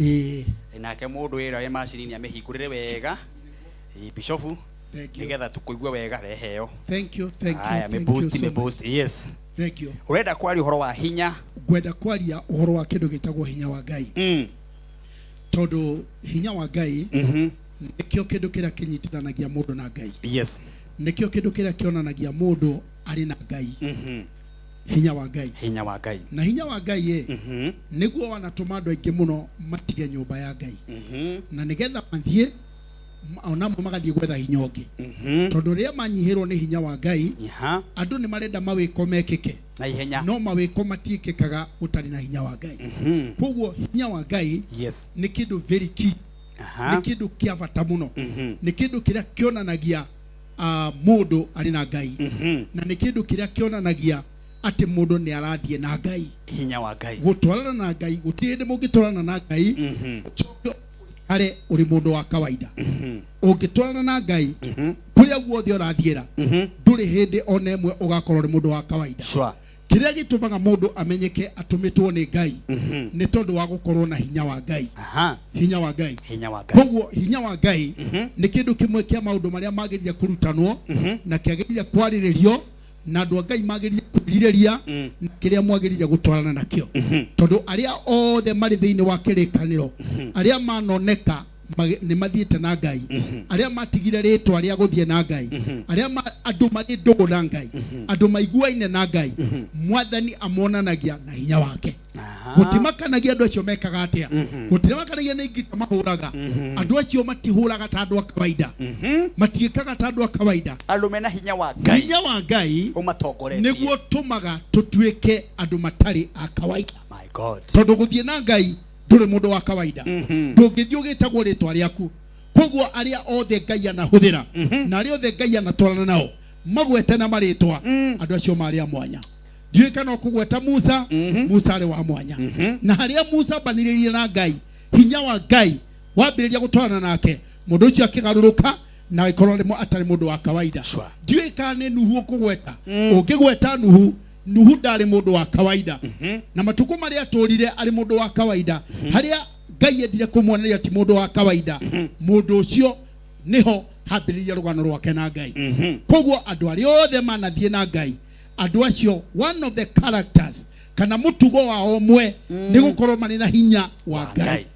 nake mundu wira we macini ni amehingurire wega bishop nigetha tukuigue wega reheo thank you me boost yes thank you urenda kwaria uhoro wa hinya ngwenda kwaria uhoro wa kindu gitagwo hinya wa Ngai tondu hinya wa Ngai nikio kindu kiria kinyitithanagia mundu na Ngai yes nikio kindu kiria kionanagia mundu ari na Ngai hinya wa Ngai na hinya wa Ngai niguo wanatuma andu aingi muno matige nyumba ya Ngai na nigetha mathie ona magathie gwetha hinya ungi tondu ria manyihirwo ni hinya wa Ngai andu ni marenda mawiko mekike na ihenya no mawiko matiikikaga utari na hinya wa Ngai koguo hinya wa Ngai ni kindu very key ni kindu kia bata muno ni kindu kiria kionanagia mundu ari na Ngai na ni kindu kiria kionanagia ati mundu ni arathie na Ngai hinya wa Ngai gutwarana na Ngai gutinde mugitwarana na Ngai are uri mundu wa kawaida ungitwarana na Ngai kuria guothe urathiera nduri hindi ona imwe ugakorwo uri mundu wa kawaida kiria gitumaga mundu amenyeke atumitwo ni Ngai ni tondu wa gukorwo na hinya wa Ngai hinya wa Ngai koguo hinya wa Ngai ni kindu kimwe kia maundu maria magiriria kurutanwo na kiagiriria kwariririo na andu Ngai magiriria kuririria na kiria mwagiriria gutwarana nakio tondu aria othe mari thiini wa kirikaniro aria manoneka ni mathiete na Ngai aria matigire ritwa aria guthie na Ngai aria andu mari ndugu na Ngai andu maiguaine na Ngai mwathani amonanagia na hinya wake gutimakanagia andu acio mekaga atia gutimakanagia ni ngita mahuraga andu acio matihuraga ta andu a kawaida matigikaga ta andu a kawaida andu mena hinya wa Ngai umatongoretie niguo tumaga tutuike andu matari a kawaida my God tondu guthie na Ngai nduri mundu wa kawaida ndungithio gitagwo ritwa riaku koguo aria othe Ngai anahuthira na aria othe Ngai anatwarana nao magwete na maritwa andu acio mari a mwanya ndiye kana kugweta Musa Musa ari wa mwanya na aria Musa baniririe na Ngai hinya wa Ngai wambiriria gutwarana nake mundu ucio akigaruruka na ikorwo rimo atari mundu wa kawaida ndiye kana nuhu kugweta ungigweta nuhu ndari mundu wa kawaida na matuko maria aturire ari mundu wa kawaida haria Ngai endire kumwoneria ti mundu wa kawaida mundu ucio niho hambiriria rugano rwake na Ngai koguo andu aria othe manathie na Ngai andu acio one of the characters kana mutugo wa omwe ni gukorwo mari na hinya wa Ngai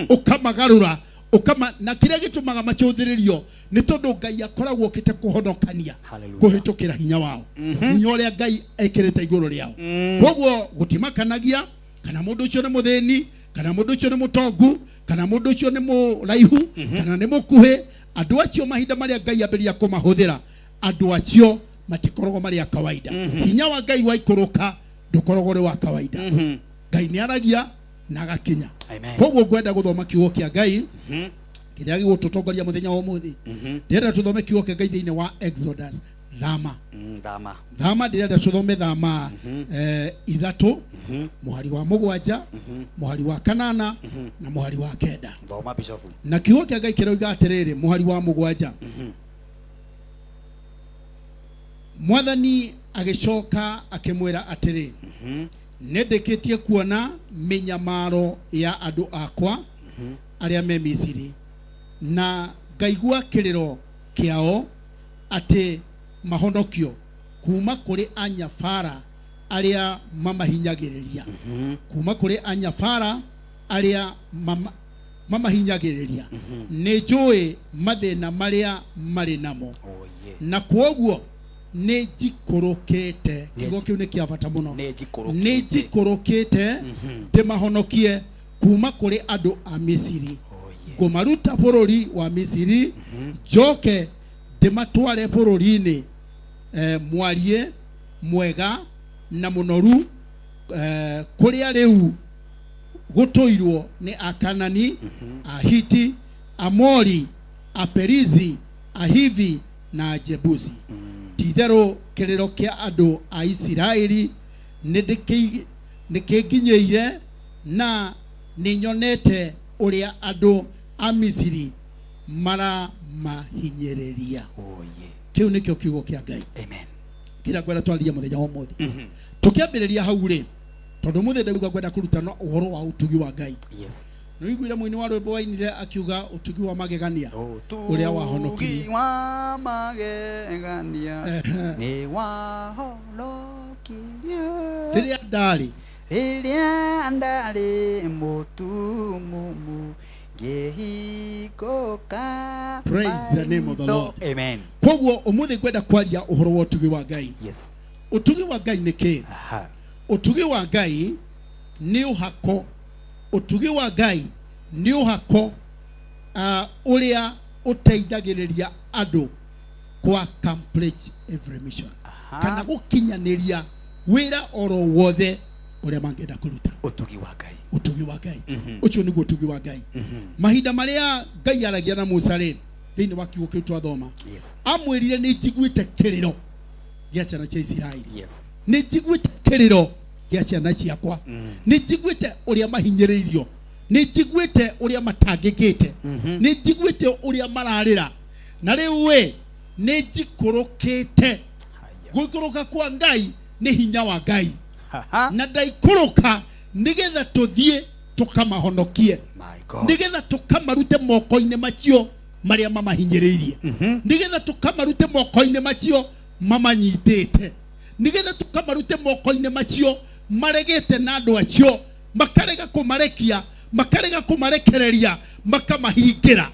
ukamagarura ukama na kiria gitumaga machuthiririo ni tondu Ngai akoragwo okite kuhonokania kuhitukira hinya wao hinya uria Ngai ekirite iguru riao koguo gutimakanagia kana mundu ucio ni muthini kana mundu ucio ni mutongu kana mundu ucio ni muraihu kana ni mukuhi andu acio mahinda maria Ngai ambiria kumahuthira andu acio matikoragwo mari a kawaida hinya wa Ngai waikuruka ndukoragwo ri wa kawaida Ngai ni aragia na gakinya koguo ngwenda guthoma kiugo kia Ngai kiria gigututongoria muthenya wa muthi ndirenda tuthome kiugo kia Ngai thiini wa Exodus thama ndirenda tuthome thama ithatu muhari wa mugwanja muhari wa kanana na muhari wa kenda thoma bishop na kiugo kia Ngai kiroiga atiriri muhari wa mugwanja mwathani agicoka akimwira atiri nendeketie kuona minyamaro ya andu akwa aria me Misiri na ngaigua kiriro kiao ati mahonokio kuma kuri anyafara aria mamahinyagiriria kuma kuri anyafara aria mamahinyagiriria ni njui mathina maria mari namo na kwoguo ni jikorokete kigo kiu ni kia bata muno ni jikorokete te mahonokie kuma kuri andu a Misiri ngumaruta bururi wa Misiri joke ndimatware bururi-ini mwarie mwega na munoru kuria riu gutuirwo ni Akanani Ahiti Amori Aperizi Ahivi na Ajebusi tithero kiriro kia andu a Isiraeli nikinginyeire na ninyonete uria andu a Misiri mara mahinyiriria kiu nikio kiugo kia Ngai amen kira gwera twariria muthenya wa muthi tukiambiriria hau ri tondu muthi ndauga gwenda kurutana uhoro wa utugi wa Ngai no iguire muini wa rwimbo wainire akiuga utugi wa magegania uria wahonokirie wa magegania ni wahonokirie riria ndari mutumumu Gehikoka. Praise the name of the Lord. Amen. Koguo umuthi kwenda kwaria uhoro wa utugi wa Ngai. Yes. Utugi wa Ngai ni ki? Utugi wa Ngai ni uhako. Utugi wa Ngai ni uhako uria uteithagiriria andu kwa complete every mission. Kana gukinyaniria wira oro wothe uria mangenda kuruta. Utugi wa Ngai. Utugi wa Ngai. Ucio niguo utugi wa Ngai. Mahinda maria Ngai aragia na Musa ri thiini wa kiugo kiu twathoma. Amwirire ni njiguite kiriro gia ciana cia Isiraeli. Ni njiguite kiriro gia ciana ciakwa. Ni njiguite uria mahinyiriirio. Ni njiguite uria matangikite. Ni njiguite uria mararira. Na riu we ni njikurukite. Guikuruka kwa Ngai ni hinya wa Ngai. Na ndaikuruka nigetha tuthie tukamahonokie. Nigetha tukamarute moko-ini macio maria mamahinyiriirie. Nigetha tukamarute moko-ini macio mamanyitite. Nigetha tukamarute moko-ini macio maregete na andu acio makarega kumarekia makarega kumarekereria makamahingira.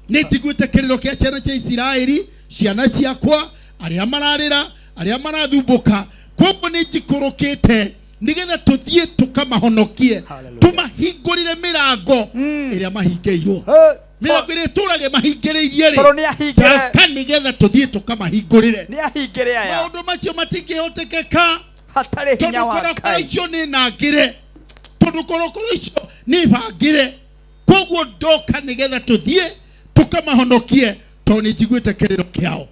Ni njiguite kiriro kia ciana cia Isiraeli, ciana ciakwa aria mararira aria marathumbuka. Koguo ni njikurukite nigetha tuthie tukamahonokie, tumahingurire mirango iria mahingeirwo. Mirango iria turage mahingiriirie ri nigetha tuthie tukamahingurire. Ni ahingire aya maundu macio matingihotekeka hatari hinya wa Ngai. Icio ni nangire tondu korokoro icio ni bangire. Koguo ndoka nigetha tuthie tukamahonokie tondu ni njiguite kiriro kiao.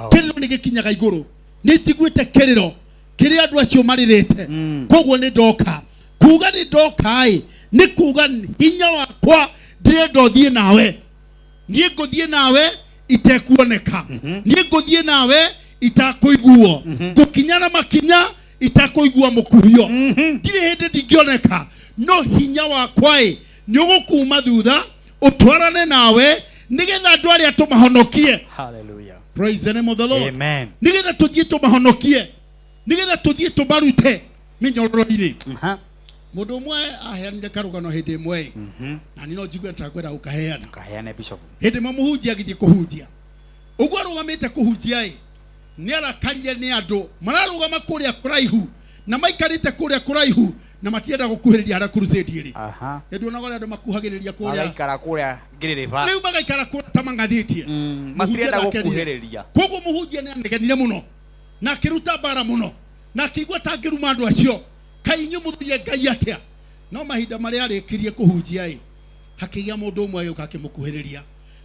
Kiriro ni gikinyaga iguru. Ni njiguite kiriro kiria andu acio maririte. Koguo ni ndoka kuga ni ndoka ni kuga hinya wakwa ndirenda thie nawe. Nie nguthie nawe itekuoneka. Nie nguthie nawe itakuiguo. Gukinyana makinya itakuigua mukuhio. Ndire hindi ndingioneka no hinya wakwa ni ugukuma thutha utwarane nawe nigetha andu aria tumahonokie. Hallelujah. Praise the name of the Lord. Amen. Nigetha tuthie tumahonokie. Nigetha tuthie tumarute minyororo-ini. Mundu umwe aheanire karugano hindi imwe na nino njigua ntakwenda ukaheane bishop. Hindi mamuhunjia agithie kuhunjia uguo arugamite kuhunjia ni arakarire ni andu mararugama kuria kuraihu na maikarite kuria kuraihu na matienda gukuhiriria hara crusade iri. Ndi onaga andu makuhagiriria kuria agaikara kuria ngiririba riu magaikara kuria tamangathitie matienda gukuhiriria. Koguo muhunjia ni anegenire muno na kiruta bara muno na kigwa tangiruma andu acio kainyu muthiye Ngai atia. No mahinda maria arikirie kuhunjia hakigia mundu umwe yuka akimukuhiriria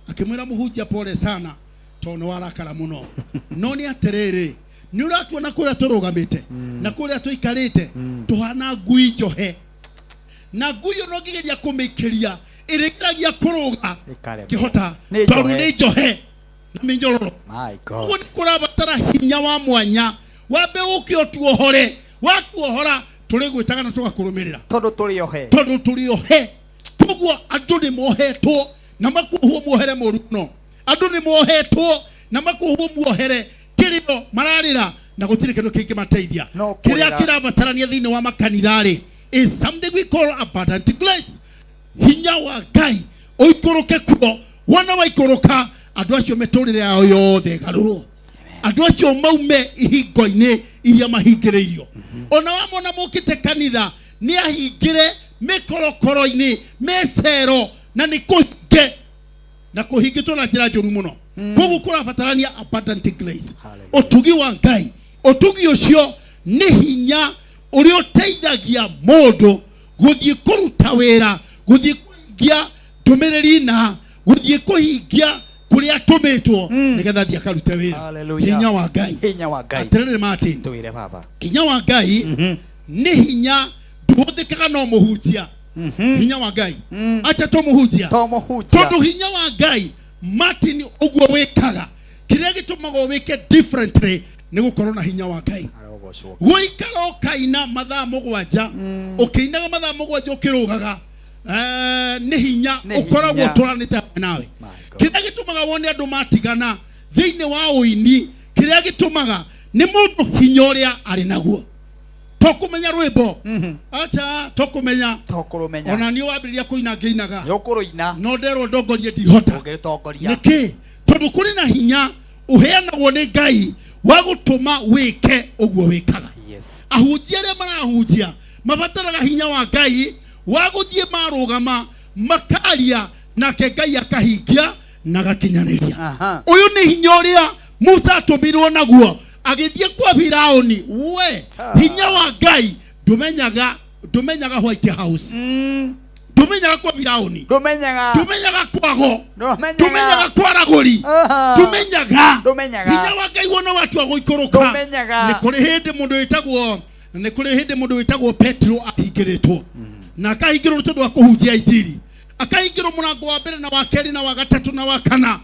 akimwira muhunjia pole sana tondu warakara muno no ni atiriri ni uratuona kuria turugamite na kuria tuikarite tuhana ngui njohe na ngui no ngigeria kumikiria irigiragia kuruga kihota tondu ni njohe na minyororo. My God. Kuni kurabatara hinya wa mwanya wabe ukio tuohore watuohora turigwitaga na tugakurumirira tondu turiohe tuguo andu ni mohetwo na makuhuo muohere muruno andu ni mohetwo na makuhuo muohere kiriro mararira na gutire kindu kingi mateithia kiria kirabatarania thiini wa makanithari is something we call abundant grace. Hinya wa Ngai uikuruke kuo wona waikuruka andu acio meturire yao yothe garuru andu acio maume ihingo-ini iria mahingiriirio. Ona wamona mukite kanitha ni ahingire mikorokoro-ini mesero na ni kuhinge na kuhingitwo na njira njuru muno. Koguo kurabatarania abundant grace. Utugi wa Ngai utugi ucio ni hinya uria uteithagia mundu guthie kuruta wira guthie kuhingia ndumiriri na guthie kuhingia kuria tumitwo nigetha thia karute wira. Hinya wa Ngai atiriri Martin tuire baba hinya wa Ngai ni hinya nduhuthikaga no muhunjia. Hinya wa Ngai acha to muhunjia tondu hinya wa Ngai Martin uguo wikaga kiria gitumaga wike differently ni gukorwo na hinya wa Ngai. Guikara ukaina mathaa mugwanja ukiinaga mathaa mugwanja ukirugaga ni hinya ukoragwo turanite nawe. Kiria gitumaga wone andu matigana thiini wa uini kiria gitumaga ni mundu hinya uria ari naguo tokumenya rwimbo acha tokumenya ona ni wambiria kuina ngeinaga no nderwo ndongorie ndihota niki tondu kuri na hinya uheanagwo ni Ngai wa gutuma wike uguo wikaga ahunjia aria marahunjia mabataraga hinya wa Ngai wa guthie marugama makaria nake Ngai akahingia na gakinyaniria uyu ni hinya uria Musa atumirwo naguo agithie kwa Firauni we hinya wa Ngai ndumenyaga White House ndumenyaga kwa Firauni ndumenyaga kwago ndumenyaga kwa raguri ndumenyaga hinya wa Ngai wona watu agoikoroka ni kuri hindi mundu witagwo Petro ahingiritwo na akahingirwo tondu wa kuhunjia injiri akahingirwo murango wa mbere na wa keri na wa gatatu na wa kana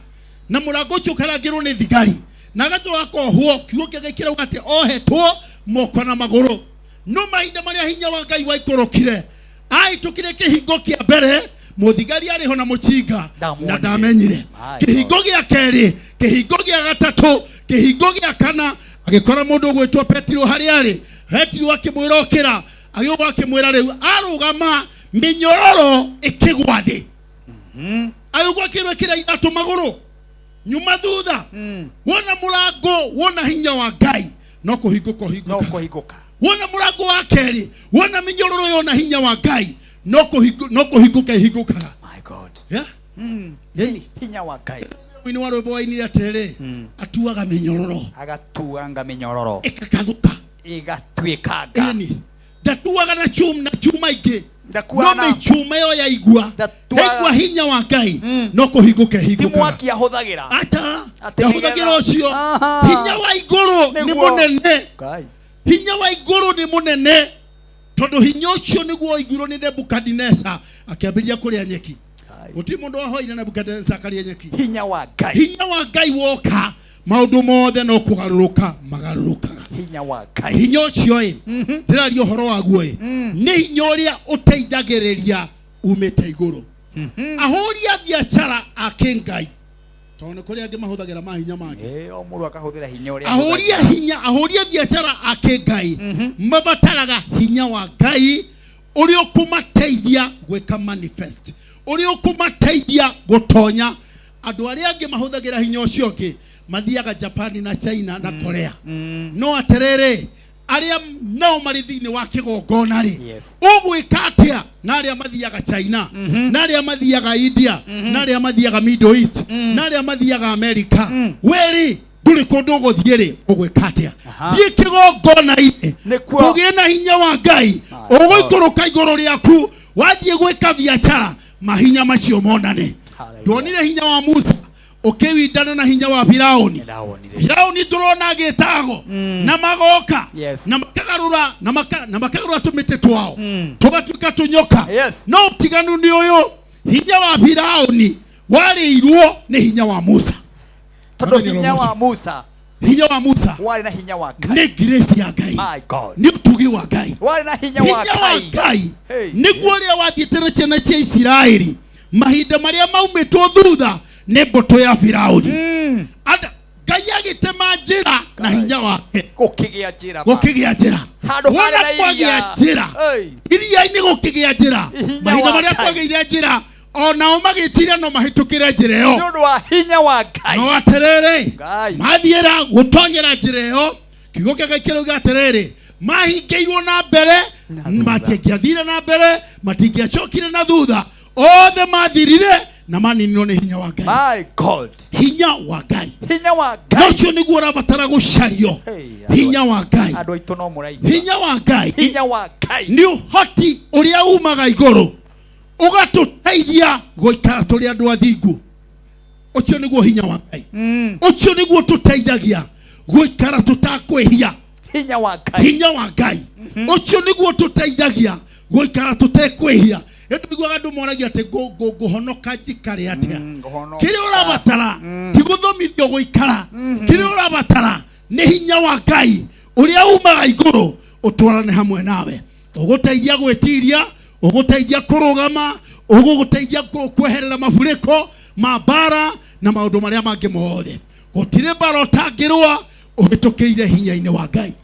na murango ucio karangirwo ni thigari na gato akohwo kiugo gikira ugate ohetwo moko na maguru no mahinda maria hinya wa Ngai waikorokire ai tukire kihingo kia mbere muthigari ariho na mucinga na ndamenyire kihingo gia keri kihingo gia gatatu kihingo gia kana agikora mundu gwetwo Petro hari ari Petro akimwirokira agioba akimwira riu arugama minyororo ikigwa thi ayugwa kirwe kira itatu maguru nyuma thutha wona murango wona hinya wa Ngai no kuhinguka wona murango wa keri wona minyororo yona hinya wa Ngai no kuhinguka my God hinya wa Ngai mwini wa rwimbo wainire atere atuaga minyororo agatuanga minyororo ikakathuka igatwikanga ndatuaga na chuma ingi no michuma yo ya igua ndagwa hinya wa Ngai no kuhinguka timwaki ahuthagira ahuthagira ucio hinya wa iguru ni munene hinya wa iguru ni munene tondu hinya ucio niguo iguru ni Nebukadneza akiambiria kuria nyeki uti mundu ahoire Nebukadneza akaria nyeki hinya wa Ngai woka maundu mothe no kugaruruka magarurukaga hinya wa Ngai hinya ucio ndirario horo waguo ni hinya uria uteithagiriria umete iguru ahoria biashara akengai tone kuria angi mahuthagira mahinya mangi o muru akahuthira hinya uria ahoria biashara akengai mabataraga hinya wa Ngai uria ukumateithia gwika manifest uria ukumateithia gutonya andu aria angi mahuthagira hinya ucio ungi mathiaga Japan na China na Korea no aterere aria no marithini wa kigongona ri ugwika atia na aria mathiaga China na aria mathiaga India na aria mathiaga Middle East na aria mathiaga America weri nduri kundu guthiiri ugwika atia thie kigongona ine kugie na hinya wa Ngai uguikoroka iguru riaku wathie gwika biashara mahinya macio monane ndonire hinya wa Musa ukiwindana na hinya wa Firauni turona agitago na magoka na makagarura na makagarura tumite twao tugatuka tunyoka no tiganu ni uyu hinya wa Firauni wari irwo ni hinya wa Musa tondu hinya wa Musa wari na hinya wa Ngai ni grace ya Ngai my God ni utugi wa Ngai wari na hinya wa Ngai ni guoria wathietere na cia Isiraeli mahinda maria maumitwo thutha ne boto ya Firauni anda Ngai agitema njira na hinya wake gukigia njira wona kwagia njira iria ni gukigia njira mahinda maria kwagia njira ona umagitira no mahitukire njira yo ndu wa hinya wa Ngai no aterere mathiera gutonyera njira yo kigo kia Ngai aterere mahingeirwo na mbere matigiathire na mbere matigiacokire na thutha othe mathirire na maninwo ni hinya wa Ngai my God hinya wa Ngai nocio niguo rabatara gucario hinya wa Ngai andu aitu no muraiga hinya wa Ngai ni uhoti uria umaga iguru ugatuteithia guikara turi andu athingu ucio niguo hinya wa Ngai ucio niguo tuteithagia guikara tutakwihia hinya wa Ngai ucio niguo tuteithagia guikara tutekwihia Edugwa andu moragia ate guhonoka njikare atia kiri urabatara ti guthomithio guikara kiri urabatara ni hinya wa Ngai uria umaga iguru utwarane hamwe nawe uguteithia gwitiria uguteithia kurugama uguteithia kweherera mafuriko mabara na maundu maria mangi mothe gutire bara utangirwa uhitukiire hinya-ini wa Ngai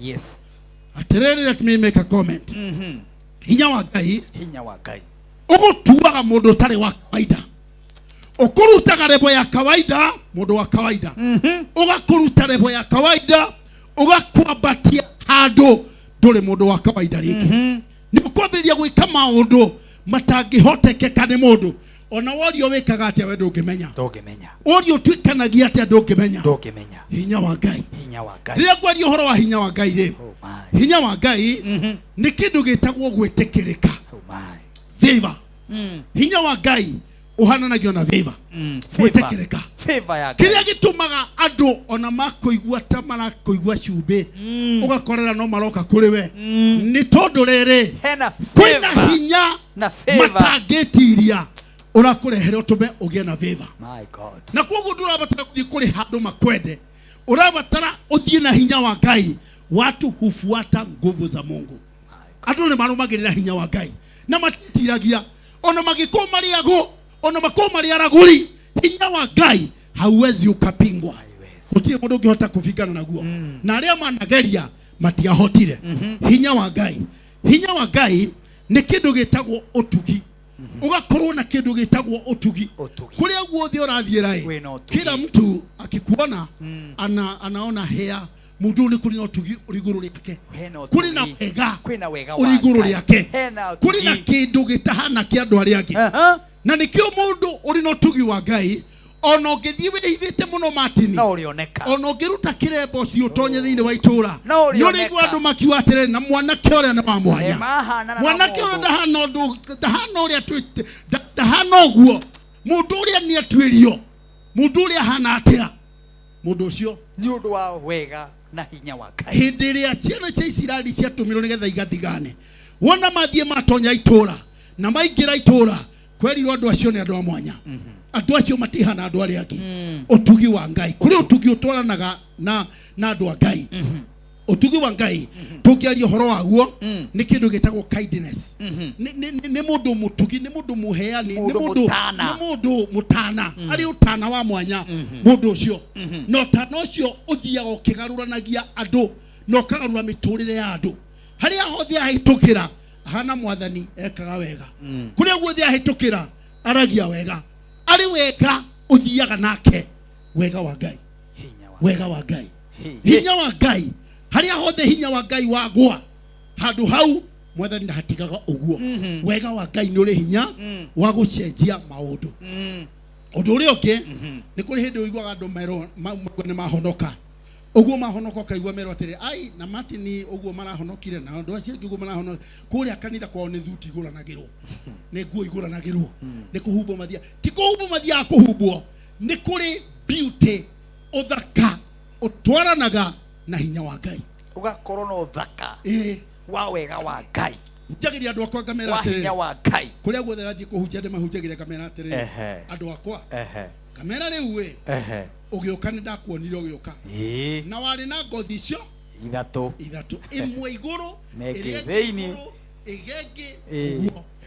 Let me make a comment. Hinya wa Ngai. Hinya wa Ngai. Ugutuaga mundu tari wa kawaida. Ukurutaga rebo ya kawaida, mundu wa kawaida. Ugakuruta rebo ya kawaida, ugakwambatia handu nduri mundu wa kawaida rĩngĩ. Ni ukwambĩrĩria gwĩka maũndũ matangĩhotekeka nĩ mũndũ. Ona worio wĩkaga atĩa we ndũngĩmenya. Ndũngĩmenya. Worio twĩkanagia atĩa ndũngĩmenya. Ndũngĩmenya. Hinya wa Ngai. Hinya wa Ngai. Rĩrĩa ngwaria ũhoro wa hinya wa Ngai rĩ. Hinya wa Ngai nĩ kĩndũ gĩtagwo gwĩtĩkĩrĩka. Favor. Hinya wa Ngai uhananagio na favor. Gwĩtĩkĩrĩka. Favor ya Ngai. Kĩrĩa gĩtũmaga andũ ona makũigua ta marakũigua cumbĩ ũgakorera no maroka kũrĩ we nĩ tondũ rĩrĩ kwĩna hinya matangĩtiria ũrakũrehere ũtũme ũgĩe na favor. My God. Na koguo ndũrabatara gũthiĩ kũrĩ handũ makwende, ũrabatara ũthiĩ na hinya wa Ngai. Watu hufuata nguvu za Mungu. Andũ nĩ marũmagĩrĩra hinya wa Ngai na matitiragia ona magĩkorwo marĩ agũ ona makorwo marĩ aragũri. Hinya wa Ngai hauwezi ukapingwa. Gũtirĩ mũndũ ũngĩhota kũbingana naguo. Na arĩa manageria matiahotire. Hinya wa Ngai. Hinya wa Ngai nĩ kĩndũ gĩtagwo ũtugi. Ugakorwo na kĩndũ gĩtagwo ũtugi. Kũrĩa guothe ũrathiĩra kila mtu akikuona anaona hea mundu ni kuri na utugi uri iguru riake. Kuri na wega uri iguru riake. Kuri na kindu gitahana kia andu aria angi. Na nikio mundu uri na utugi wa Ngai ona ngithie withite muno Martin no urioneka ona ngiruta kirembo cio utonye thiini wa itura no urioneka andu makiwa atere na mwanake uria ni wa mwanya. Mwanake uria ndahana undu ndahana uria twite ndahana uguo mundu uria ni atwirio mundu uria hana atia mundu ucio ni undu wa wega na hinya wa Ngai. Hindi ria ciana cia Isiraeli ciatumirwo nigetha igathigane wona mathie matonya itura na maingira itura kwerirwo andu acio ni andu a mwanya. Andu acio matihana andu aria angi. Utugi wa Ngai kuri utugi utwaranaga na andu a Ngai. Utugi wa Ngai tukiaria horo waguo ni kindu gitagwo kindness. Ni mundu mutugi ni mundu muheani ni mundu mutana ari utana wa mwanya mundu ucio no tana ucio uthiaga ukigaruranagia andu no kagarura miturire ya andu haria hothe ahitukira hana mwathani ekaga wega kuria guothe ahitukira aragia wega ari wega uthiaga nake wega wa Ngai. Wega wa Ngai. Hinya wa Ngai haria hothe hinya wa Ngai wagwa handu hau mwathani ndahatigaga uguo. Wega wa Ngai ni uri hinya wa gucenjia maundu. Undu uria ungi ni kuri hindi uiguaga andu mero ni mahonoka uguo mahonoka kaigua mero atiri ai na Martin uguo marahonokire na andu acio uguo marahonoka kuria kanitha kwao ni thuti iguranagirwo ni nguo iguranagirwo ni kuhumbo mathia ti kuhumbo mathia kuhumbwo ni kuri beauty uthaka utwaranaga na hinya wa Ngai ugakorwo no uthaka wa wega wa Ngai. Njagiria andu akwa ngamera atiri hinya wa Ngai kuria guothe rathie kuhunjia ndi mahunjagiria ngamera atiri andu akwa kamera riu we ugiuka ni ndakuonire ugiuka na wari na ngothi icio ithatu imwe iguru iri thiini igenge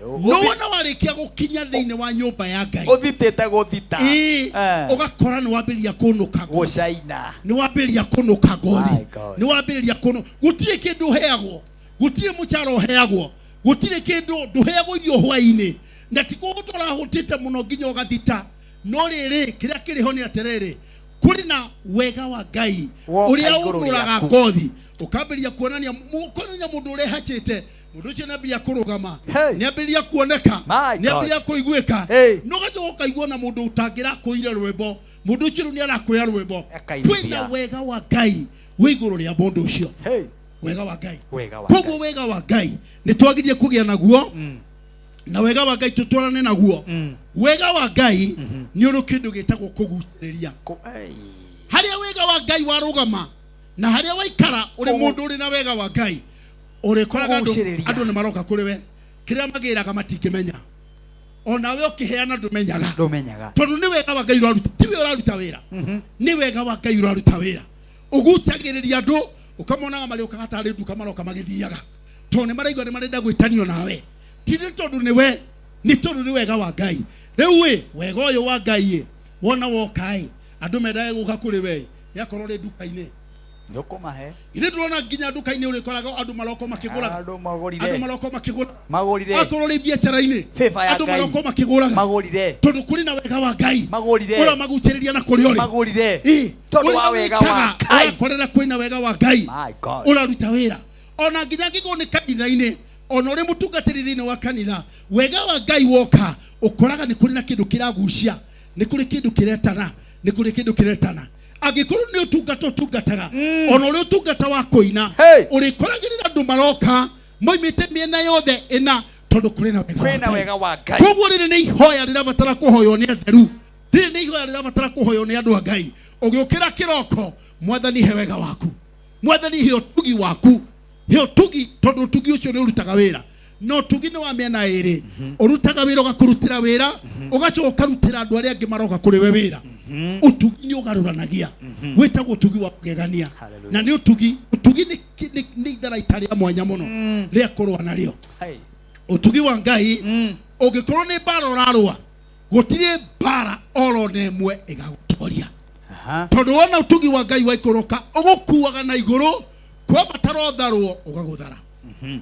no wana warikia gukinya thiini wa nyumba ya Ngai uthitete guthita ugakora ni wambiria kunuka gucaina ni wambiria kunuka ngothi ni wambiria kunu gutire kindu heagwo gutire mucharo heagwo gutire kindu nduheagwo irio hwaini na tikugutora hutite muno nginya ugathita no riri kiria kiriho ni aterere kuri na wega wa Ngai uria unuraga ngothi ukambiria kuonania mundu uria hachite mundu ucio nĩambĩrĩria kũrũgama nĩambĩrĩria kuoneka nĩambĩrĩria kũiguĩka no gacoka ũkaigua na mundu utangĩrakũire rwĩmbo mundu ucio nĩ arakwĩra rwĩmbo kwĩna wega wa Ngai wĩ igũrũ rĩa mundu ucio wega wa Ngai koguo wega wa Ngai nĩ twagĩrĩire kũgĩa naguo na wega wa Ngai tutwarane naguo wega wa Ngai nĩ ũrĩ kĩndũ gĩtagwo kũgucĩrĩria harĩa wega wa Ngai warũgama na harĩa waikara ũrĩ mundu ũrĩ na wega wa Ngai urikoraga andu ni maroka kuri we kiria magiraga matingimenya ona we ukiheana ndumenyaga tondu ni wega wa Ngai uraruta tiwe uraruta wira ni wega wa Ngai uraruta wira ugucagiriria andu ukamonaga mari ukagatari nduka maroka magithiaga tondu ni maraigwa ni marenda gwitanio nawe ti tondu ni we ni tondu ni wega wa Ngai riu we wega uyu wa Ngai wona wokai andu mendaga guka kuri we yakorwo ri nduka-ini Nyokomahe. Ithe ndurona nginya nduka-inĩ ũrĩkoraga andũ maroko makĩgũraga. Andũ magũrire. Andũ maroko makĩgũra. Magũrire. Akorwo rĩ biacara-inĩ. Andũ maroko makĩgũraga. Magũrire. Tondũ kũrĩ na wega wa Ngai. Magũrire. Ũramagucĩrĩria na kũrĩ ũrĩ. Magũrire. Tondũ wa wega wa Ngai. Ũrakorera kwĩna wega wa Ngai. My God. Ũraruta wĩra. Ona nginya ngĩgwo nĩ kanitha-inĩ. Ona ũrĩ mũtungatĩri thĩinĩ wa kanitha. Wega wa Ngai woka. Ũkoraga nĩ kũrĩ na kĩndũ kĩragucia. Nĩ kũrĩ kĩndũ kĩretana. Nĩ kũrĩ kĩndũ kĩretana. Angĩkorwo nĩ ũtungata ũtungataga ona ũrĩ ũtungata wa kũina ũrĩkoragĩrĩra andũ maroka moimĩte mĩena yothe ĩna tondũ kũrĩ na wega wa Ngai. Koguo rĩrĩ nĩ ihoya rĩrabatara kũhoywo nĩ atheru. Rĩrĩ nĩ ihoya rĩrabatara kũhoywo nĩ andũ a Ngai. Ũgĩũkĩra kĩroko Mwathani he wega waku. Mwathani he ũtugi waku. He ũtugi tondũ ũtugi ũcio nĩ ũrutaga wĩra. No ũtugi nĩ wa mĩena ĩrĩ. Ũrutaga wĩra ũgakũrutĩra wĩra ũgacoka ũkarutĩra andũ arĩa angĩ maroka kũrĩ we wĩra. Utugi ni ugaruranagia wetagwo utugi wa kugegania na ni utugi ni itharaita ria mwanya muno ria kurwa nario utugi wa Ngai ungikorwo ni bara urarwa gutire bara oro nemwe igagutoria tondu wona utugi wa Ngai waikoroka ugukuaga na iguru kwa batara utharwo ugaguthara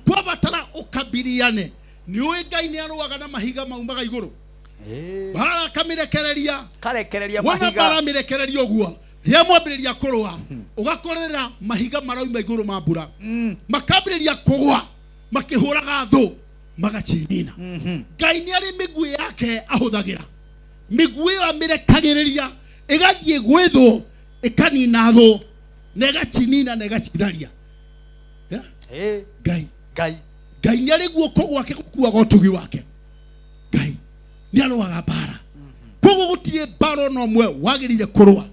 kwa batara ukabiriane ni uĩ Ngai ni arũaga na mahiga maumaga iguru bara kamirekereria wana bara mirekereria ũguo rĩa mwambĩrĩria kũrũa ũgakorera mahiga marauma igũrũ ma mbura makambĩrĩria kũgwa makĩhũraga thũ magacinina Ngai nĩ arĩ mĩguĩ yake ahũthagĩra mĩguĩ ĩyo amĩrekagĩrĩria ĩgathiĩ gwĩthũ ĩkanina thũ na ĩgacinina na ĩgacitharia Ngai nĩ arĩ guoko gwake gũkuaga ũtugi wake Ngai ni arũaga bara koguo gũtirĩ bara no mwe wagĩrĩire kũrũa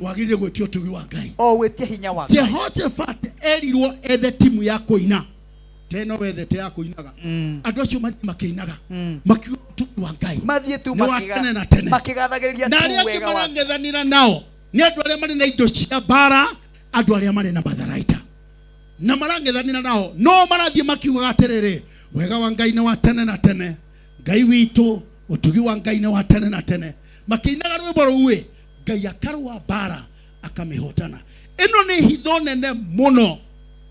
wagĩrĩire gwĩtio ũtugi wa Ngai o gwĩtia hinya wa Ngai. Jehoshaphat erirwo ethe timu ya kũina teno wethete ya kũinaga andũ acio makĩinaga makiuga ũtugi wa Ngai mathiĩ tu makĩgathagĩrĩria tu wega wa Ngai. Na arĩa marang'ethanĩra nao nĩ andũ arĩa marĩ na indo cia bara andũ arĩa marĩ na matharaita na marang'ethanĩra nao no marathiĩ makiugaga atĩrĩrĩ wega wa Ngai nĩ wa tene na tene Ngai witũ utugi wa Ngai nĩ wa tene na tene makĩinaga rwĩmbo rũu Ngai akarũa bara akamĩhotana. Ĩno nĩ hitho nene mũno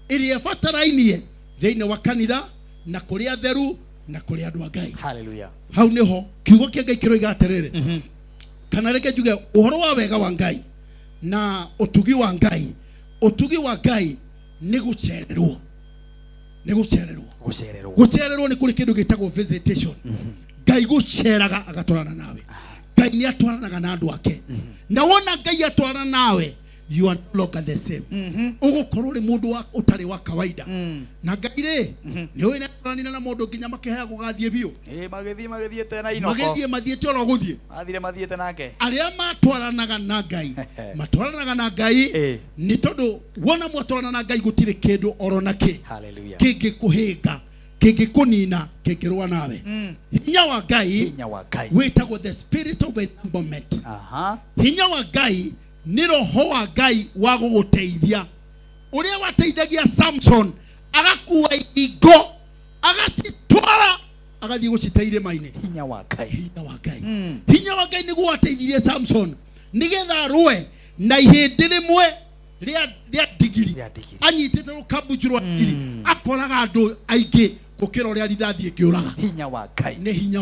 ĩrĩa ĩbatarainie thĩinĩ wa kanitha na kũrĩ atheru na kũrĩ andũ a Ngai. Hallelujah. Hau nĩho kiugo kĩa Ngai kĩroiga atĩrĩrĩ kana reke njuge ũhoro wa wega wa Ngai na utugi wa Ngai. Utugi wa Ngai nĩ gũcererwo gucererwo ni kuri kindu gitagwo visitation Ngai guceraga agatwarana nawe Ngai ni atwaranaga na andu ake na wona Ngai atwarana nawe you are no longer the same ugukorwo ri mundu wa utari wa kawaida na Ngai ri ni uyu natwaranina na mundu nginya makihaya gugathie biu magithiete na inoko mathiete oro guthie mathiete nake aria matwaranaga na Ngai matwaranaga na Ngai ni tondu wona mwatwarana na Ngai gutire kindu oro naki kingikuhinga kingikunina kingirwa nawe hinya wa Ngai wetagwo the spirit of enablement hinya wa Ngai ni roho wa Ngai wa guguteithia uria wateithagia Samson agakua igo agacitwara agathie guciteire maine hinya wa Ngai hinya wa Ngai niguo wateithirie Samson nigetha rwe na ihindi rimwe ria digiri anyitite rukambuju rwa digiri akoraga andu aingi gukira uria rithathi ikiuraga hinya wa Ngai ni hinya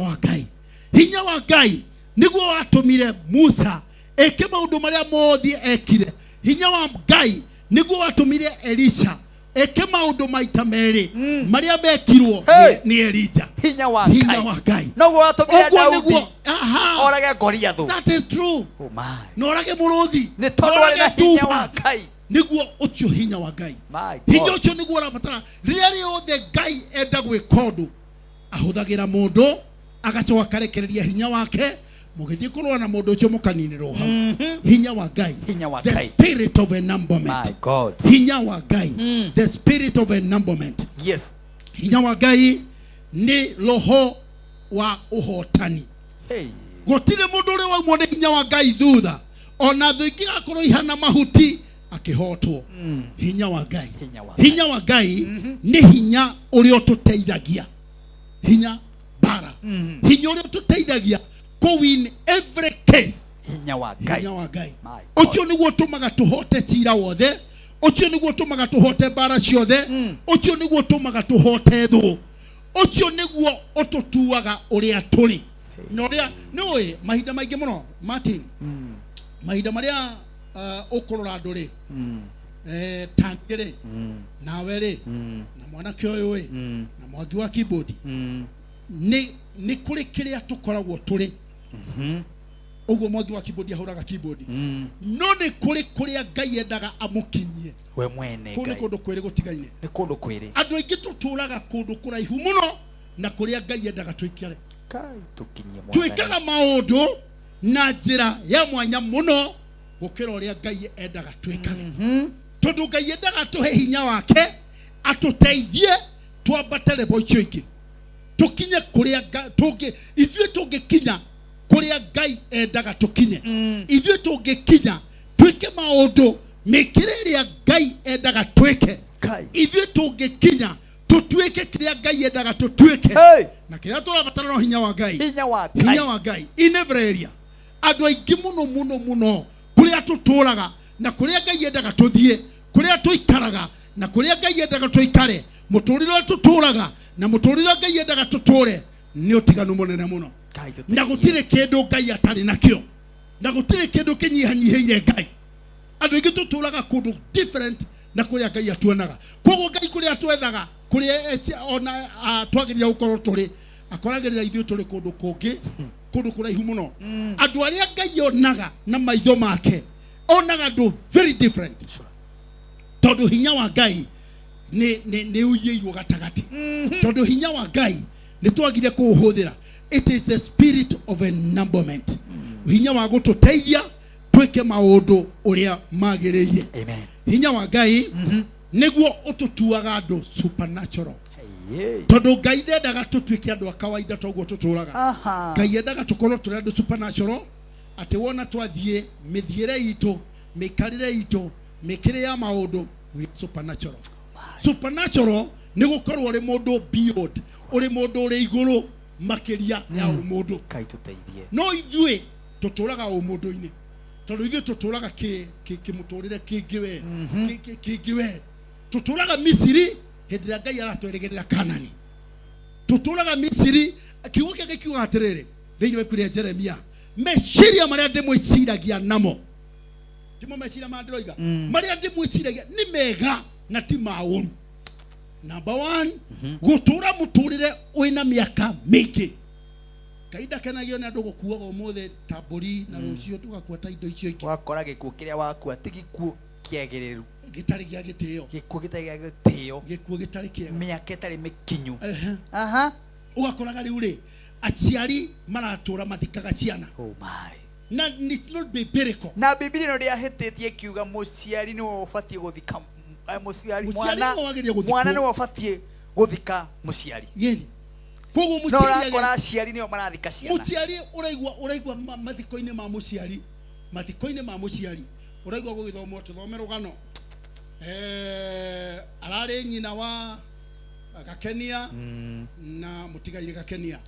wa Ngai niguo watumire Musa eke maundu maria mothi ekire hinya wa Ngai niguo watumire Elisha eke maundu maita meri maria mekirwo ni Elijah hinya wa Ngai noguo watumire Daudi orage Goliath. That is true. Oh my no orage muruthi ni tondu ari na hinya wa Ngai niguo ucio hinya wa Ngai hinya ucio niguo urabatara riria riothe Ngai enda gwika undu ahuthagira mundu agacoka akarekereria hinya wake mugithie kurwa na mundu ucio mukaninirwo hau hinya wa Ngai the spirit of enablement. My God. Hinya wa Ngai the spirit of enablement. Yes. Hinya wa Ngai ni roho wa uhotani. Gutire mundu uri wa mwone hinya wa Ngai thutha ona thuingi akorwo ihana mahuti akihotwo hinya wa Ngai ni hinya uri otuteithagia hinya bara hinya uri otuteithagia go win every case hinya wa Ngai ucio niguo tumaga tuhote cira wothe ucio niguo tumaga tuhote bara ciothe ucio niguo tumaga tuhote thu ucio niguo ututuaga uria turi no ria noi mahinda maingi muno Martin mahinda maria ukurora nduri tangire nawe ri na mwana kioyo wi na mwangi wa keyboard ni kuri kiria tukoragwo turi uguo mwangi wa keyboard ahuraga keyboard no ni kuri kuria Ngai endaga amukinyie we mwene Ngai kundu kwiri gutigaine ni kundu kwiri andu aingi tuturaga kundu kuraihu muno na kuria Ngai endaga tuikare kai tukinyie mwana tuikaga maundu na njira ya mwanya muno gukira uria Ngai endaga tuikage tondu Ngai endaga tuhe hinya wake atuteithie twambate level icio ingi tukinye kuria tungi ithue tungikinya kuria Ngai endaga tukinye ithue tungikinya twike maundu mikireria Ngai endaga twike ithue tungikinya tutwike kiria Ngai endaga tutwike na kiria turabatara no hinya wa Ngai hinya wa Ngai in every area andu aingi muno kuria tuturaga na kuria Ngai endaga tuthie kuria tuikaraga na kuria Ngai endaga tuikare muturire tuturaga na muturire Ngai endaga tuture ni utiganu munene muno na gutire kindu Ngai atari nakio na gutire kindu kinyihanyiheire Ngai andu aingi tuturaga kundu different na kuria Ngai atuonaga koguo Ngai kuria twethaga kuria ona twagiria gukorwo turi akoragirira ithuĩ turi kundu kungi kundu kuraihu muno andu aria Ngai onaga na maitho make onaga andu very different tondu hinya wa Ngai ni uyeirwo gatagati tondu hinya wa Ngai ni twagire kuuhuthira it is the spirit of enablement hinya wa gututeithia twike maundu uria magiririe amen hinya wa Ngai niguo ututuaga andu supernatural tondu Ngai ndendaga tutwike andu a kawaida toguo tuturaga Ngai endaga tukorwo turi andu supernatural ati wona twathie mithiire itu mikarire itu mikire ya maundu we supernatural supernatural ni gukorwo uri mundu beyond uri mundu uri iguru makiria ya uri mundu Kai tuteithie no ithue tuturaga umundu-ini tondu ithue tuturaga kimuturire kingiwe kingiwe tuturaga Misiri hindi ya Ngai aratweregerera Kanani tuturaga Misiri kiugo kĩngĩ kiuga atiriri thĩinĩ wa ibuku rĩa Jeremia meciria maria ndimwiciragia namo timo meciria mandiroiga maria ndimwiciragia ni mega na ti maũru number 1 gutura muturire wina miaka mingi kaida kenagio ni andu gukuaga umuthi tamburi na rucio tugakua ta indo icio iki wakora gikuo kiria wakua tigikuo kiagiriru gitari gia gitio gikuo gitari gia gitio gikuo gitari kiega miaka itari mikinyu ugakoraga riu ri aciari maratura mathikaga ciana oh my na it's not biblical na Biblia no ria hetitie kiuga muciari ni ubatie guthika muciari mwana ni ubatie guthika muciari yeni koguo muciari no aciari ni marathika ciana muciari uraigwa mathiko-ini ma muciari mathiko-ini ma muciari uraigwa gugithomwo tuthome rugano arari nyina wa Gakenia na mutigaire Gakenia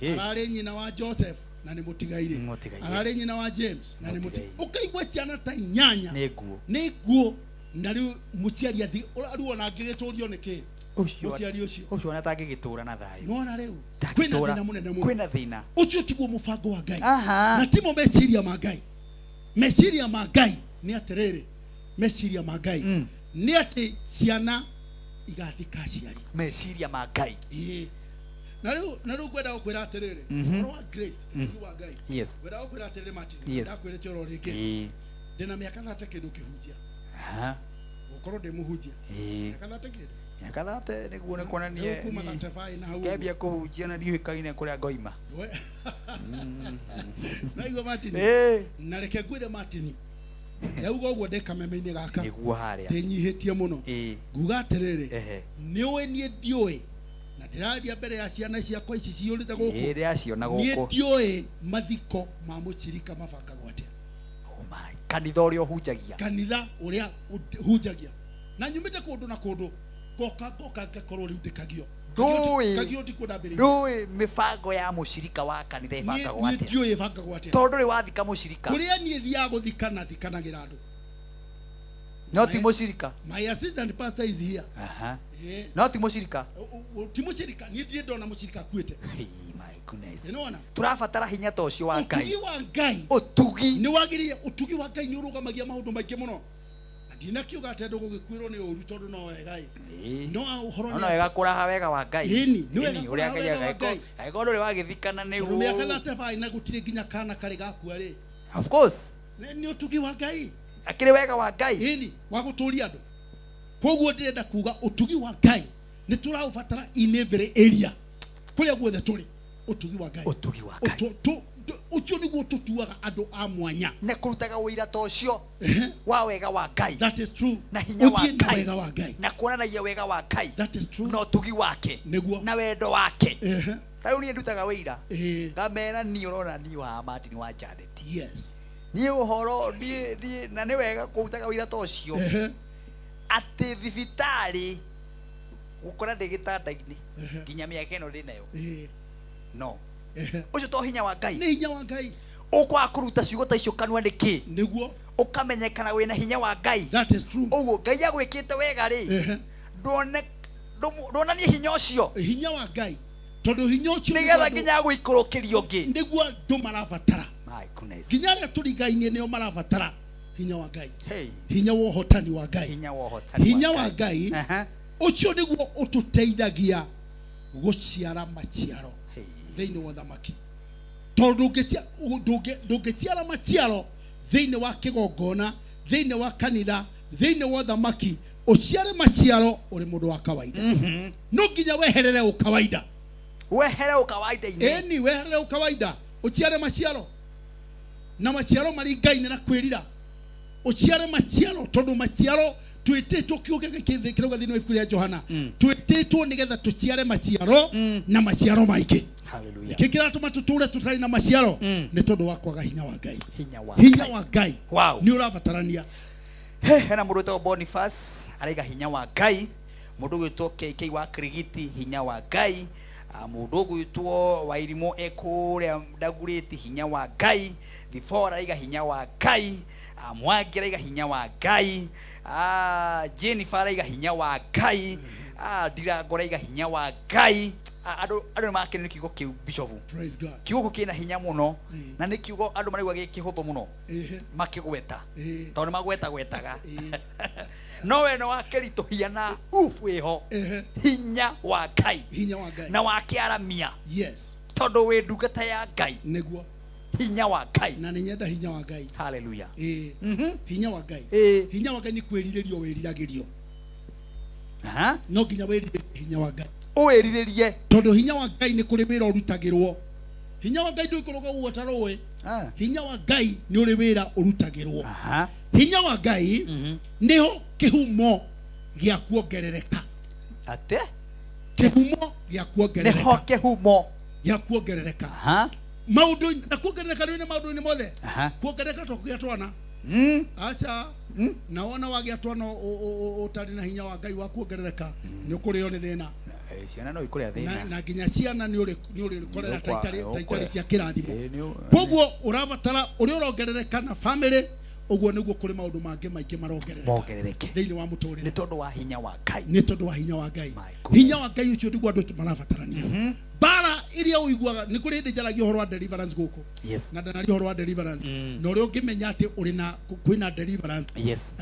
arari nyina wa Joseph na ni mutigaire arari nyina wa James na ni mutigaire ukaigwa ciana ta nyanya niguo na riu muciari athi ruona ngigiturio niki muciari ucio ona tangigitura na thayu nona riu kwina thina munene muno kwina thina ucio tiguo mubango wa Ngai na timo meciria ma Ngai meciria ma Ngai ni atiriri meciria ma Ngai ni ati ciana igathika ciari meciria ma Ngai na riu kwenda gukwira atiriri uhoro wa grace tiguo wa Ngai yes kwenda gukwira atiriri Martin ndakwirite oro ringi ndina miaka 30 kindu kihunjia ukorwo ndi muhunjia miaka 30 kindu miaka 30 niguo ni kuonania kuma gatefai na hau kebia kuhunjia na ndiuikaine kuria ngoima na igwa Martin na reke ngwire Martin yauga uguo ndikameme-ini gaka niguo haria ndinyihitie muno nguga atiriri niwe nie ndiui na ndiraria mbere ya ciana ciakwa ici ciurite guku iraciona guku nie ndiui mathiko ma mucirika mabangagwo atia oh my kanitha uria hunjagia kanitha uria hunjagia na nyumite kundu na kundu goka ngakorwo riu ndikagio kagio ndikunda mbere ndui mibango ya mucirika wa kanitha ibangagwo atia ndiui ibangagwo atia tondu ri wathika mucirika kuria nie thia guthikana thikanagira andu Not Timoshirika. My assistant pastor is here. Not Timoshirika. Timoshirika ni ndiye ndona mushirika kwete. My goodness. Unaona? Turafatara hinya to cio wa Ngai. Utugi wa Ngai. Utugi. Ni wagiriye utugi wa Ngai ni urugamagia maundu maingi muno. Ndina kiuga atendo gugikwirwo ni uru tondu no wega. No uhoro no wega kuraha wega wa Ngai. Ini ni wega uri Ngai agaiko. Aigo uri wagithikana ni ru. Rumia kana tafai na gutire ginya kana kare gakua ri. Of course. Ni utugi wa Ngai. Akire wega wa Ngai. Ini wa guturia andu. Koguo ndirenda kuga utugi wa Ngai ni turaubatara in every area. Kuria guothe turi utugi wa Ngai. Utugi wa Ngai. Ucio niguo tutuaga andu a mwanya. Ne kurutaga wira to cio wa wega wa Ngai. That is true. Na hinya wa Ngai. Wega wa Ngai. Na kuonanagia wega wa Ngai. That is true. No utugi wake. Niguo. Na wendo wake. Tayo ni ndutaga wira. Ngamera ni urona ni wa Martin wa Janet. Yes. Ni uhoro ni na ni wega kurutaga wira to cio. Ati thibitari ukora ndegitanda-ini nginya miaka ino ndi nayo. No. Ucio to hinya wa Ngai. Ni hinya wa Ngai. Ukwa kuruta ciugo ta icio kanwa ndiki. Niguo. Ukamenyekana wina hinya wa Ngai. That is true. Uguo Ngai agwikite wega ri. Ndona ni hinya ucio. Hinya wa Ngai. Tondu hinya ucio nigetha nginya gwikurukirio ngi. Niguo ndu marabatara. My goodness. Nginya ria turigaine nio marabatara hinya wa Ngai. Hey. Hinya wa hotani wa Ngai. Hinya wa hotani. Hinya wa Ngai. Ucio niguo ututeithagia guciara maciaro. Thiini wa thamaki. Tondu ndungiciara maciaro thiini wa kigongona, thiini wa kanitha, thiini wa thamaki, uciare maciaro uri mundu wa kawaida. No nginya weherere ukawaida. Wehere ukawaida-ini. Eni weherere ukawaida. Uciare maciaro. Na maciaro mari Ngai na kwirira. Uciare maciaro tondu maciaro twititwo kiuge gikithe kirauga thini wa ibuku ria Johana. Twititwo nigetha tuciare maciaro na maciaro maingi. Hallelujah. Kikira tuture tutari na maciaro ni tondu wa kwaga hinya wa Ngai. Hinya wa Ngai. Wow. Ni urabatarania. Hena mundu witwa Boniface araiga hinya wa Ngai. Mundu witwa KK wa Kirigiti hinya wa Ngai. Mundu witwa Wairimo ekuria Ndaguriti hinya wa Ngai. Thifora araiga hinya wa Ngai. Mwangi araiga hinya wa Ngai. Jennifer araiga hinya wa Ngai. Ndirango araiga hinya wa Ngai. Andu makene kiugo kiu bishop. Praise God. Kiugo kina hinya muno na ni kiugo andu marigwa gikihuthu muno makigweta tondu magweta gwetaga no we no wakeritu hiana iho hinya wa Ngai na wakiaramia. Yes. Tondu we ndungata ya Ngai niguo hinya wa Ngai na ninyenda hinya wa Ngai. Hallelujah. Hinya wa Ngai. Hinya wa Ngai ni kwiriririo wiriragirio. No nginya wiriririe hinya wa Ngai. Uwiriririe tondu hinya wa Ngai ni kuri wira urutagirwo. Hinya wa Ngai ndikuruga uotarowe. Hinya wa Ngai ni uri wira urutagirwo. Hinya wa Ngai niho kihumo gia kuongerereka. Ate kihumo gia kuongerereka. Niho kihumo gia kuongerereka. Maundu na kuongerereka ni maundu ni mothe. Kuongerereka to kugia twana. Acha naona wagia twana utari na hinya wa Ngai wa kuongerereka ni ukurio ni thina. Ciana no ikuria thina na nginya ciana ni uri korera taitari cia kirathimo. Koguo urabatara uri urongerereka na family uguo niguo kuri maundu mangi maingi marongerereka thiini wa muturire. Ni tondu wa hinya wa Ngai. Ni tondu wa hinya wa Ngai. Hinya wa Ngai ucio niguo andu marabatarania. Bara iria uiguaga ni kuri ndi jaragia uhoro wa deliverance guku. Yes. Na ndanari uhoro wa deliverance. No uri ungimenya ati uri na kwina deliverance. Yes.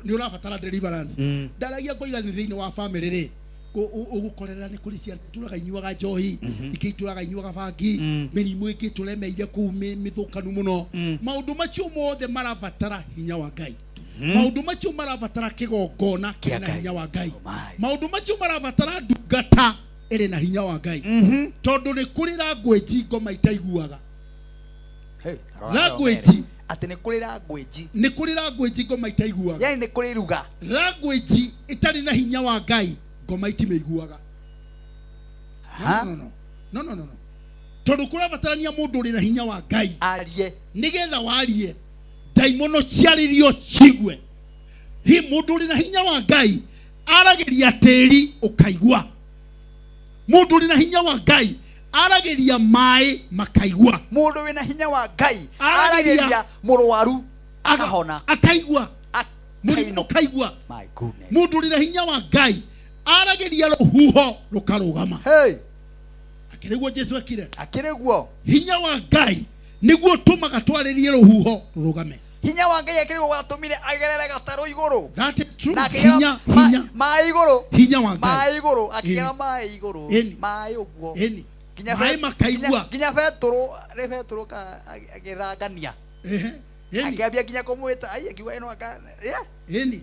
Ni urabatara deliverance. Ndaragia koiga ni thiini wa family ri ugukorera ni kuri cia turaga inyuaga njohi ikituraga inyuaga bangi mirimu ikituremeire ku mithukanu muno. Maundu macio mothe marabatara hinya wa Ngai. Maundu macio marabatara kigongona kina hinya wa Ngai. Maundu macio marabatara ndungata iri na hinya wa Ngai. Tondu ni kuri language ngoma itaiguaga. Language ati ni kuri language. Ni kuri language ngoma itaiguaga. Yani ni kuri ruga. Language itari na hinya wa Ngai ngoma itimeiguaga. No. Tondu kurabatarania mundu uri na hinya wa Ngai arie nigetha warie daimono ciaririo cigwe. Hi mundu uri na hinya wa Ngai aragiria tiri ukaigwa. Mundu uri na hinya wa Ngai aragiria mai makaigwa. Mundu wina hinya wa Ngai aragiria murwaru akahona akaigwa. mũrimũ kaigua my goodness mũndũ rĩrĩa hinya wa Ngai arageria rũhuho rũkarũgama akĩrĩguo Jesu akĩrĩguo hinya wa Ngai nĩguo tũmaga twarĩrie rũhuho rũrũgame hinya wa Ngai akĩrĩguo watũmire agerere gatarũ igũrũ that is true hinya maĩ igũrũ hinya wa Ngai maĩ igũrũ akĩgera maĩ igũrũ maĩ ũguo maĩ makaigua nginya Petro agĩrangania akĩambia nginya kũmwĩta ai akiuga ĩno nĩ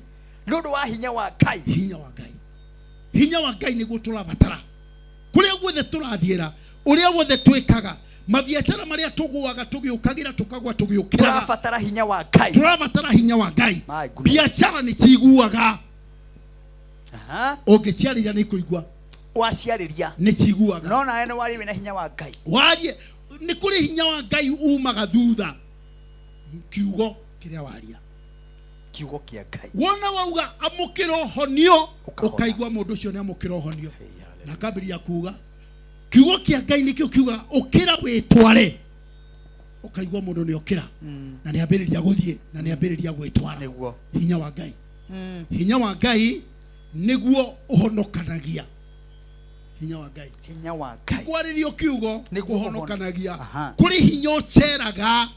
ũndũ wa hinya wa Ngai hinya wa Ngai nĩguo tũrabatara kũrĩa guothe tũrathiĩra ũrĩa guothe twĩkaga mabiacara marĩa tũgũaga tũgĩũkagĩra tũkagwa tũgĩũkĩra tũrabatara hinya wa Ngai biacara nĩ ciguaga ũngĩciarĩria nĩ kũigua waciarĩria nĩ ciguaga no nawe nĩ wari wĩna hinya wa Ngai warie nĩ kũrĩ hinya wa Ngai umaga thutha kiugo kĩrĩa waria kiugo kĩa Ngai wona wauga amũkĩra ũhonio ũkaigua mũndũ ũcio nĩ amũkĩra ũhonio na akambĩrĩria kuuga kiugo kĩa Ngai nĩkĩo kiuga ũkĩra wĩtware ũkaigua mũndũ nĩ ũkĩra na nĩ ambĩrĩria gũthiĩ na nĩ ambĩrĩria gwĩtwara hinya wa Ngai hinya wa Ngai nĩguo ũhonokanagia hinya wa Ngai kwarĩrio kiugo nĩ kũhonokanagia kũrĩ hinya ũceraga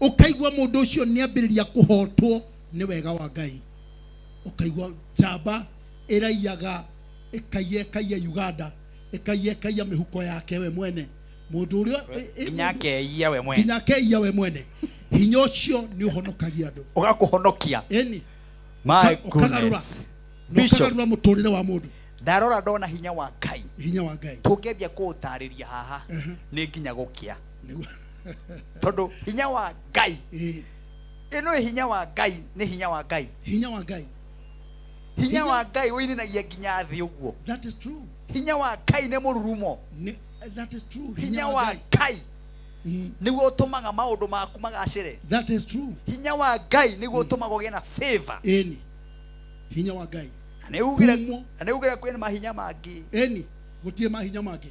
ũkaigua mũndũ ũcio nĩ ambĩrĩria kũhotwo nĩ wega wa Ngai ũkaigua njamba ĩraiyaga ĩkaiya Uganda ĩkaiya mĩhuko yake we mwene mũndũ ũrĩa nginya akeiya we mwene hinya ũcio nĩ ũhonokagia andũ ũgakũhonokia my goodness ũkagarũra mũtũrĩre wa mũndũ ndarora ndona hinya wa Ngai tũngĩambia kũũtarĩria haha nĩ nginya gũkĩa tondũ hinya wa Ngai ĩno hinya wa Ngai nĩ hinya wa Ngai hinya wa Ngai ũininagia nginya thĩ ũguo that is true hinya wa Ngai nĩ mũrurumo that is true hinya wa Ngai nĩguo ũtũmaga maũndũ maku magacĩre that is true hinya wa Ngai nĩguo ũtũmaga ũgĩe na favor hinya wa Ngai anĩugĩra kwĩna mahinya mangĩ gũtirĩ mahinya mangĩ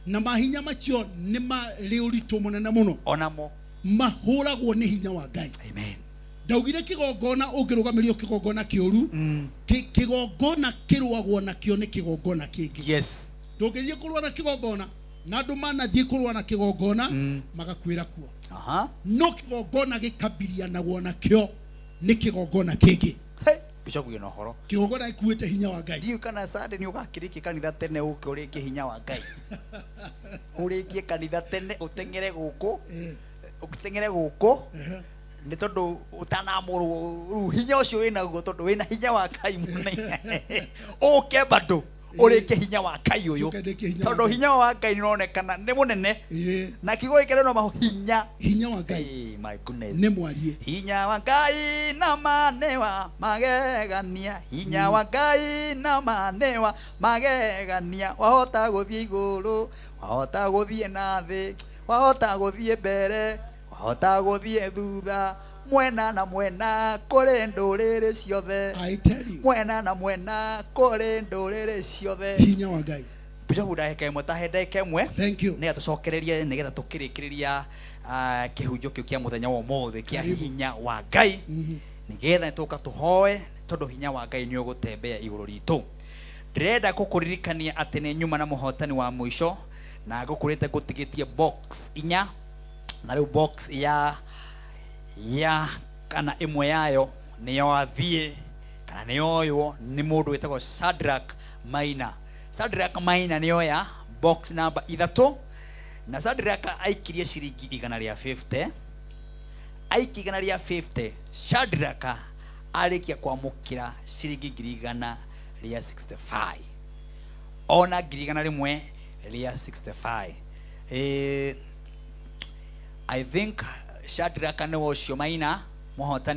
na mahinya macio nĩ marĩ ũritũ mũnene mũno onamo mahũragwo nĩ hinya wa Ngai amen ndaugire kĩgongona ũngĩrũgamĩrĩrio kĩgongona kĩũru kĩgongona kĩrũagwo nakĩo nĩ kĩgongona kĩngĩ ndũngĩthiĩ kũrũa na kĩgongona na andũ manathiĩ kũrũa na kĩgongona magakuĩra kuo no kĩgongona gĩkambirianagwo nakĩo nĩ kĩgongona kĩngĩ Bishop wĩna ũhoro kĩgongona gĩkuĩte hinya wa Ngai ndiũ kana Sunday nĩ ũgakĩrĩkia kanitha tene ũke ũrĩkie hinya wa Ngai ũrĩkie kanitha tene ũteng'ere gũkũ ũteng'ere gũkũ nĩ tondũ ũtanamũrwo rĩu hinya ũcio wĩnaguo tondũ wĩna hinya wa Ngai mũnene ũke bado ũrĩkie hinya wa Ngai ũyũ tondũ hinya wa Ngai nĩũronekana nĩ mũnene na kiugo gĩkĩ no hinya wa Ngai my goodness nĩ mwarie hinya wa Ngai na manewa magegania hinya wa Ngai na manewa magegania wahota gũthiĩ igũrũ wahota gũthiĩ na thĩ wahota gũthiĩ mbere wahota gũthiĩ thutha mwena na mwena kũrĩ ndũrĩrĩ ciothe mwena na mwena kũrĩ ndũrĩrĩ ciothe hinya wa Ngai Bishop ndaheka ĩmwe tahe ndaheka ĩmwe nĩgetha tũcokererie nĩgetha tũkĩrĩkĩrĩria kĩhunjio kĩu kĩa mũthenya wa ũmũthĩ kĩa hinya wa Ngai nĩgetha tũka tũhoe tondũ hinya wa Ngai nĩ ũgũtembea igũrũ ritũ ndĩrenda gũkũririkania atĩ nĩ nyuma na mũhotani wa mũico na gũkũrĩte gũtigĩtie box 4 na rĩu box ya kana ĩmwe yayo nĩyo athiĩ kana nĩyoywo nĩ mũndũ wĩtagwo Shadrack Maina nĩyoya box number 3 na Shadrack aikirie ciringi 150 aiki 150 Shadrack arĩkia kwamũkĩra ciringi 165 ona 165 I think Shadrack nĩwe ũcio Maina mũhotani